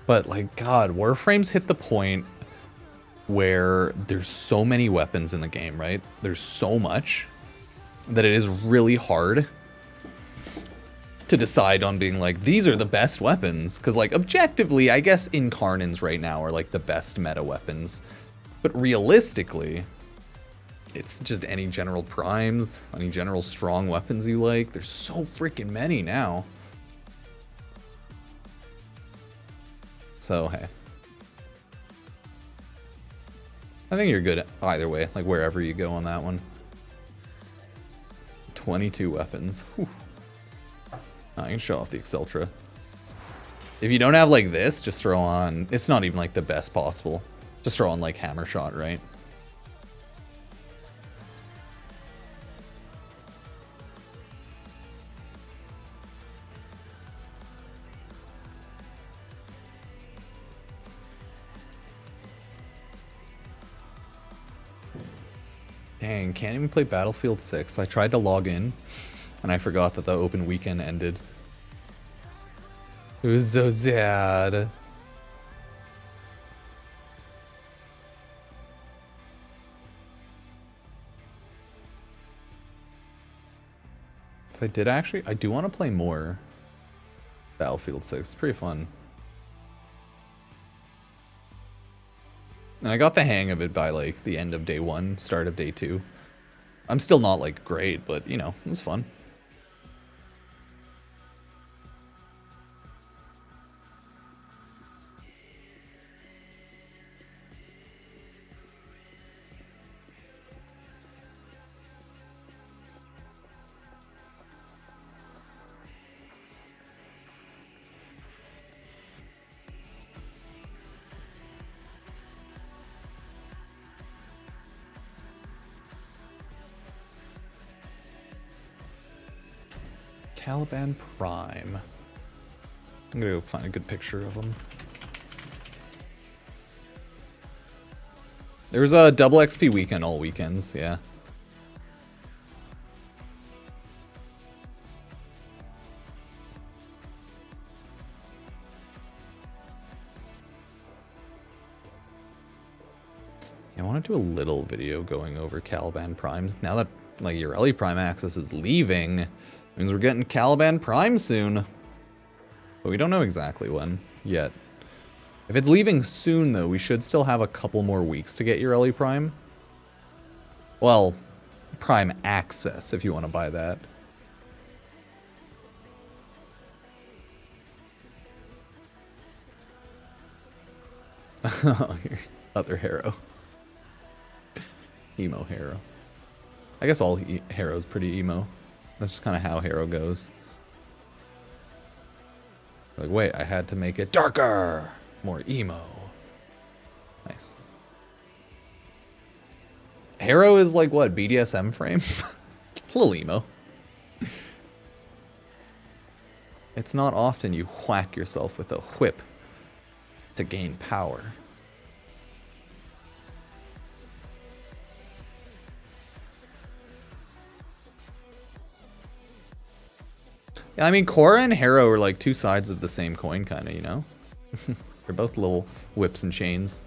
But, like, God, Warframe's hit the point where there's so many weapons in the game, right? There's so much that it is really hard to decide on being like, these are the best weapons. Because, like, objectively, I guess Incarnins right now are, like, the best meta weapons. But realistically, it's just any general primes, any general strong weapons you like. There's so freaking many now. So, hey. I think you're good either way, like, wherever you go on that one. 22 weapons. Whew. I can show off the Exceltra. If you don't have like this, just throw on... It's not even like the best possible. Just throw on like Hammer Shot, right? Dang, can't even play Battlefield 6. I tried to log in, and I forgot that the open weekend ended. It was so sad. So I do want to play more Battlefield 6. It's pretty fun. And I got the hang of it by, like, the end of day 1, start of day 2. I'm still not, like, great, but, you know, it was fun. Caliban Prime. I'm gonna go find a good picture of him. There was a double XP weekend all weekends, yeah. I want to do a little video going over Caliban Primes. Now that like Ureli Prime Access is leaving, means we're getting Caliban Prime soon. But we don't know exactly when yet. If it's leaving soon, though, we should still have a couple more weeks to get Ureli Prime. Well, Prime Access, if you want to buy that. Other Harrow. Emo Harrow. I guess all Harrow's pretty emo. That's just kind of how Harrow goes. Like, wait, I had to make it darker! More emo. Nice. Harrow is like, what, BDSM frame? A little emo. It's not often you whack yourself with a whip to gain power. Yeah, I mean, Korra and Harrow are like two sides of the same coin, kind of, you know? They're both little whips and chains.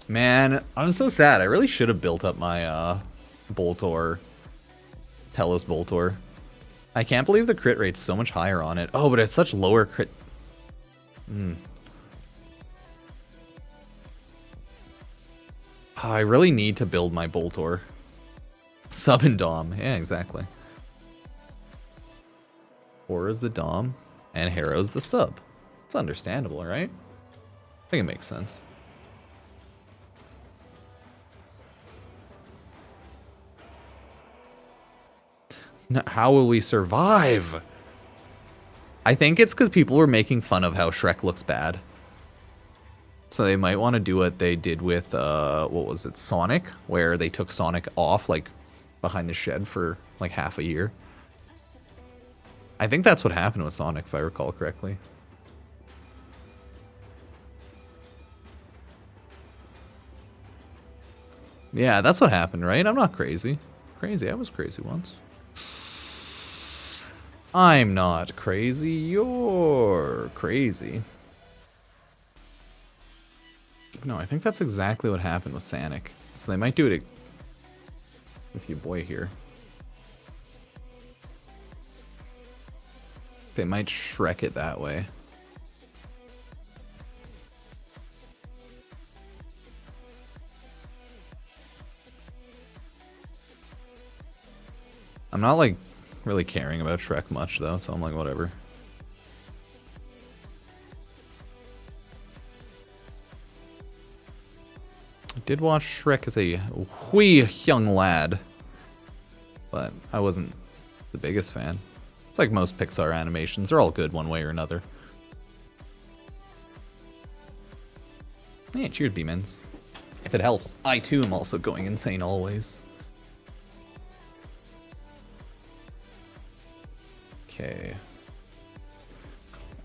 Man, I'm so sad. I really should have built up my Boltor, Telos Boltor. I can't believe the crit rate's so much higher on it. Oh, but it's such lower crit. Oh, I really need to build my Boltor. Sub and Dom. Yeah, exactly. Korra's the Dom, and Harrow's the sub. It's understandable, right? I think it makes sense. Now, how will we survive? I think it's because people were making fun of how Shrek looks bad. So they might want to do what they did with, what was it, Sonic? Where they took Sonic off, like, behind the shed for, like, half a year. I think that's what happened with Sonic, if I recall correctly. Yeah, that's what happened, right? I'm not crazy. Crazy, I was crazy once. I'm not crazy, you're crazy. No, I think that's exactly what happened with Sanic. So they might do it with your boy here. They might Shrek it that way. I'm not like really caring about Shrek much though, so I'm like whatever. I did watch Shrek as a wee young lad, but I wasn't the biggest fan. It's like most Pixar animations, they're all good one way or another. Yeah, cheers, B-Mins. If it helps. I too am also going insane always. Okay.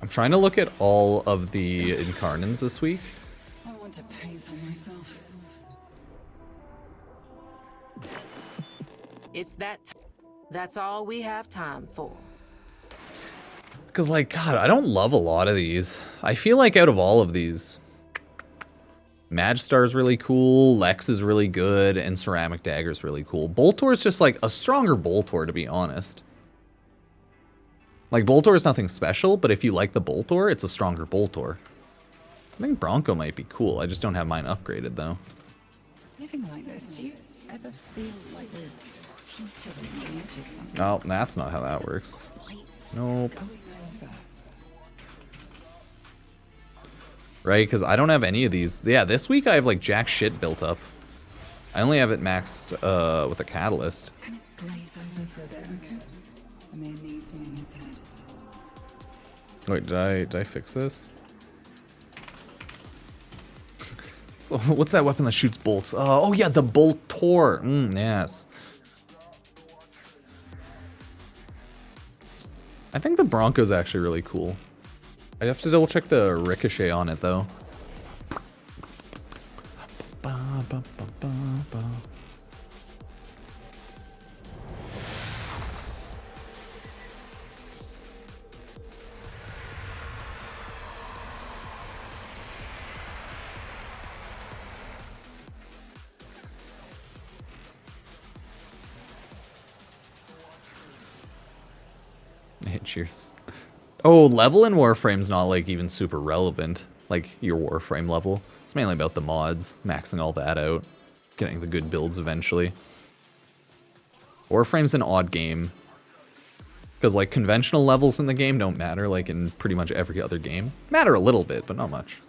I'm trying to look at all of the Incarnans this week. I want to paint on myself. It's that's all we have time for. Because, like, God, I don't love a lot of these. I feel like out of all of these, Magstar's really cool, Lex is really good, and Ceramic Dagger's really cool. Boltor's just, like, a stronger Boltor, to be honest. Like, Boltor is nothing special, but if you like the Boltor, it's a stronger Boltor. I think Bronco might be cool. I just don't have mine upgraded, though. Living like this, do you ever feel like we're teetering on the edge of something? Oh, that's not how that works. Nope. Going over. Right, because I don't have any of these. Yeah, this week I have, like, jack shit built up. I only have it maxed with a Catalyst. Can it glaze over for a bit, okay? The man needs me in his head. Wait, did I fix this? What's that weapon that shoots bolts? Oh yeah, the Boltor. Yes. I think the Bronco's actually really cool. I have to double check the ricochet on it though. Ba, ba, ba, ba, ba. Hey, cheers. Oh, level in Warframe's not like even super relevant. Like your Warframe level. It's mainly about the mods, maxing all that out, getting the good builds eventually. Warframe's an odd game. Because like conventional levels in the game don't matter like in pretty much every other game. Matter a little bit, but not much.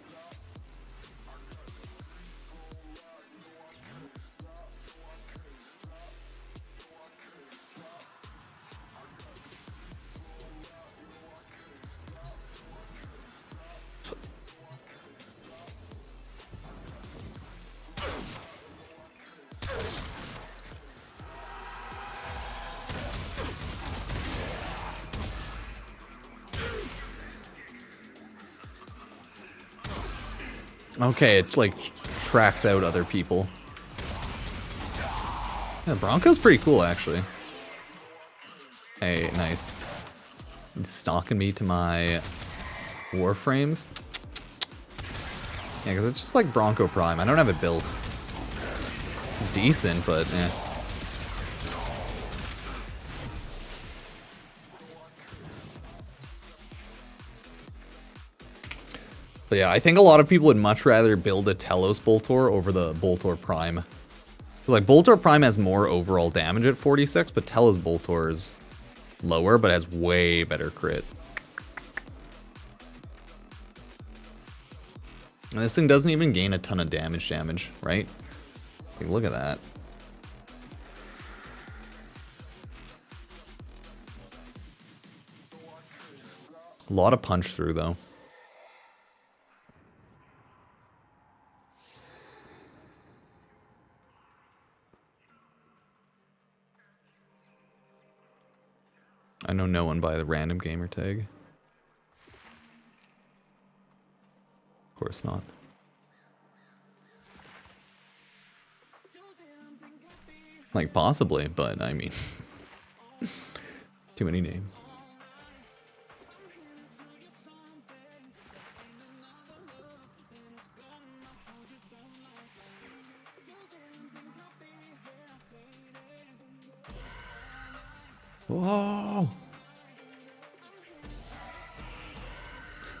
Okay, it like tracks out other people. Yeah, the Bronco's pretty cool actually. Hey, nice. He's stalking me to my Warframes. Yeah, because it's just like Bronco Prime. I don't have it built. Decent, but eh. But yeah, I think a lot of people would much rather build a Telos Boltor over the Boltor Prime. Like, Boltor Prime has more overall damage at 46, but Telos Boltor is lower, but has way better crit. And this thing doesn't even gain a ton of damage, right? Like, look at that. A lot of punch through, though. I know no one by the random gamer tag. Of course not. Like, possibly, but I mean... too many names. Whoa.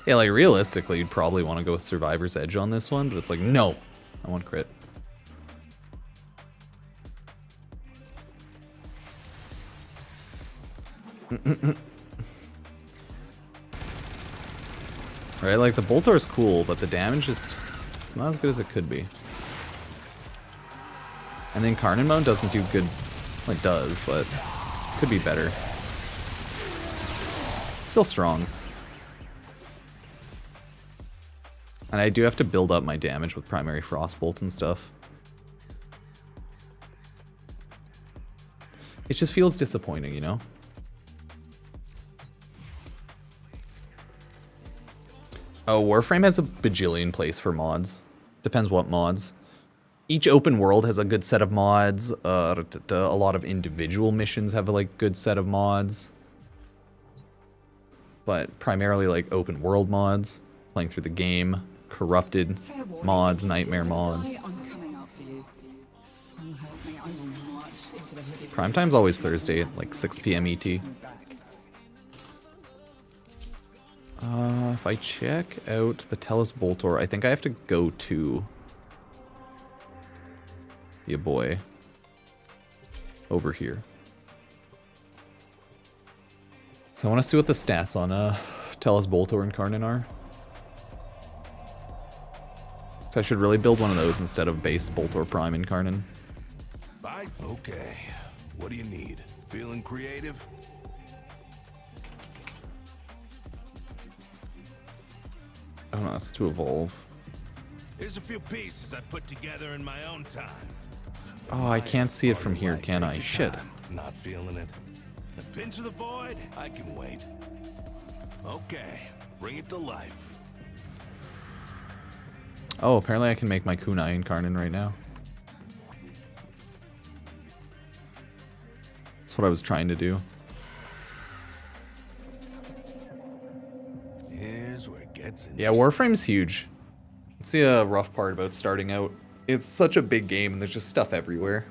Yeah, like realistically, you'd probably want to go with Survivor's Edge on this one, but it's like, no, I want crit. Right, like the Boltor is cool, but the damage just, it's not as good as it could be. And then Incarnate mode doesn't do good, well, it does, but could be better. Still strong. And I do have to build up my damage with primary Frostbolt and stuff. It just feels disappointing, you know? Oh, Warframe has a bajillion place for mods. Depends what mods. Each open world has a good set of mods. A lot of individual missions have a like good set of mods. But primarily like open world mods. Playing through the game. Corrupted mods, nightmare mods. Prime time's always Thursday at like 6 p.m. ET. If I check out the Tellus Boltor, I think I have to go to... Yeah, boy. Over here. So I want to see what the stats on Tellus Boltor Incarnate are. So I should really build one of those instead of base Boltor Prime Incarnate. Bye. Okay. What do you need? Feeling creative? Oh no, it's to evolve. Here's a few pieces I put together in my own time. Oh, I can't see it from here, can I? Shit. Not feeling it. A pinch of the void? I can wait. Okay, bring it to life. Oh, apparently I can make my Kunai Incarnate right now. That's what I was trying to do. Here's where it gets Yeah, Warframe's huge. It's the rough part about starting out. It's such a big game and there's just stuff everywhere.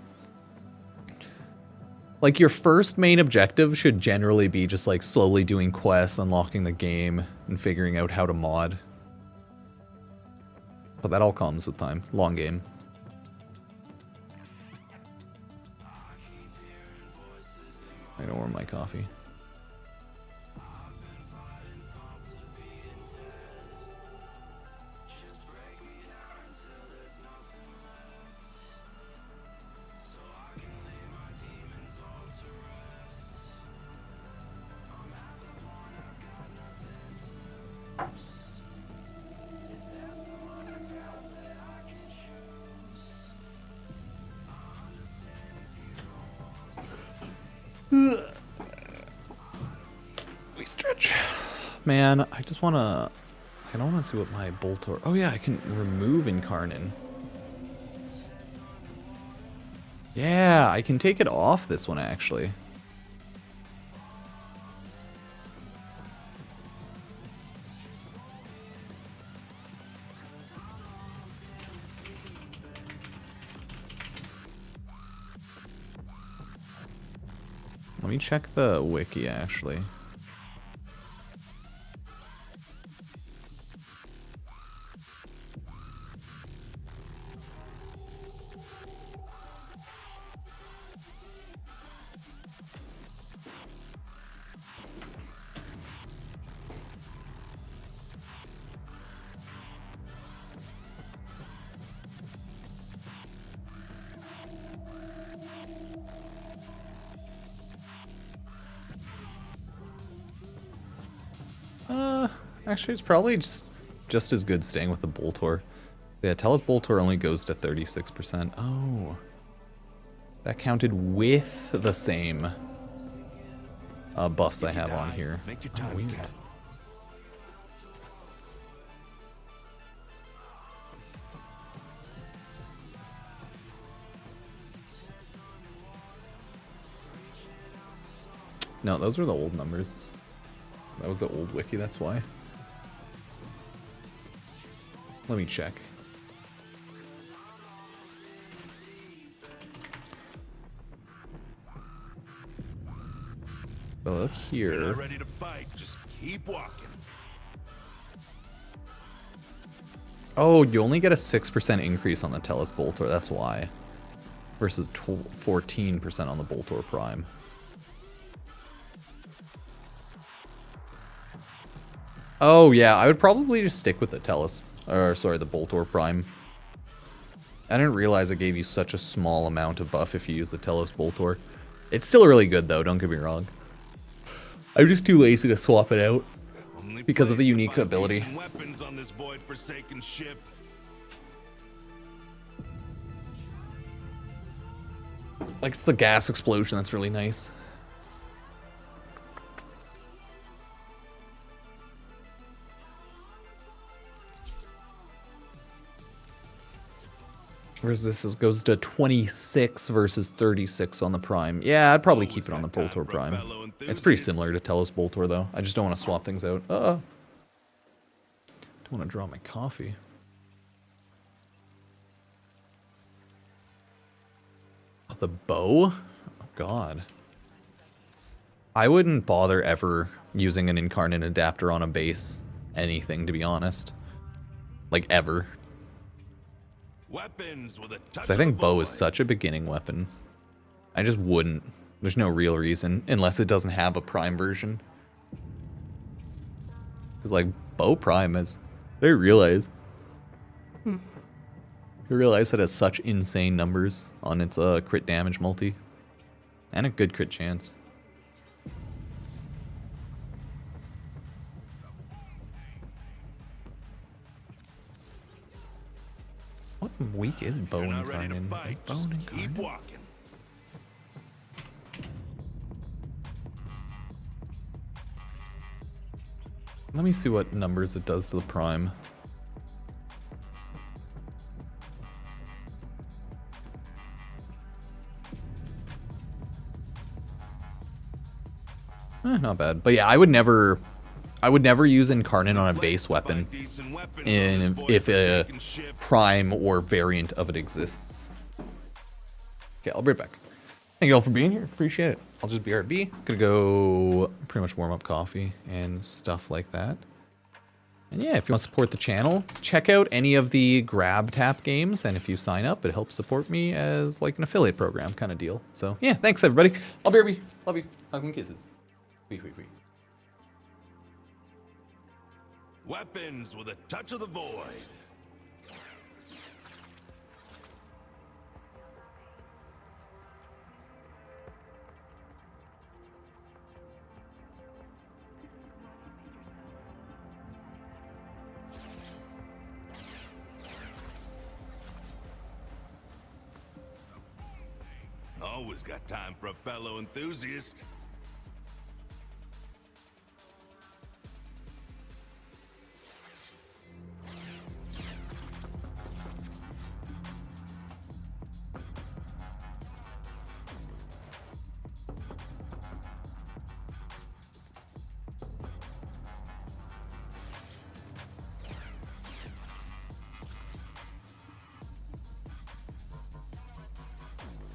Like your first main objective should generally be just like slowly doing quests, unlocking the game, and figuring out how to mod. But that all comes with time. Long game. I don't warm my coffee. We stretch. Man, I just want to... I don't want to see what my Boltor... Oh yeah, I can remove Incarnate. Yeah, I can take it off this one, actually. Let me check the wiki, actually. Actually, it's probably just as good staying with the Boltor. Yeah, Tellus Boltor only goes to 36%. Oh. That counted with the same buffs I have on here. Make your Oh, time weird. count. No, those were the old numbers. That was the old wiki, that's why. Let me check. But look You're here. not ready to fight. Just keep walking. Oh, you only get a 6% increase on the Tellus Boltor, that's why. Versus 14% on the Boltor Prime. Oh yeah, I would probably just stick with the Tellus. Or sorry, the Boltor Prime. I didn't realize it gave you such a small amount of buff if you use the Tellus Boltor. It's still really good though, don't get me wrong. I'm just too lazy to swap it out. Only Because of the place to unique find ability. decent weapons on this void-forsaken ship. Like, it's the gas explosion that's really nice. Whereas this goes to 26 versus 36 on the Prime. Yeah, I'd probably keep it on the Boltor Prime. It's pretty similar to Tellus Boltor, though. I just don't want to swap things out. Don't want to draw my coffee. Oh, the bow? Oh, God. I wouldn't bother ever using an Incarnate Adapter on a base. Anything, to be honest. Like, ever. Weapons with a touch Because I of think the bow is void. such a beginning weapon. I just wouldn't. There's no real reason, unless it doesn't have a Prime version. Because, like, bow Prime is... I didn't realize. I realize it has such insane numbers on its crit damage multi. And a good crit chance. What week is You're Bone not ready to Incarnate? fight. Bone Just keep Incarnate? walking. Let me see what numbers it does to the Prime. Not bad. But yeah, I would never use Incarnate on a base weapon if a Prime or variant of it exists. Okay, I'll be right back. Thank you all for being here. Appreciate it. I'll just BRB. Gonna go pretty much warm up coffee and stuff like that. And yeah, if you want to support the channel, check out any of the Grab Tap games. And if you sign up, it helps support me as like an affiliate program kind of deal. So yeah, thanks everybody. I'll BRB. Love you. Hugs and kisses. Wee. Weapons with a touch of the void. Always got time for a fellow enthusiast.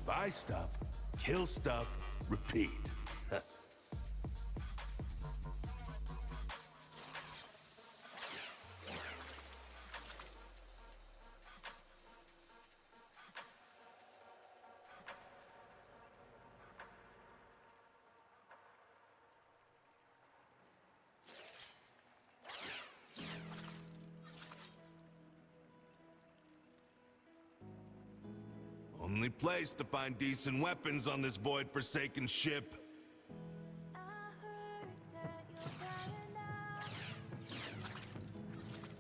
Buy stuff, kill stuff, repeat. Only place to find decent weapons on this void-forsaken ship. I heard that you're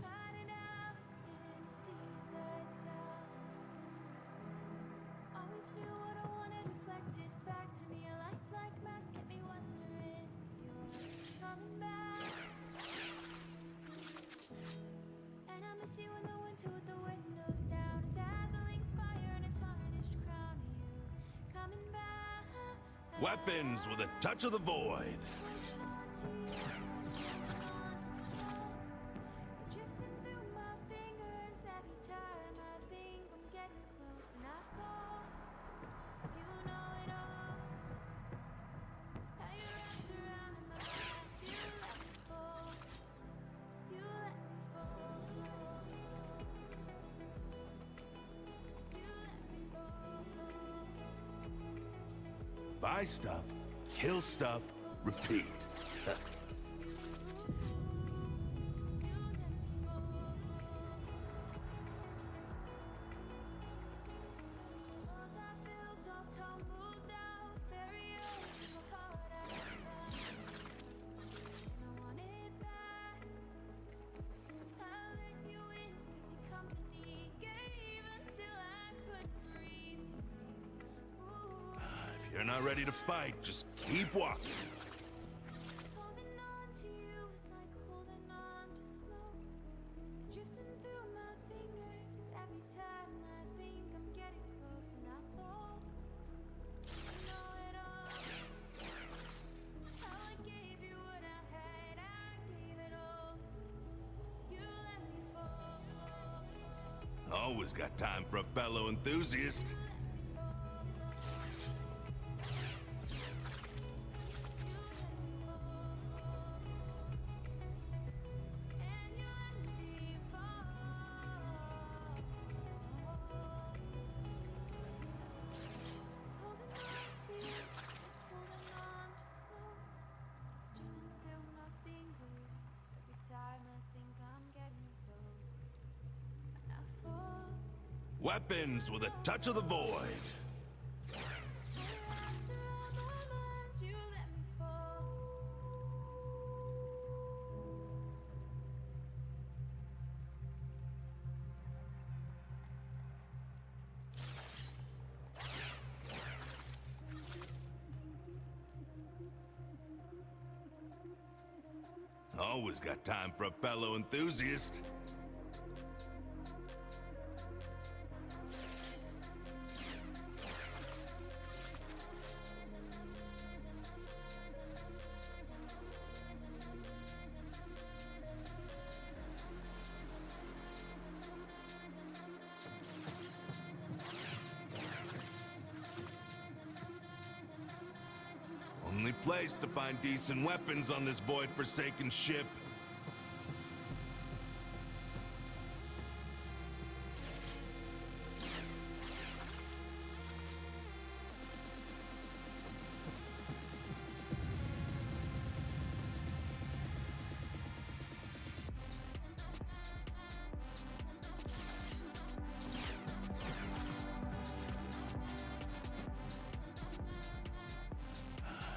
fighting out in the seaside town. Always knew what I wanted reflected back to me. A lifelike mask kept me wondering if you're coming back. And I miss you in the winter with the windows down, a dazzling fire and a tarnished crown. You coming back? Weapons with a touch of the void. Drifting through my fingers every time I think I'm getting close and I call. You know it all. Now you're after Buy stuff, kill stuff, repeat. Walls I built all tumble down, barriers were hard I and I want it back. I let you in, kept you company, gave until I couldn't breathe. Ooh, If you're not ready to fight, just keep walking. holding on to you is like holding on to smoke, drifting through my fingers every time I think I'm getting close and I fall. You know it all. How I gave you what I had, I gave it all. You let me fall. Always got time for a fellow enthusiast. And you let me fall. It's holding on to you, like holding on to smoke, drifting through my fingers every time I think I'm getting close, and I fall. Weapons with a touch of the void. Wrapped around my mind, you let me fall. Always got time for a fellow enthusiast. Only place to find decent weapons on this void-forsaken ship.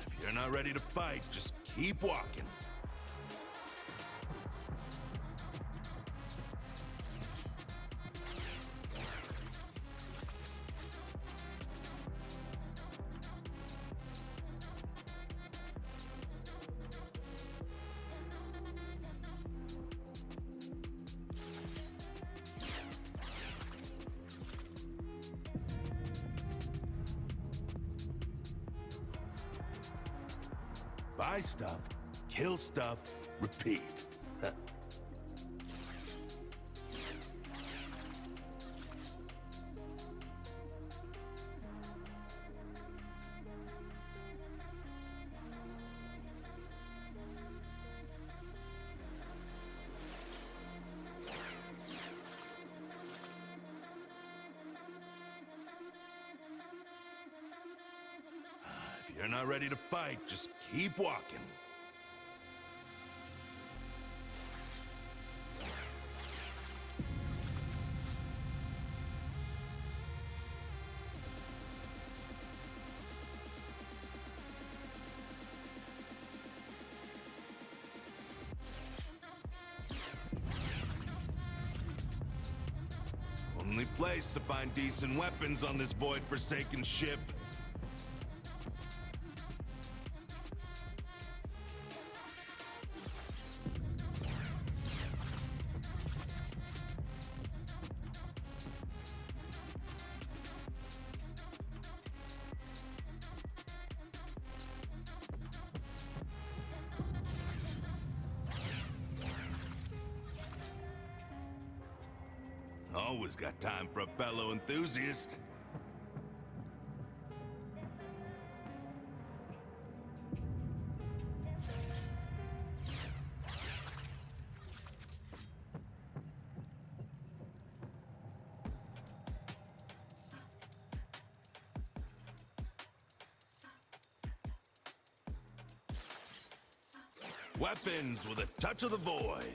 If you're not ready to fight, just keep walking. Buy stuff, kill stuff, repeat. If you're not ready to fight, just keep walking. Only place to find decent weapons on this void-forsaken ship. Always got time for a fellow enthusiast. Weapons with a touch of the void.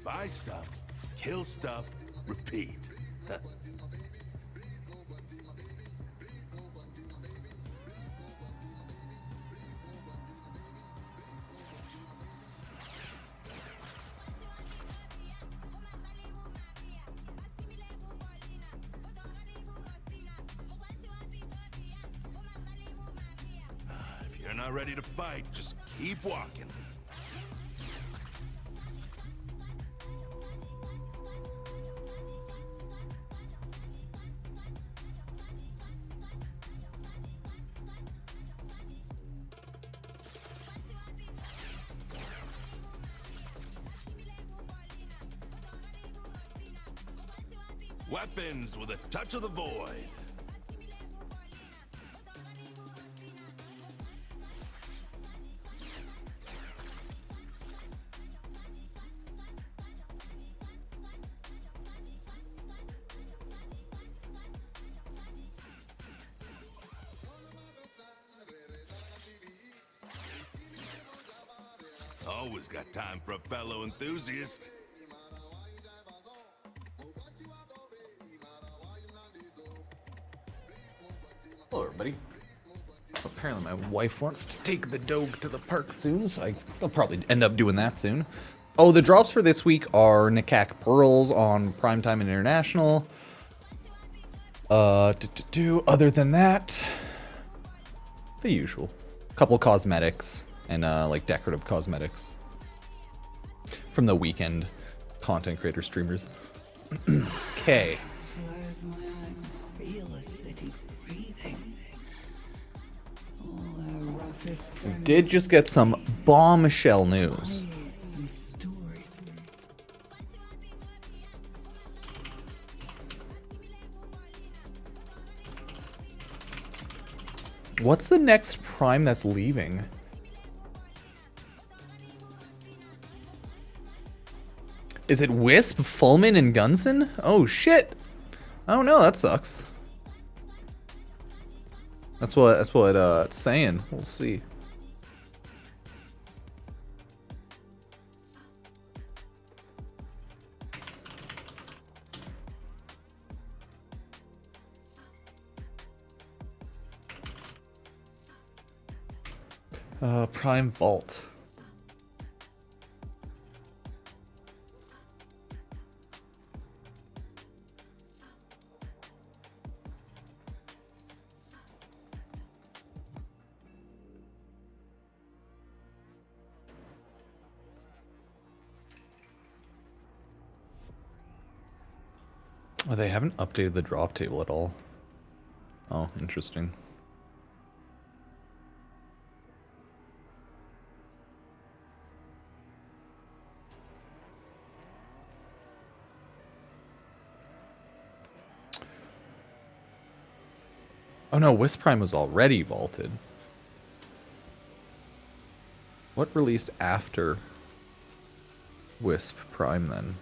Buy stuff, kill stuff, repeat. If you're not ready to fight, just keep walking. Weapons with a touch of the void. Always got time for a fellow enthusiast. Hello, everybody. So apparently my wife wants to take the dog to the park soon, so I'll probably end up doing that soon. Oh, the drops for this week are Nikak Pearls on Primetime and International. Other than that, the usual. Couple cosmetics and like decorative cosmetics from the weekend content creator streamers. Okay. Close my eyes, feel the city breathing. All the roughest We did just get some bombshell news. some stories. What's the next prime that's leaving? Is it Wisp, Fulmin, and Gunson? Oh shit! Oh no, that sucks. That's what it's saying. We'll see. Prime Vault. Oh, they haven't updated the drop table at all. Oh, interesting. Oh no, Wisp Prime was already vaulted. What released after Wisp Prime then?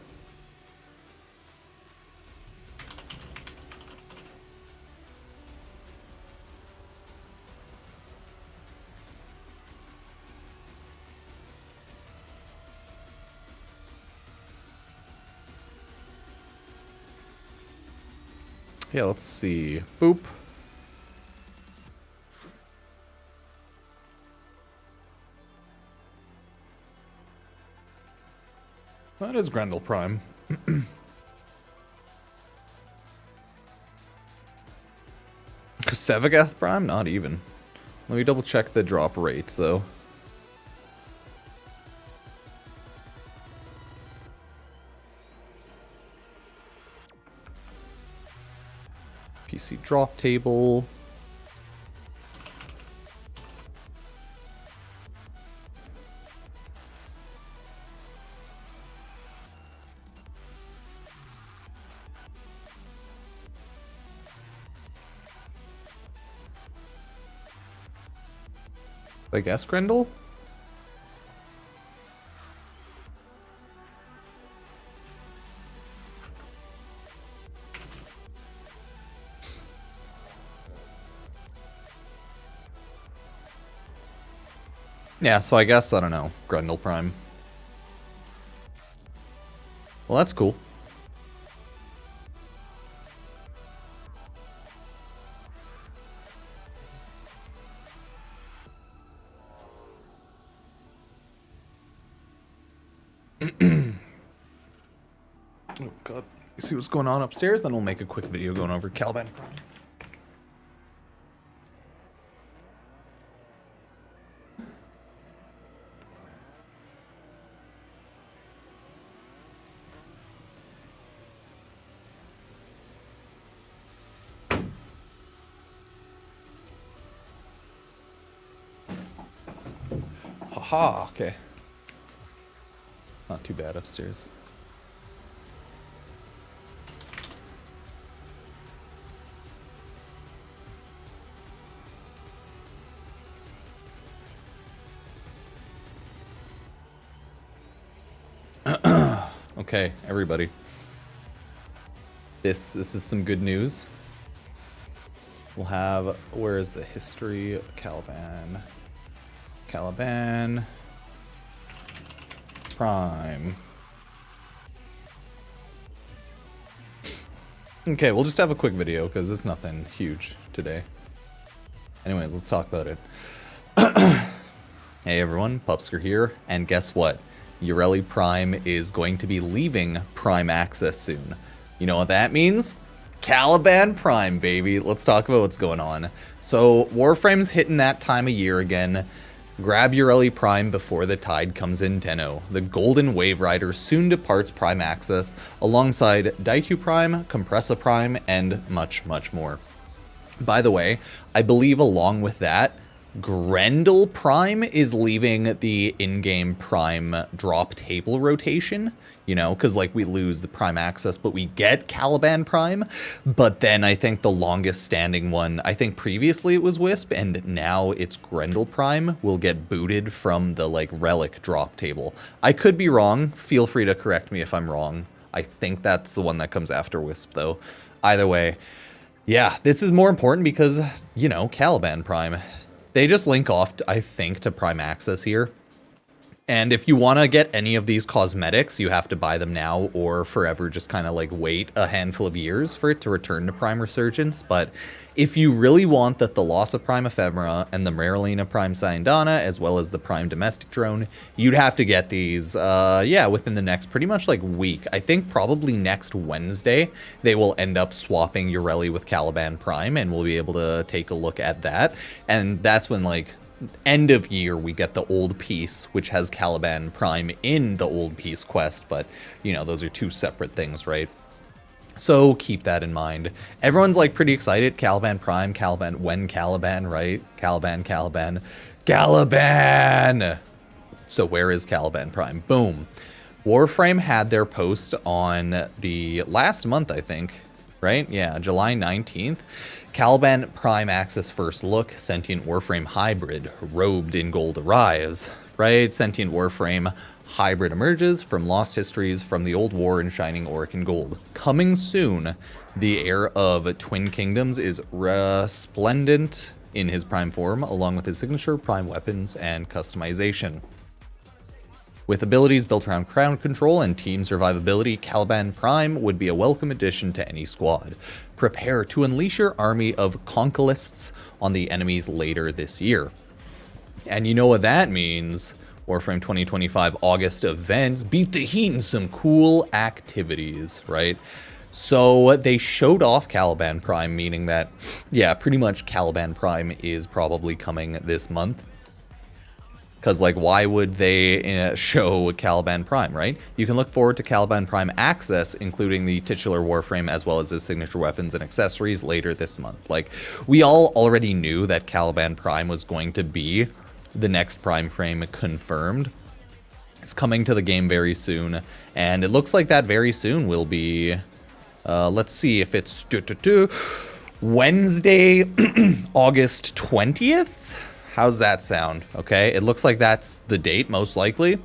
Yeah, let's see. Boop. That is Grendel Prime. Sevagath Prime? Not even. Let me double check the drop rates though. PC drop table. I guess Grendel? Yeah, so I guess, I don't know, Grendel Prime. Well, that's cool. Oh god. You see what's going on upstairs? Then we'll make a quick video going over Caliban Prime. Haha, okay. Not too bad upstairs. Okay, everybody. This is some good news. We'll have, where is the history of Caliban? Caliban Prime. Okay, we'll just have a quick video because it's nothing huge today. Anyways, let's talk about it. Hey everyone, Pupsker here, and guess what? Ureli Prime is going to be leaving Prime Access soon. You know what that means? Caliban Prime, baby. Let's talk about what's going on. So, Warframe's hitting that time of year again. Grab Ureli Prime before the tide comes in, Tenno. The Golden Wave Rider soon departs Prime Access, alongside Daiku Prime, Compressa Prime, and much, much more. By the way, I believe along with that, Grendel Prime is leaving the in-game Prime drop table rotation, you know, because like we lose the Prime Access, but we get Caliban Prime. But then I think the longest standing one, I think previously it was Wisp, and now it's Grendel Prime, will get booted from the like relic drop table. I could be wrong. Feel free to correct me if I'm wrong. I think that's the one that comes after Wisp though. Either way, yeah, this is more important because, you know, Caliban Prime. They just link off, I think, to Prime Access here. And if you want to get any of these cosmetics, you have to buy them now or forever just kind of like wait a handful of years for it to return to Prime Resurgence. But if you really want that the loss of Prime Ephemera and the Marilena Prime Syandana, as well as the Prime Domestic Drone, you'd have to get these, yeah, within the next pretty much like week. I think probably next Wednesday, they will end up swapping Ureli with Caliban Prime, and we'll be able to take a look at that. And that's when like end of year we get the old piece, which has Caliban Prime in the old piece quest, but you know, those are two separate things, right? So keep that in mind. Everyone's like pretty excited. Caliban Prime, Caliban, when Caliban, right? Caliban. So where is Caliban Prime? Boom. Warframe had their post on the last month, I think, right? Yeah, July 19th. Caliban Prime Access first look, Sentient Warframe Hybrid, robed in gold arrives, right? Sentient Warframe Hybrid emerges from lost histories from the old war in shining auric and gold. Coming soon, the heir of Twin Kingdoms is resplendent in his prime form, along with his signature prime weapons and customization. With abilities built around crowd control and team survivability, Caliban Prime would be a welcome addition to any squad. Prepare to unleash your army of conquilists on the enemies later this year. And you know what that means? Warframe 2025 August events beat the heat in some cool activities, right? So they showed off Caliban Prime, meaning that, yeah, pretty much Caliban Prime is probably coming this month. Because, like, why would they show Caliban Prime, right? You can look forward to Caliban Prime Access, including the titular Warframe, as well as his signature weapons and accessories later this month. Like, we all already knew that Caliban Prime was going to be the next Prime frame confirmed. It's coming to the game very soon, and it looks like that very soon will be, let's see if it's Wednesday, August 20th? How's that sound? Okay, it looks like that's the date, most likely.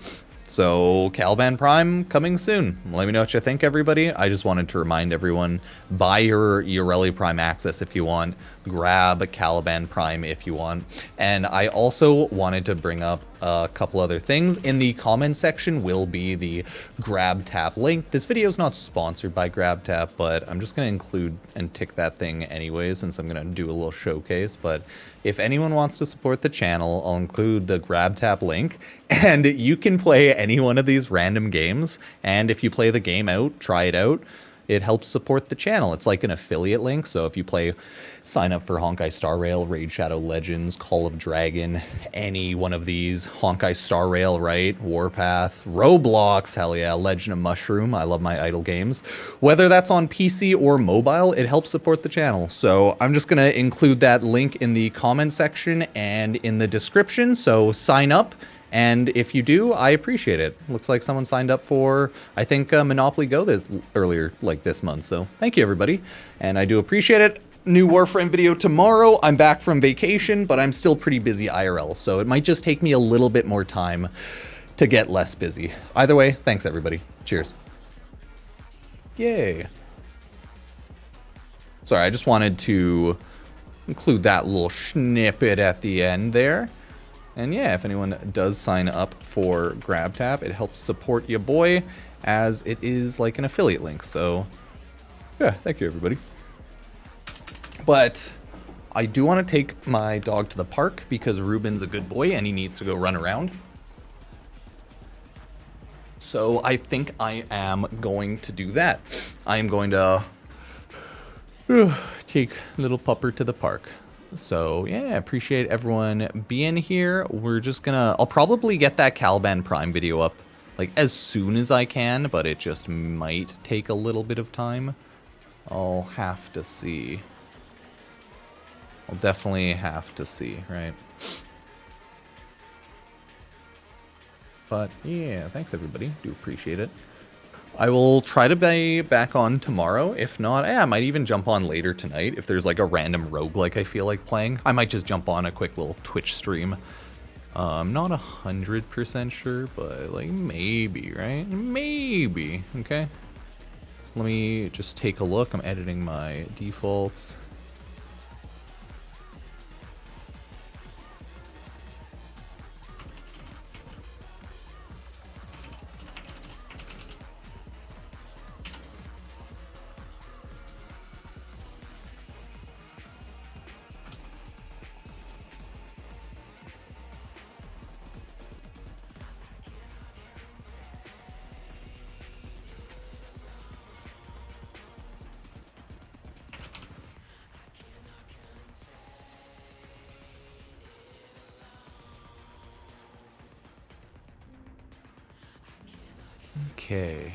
So, Caliban Prime coming soon. Let me know what you think, everybody. I just wanted to remind everyone, buy your Ureli Prime access if you want. Grab Caliban Prime if you want. And I also wanted to bring up a couple other things. In the comment section will be the GrabTap link. This video is not sponsored by GrabTap, but I'm just going to include and tick that thing anyway, since I'm going to do a little showcase. But if anyone wants to support the channel, I'll include the GrabTap link, and you can play any one of these random games. And if you play the game out, try it out, it helps support the channel. It's like an affiliate link. So if you sign up for Honkai Star Rail, Raid Shadow Legends, Call of Dragon, any one of these, Honkai Star Rail, right? Warpath, Roblox, hell yeah, Legend of Mushroom. I love my idle games. Whether that's on PC or mobile, it helps support the channel. So I'm just gonna include that link in the comment section and in the description. So sign up. And if you do, I appreciate it. Looks like someone signed up for, I think, Monopoly Go earlier, like this month. So thank you, everybody. And I do appreciate it. New Warframe video tomorrow. I'm back from vacation, but I'm still pretty busy IRL. So it might just take me a little bit more time to get less busy. Either way, thanks, everybody. Cheers. Yay. Sorry, I just wanted to include that little snippet at the end there. And yeah, if anyone does sign up for GrabTap, it helps support your boy, as it is like an affiliate link. So yeah, thank you, everybody. But I do want to take my dog to the park because Ruben's a good boy and he needs to go run around. So I think I am going to do that. I am going to take little pupper to the park. So yeah, appreciate everyone being here. We're just gonna, I'll probably get that Caliban Prime video up like as soon as I can, but it just might take a little bit of time. I'll have to see. I'll definitely have to see, right? But yeah, thanks everybody. Do appreciate it. I will try to be back on tomorrow. If not, I might even jump on later tonight. If there's like a random roguelike I feel like playing, I might just jump on a quick little Twitch stream. I'm not 100% sure, but like maybe, right? Maybe, okay? Let me just take a look. I'm editing my defaults. Okay,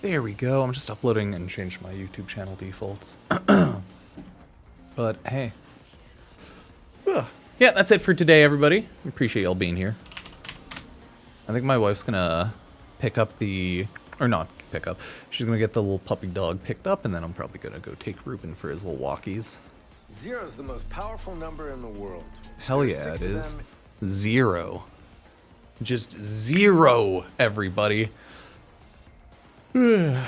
there we go. I'm just uploading and changed my YouTube channel defaults. But hey, yeah, that's it for today, everybody. Appreciate y'all being here. I think my wife's gonna pick up or not pick up. She's gonna get the little puppy dog picked up, and then I'm probably gonna go take Ruben for his little walkies. Zero's the most powerful number in the world. Hell yeah, it is. 0. Just 0, everybody. 0.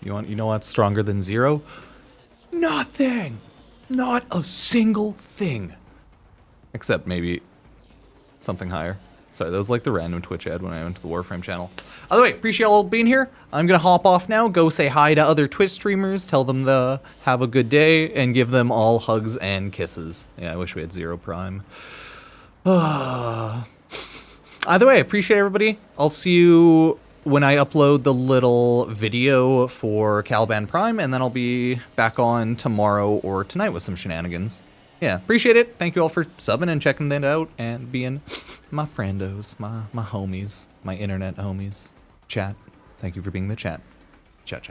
You know what's stronger than 0? Nothing. Not a single thing. Except maybe something higher. Sorry, that was like the random Twitch ad when I went to the Warframe channel. Either way, appreciate y'all being here. I'm gonna hop off now, go say hi to other Twitch streamers, tell them to have a good day, and give them all hugs and kisses. Yeah, I wish we had 0 Prime. Either way, appreciate everybody. I'll see you when I upload the little video for Caliban Prime, and then I'll be back on tomorrow or tonight with some shenanigans. Yeah, appreciate it. Thank you all for subbing and checking that out and being my friendos, my homies, my internet homies. Chat, thank you for being the chat. Chat, chat.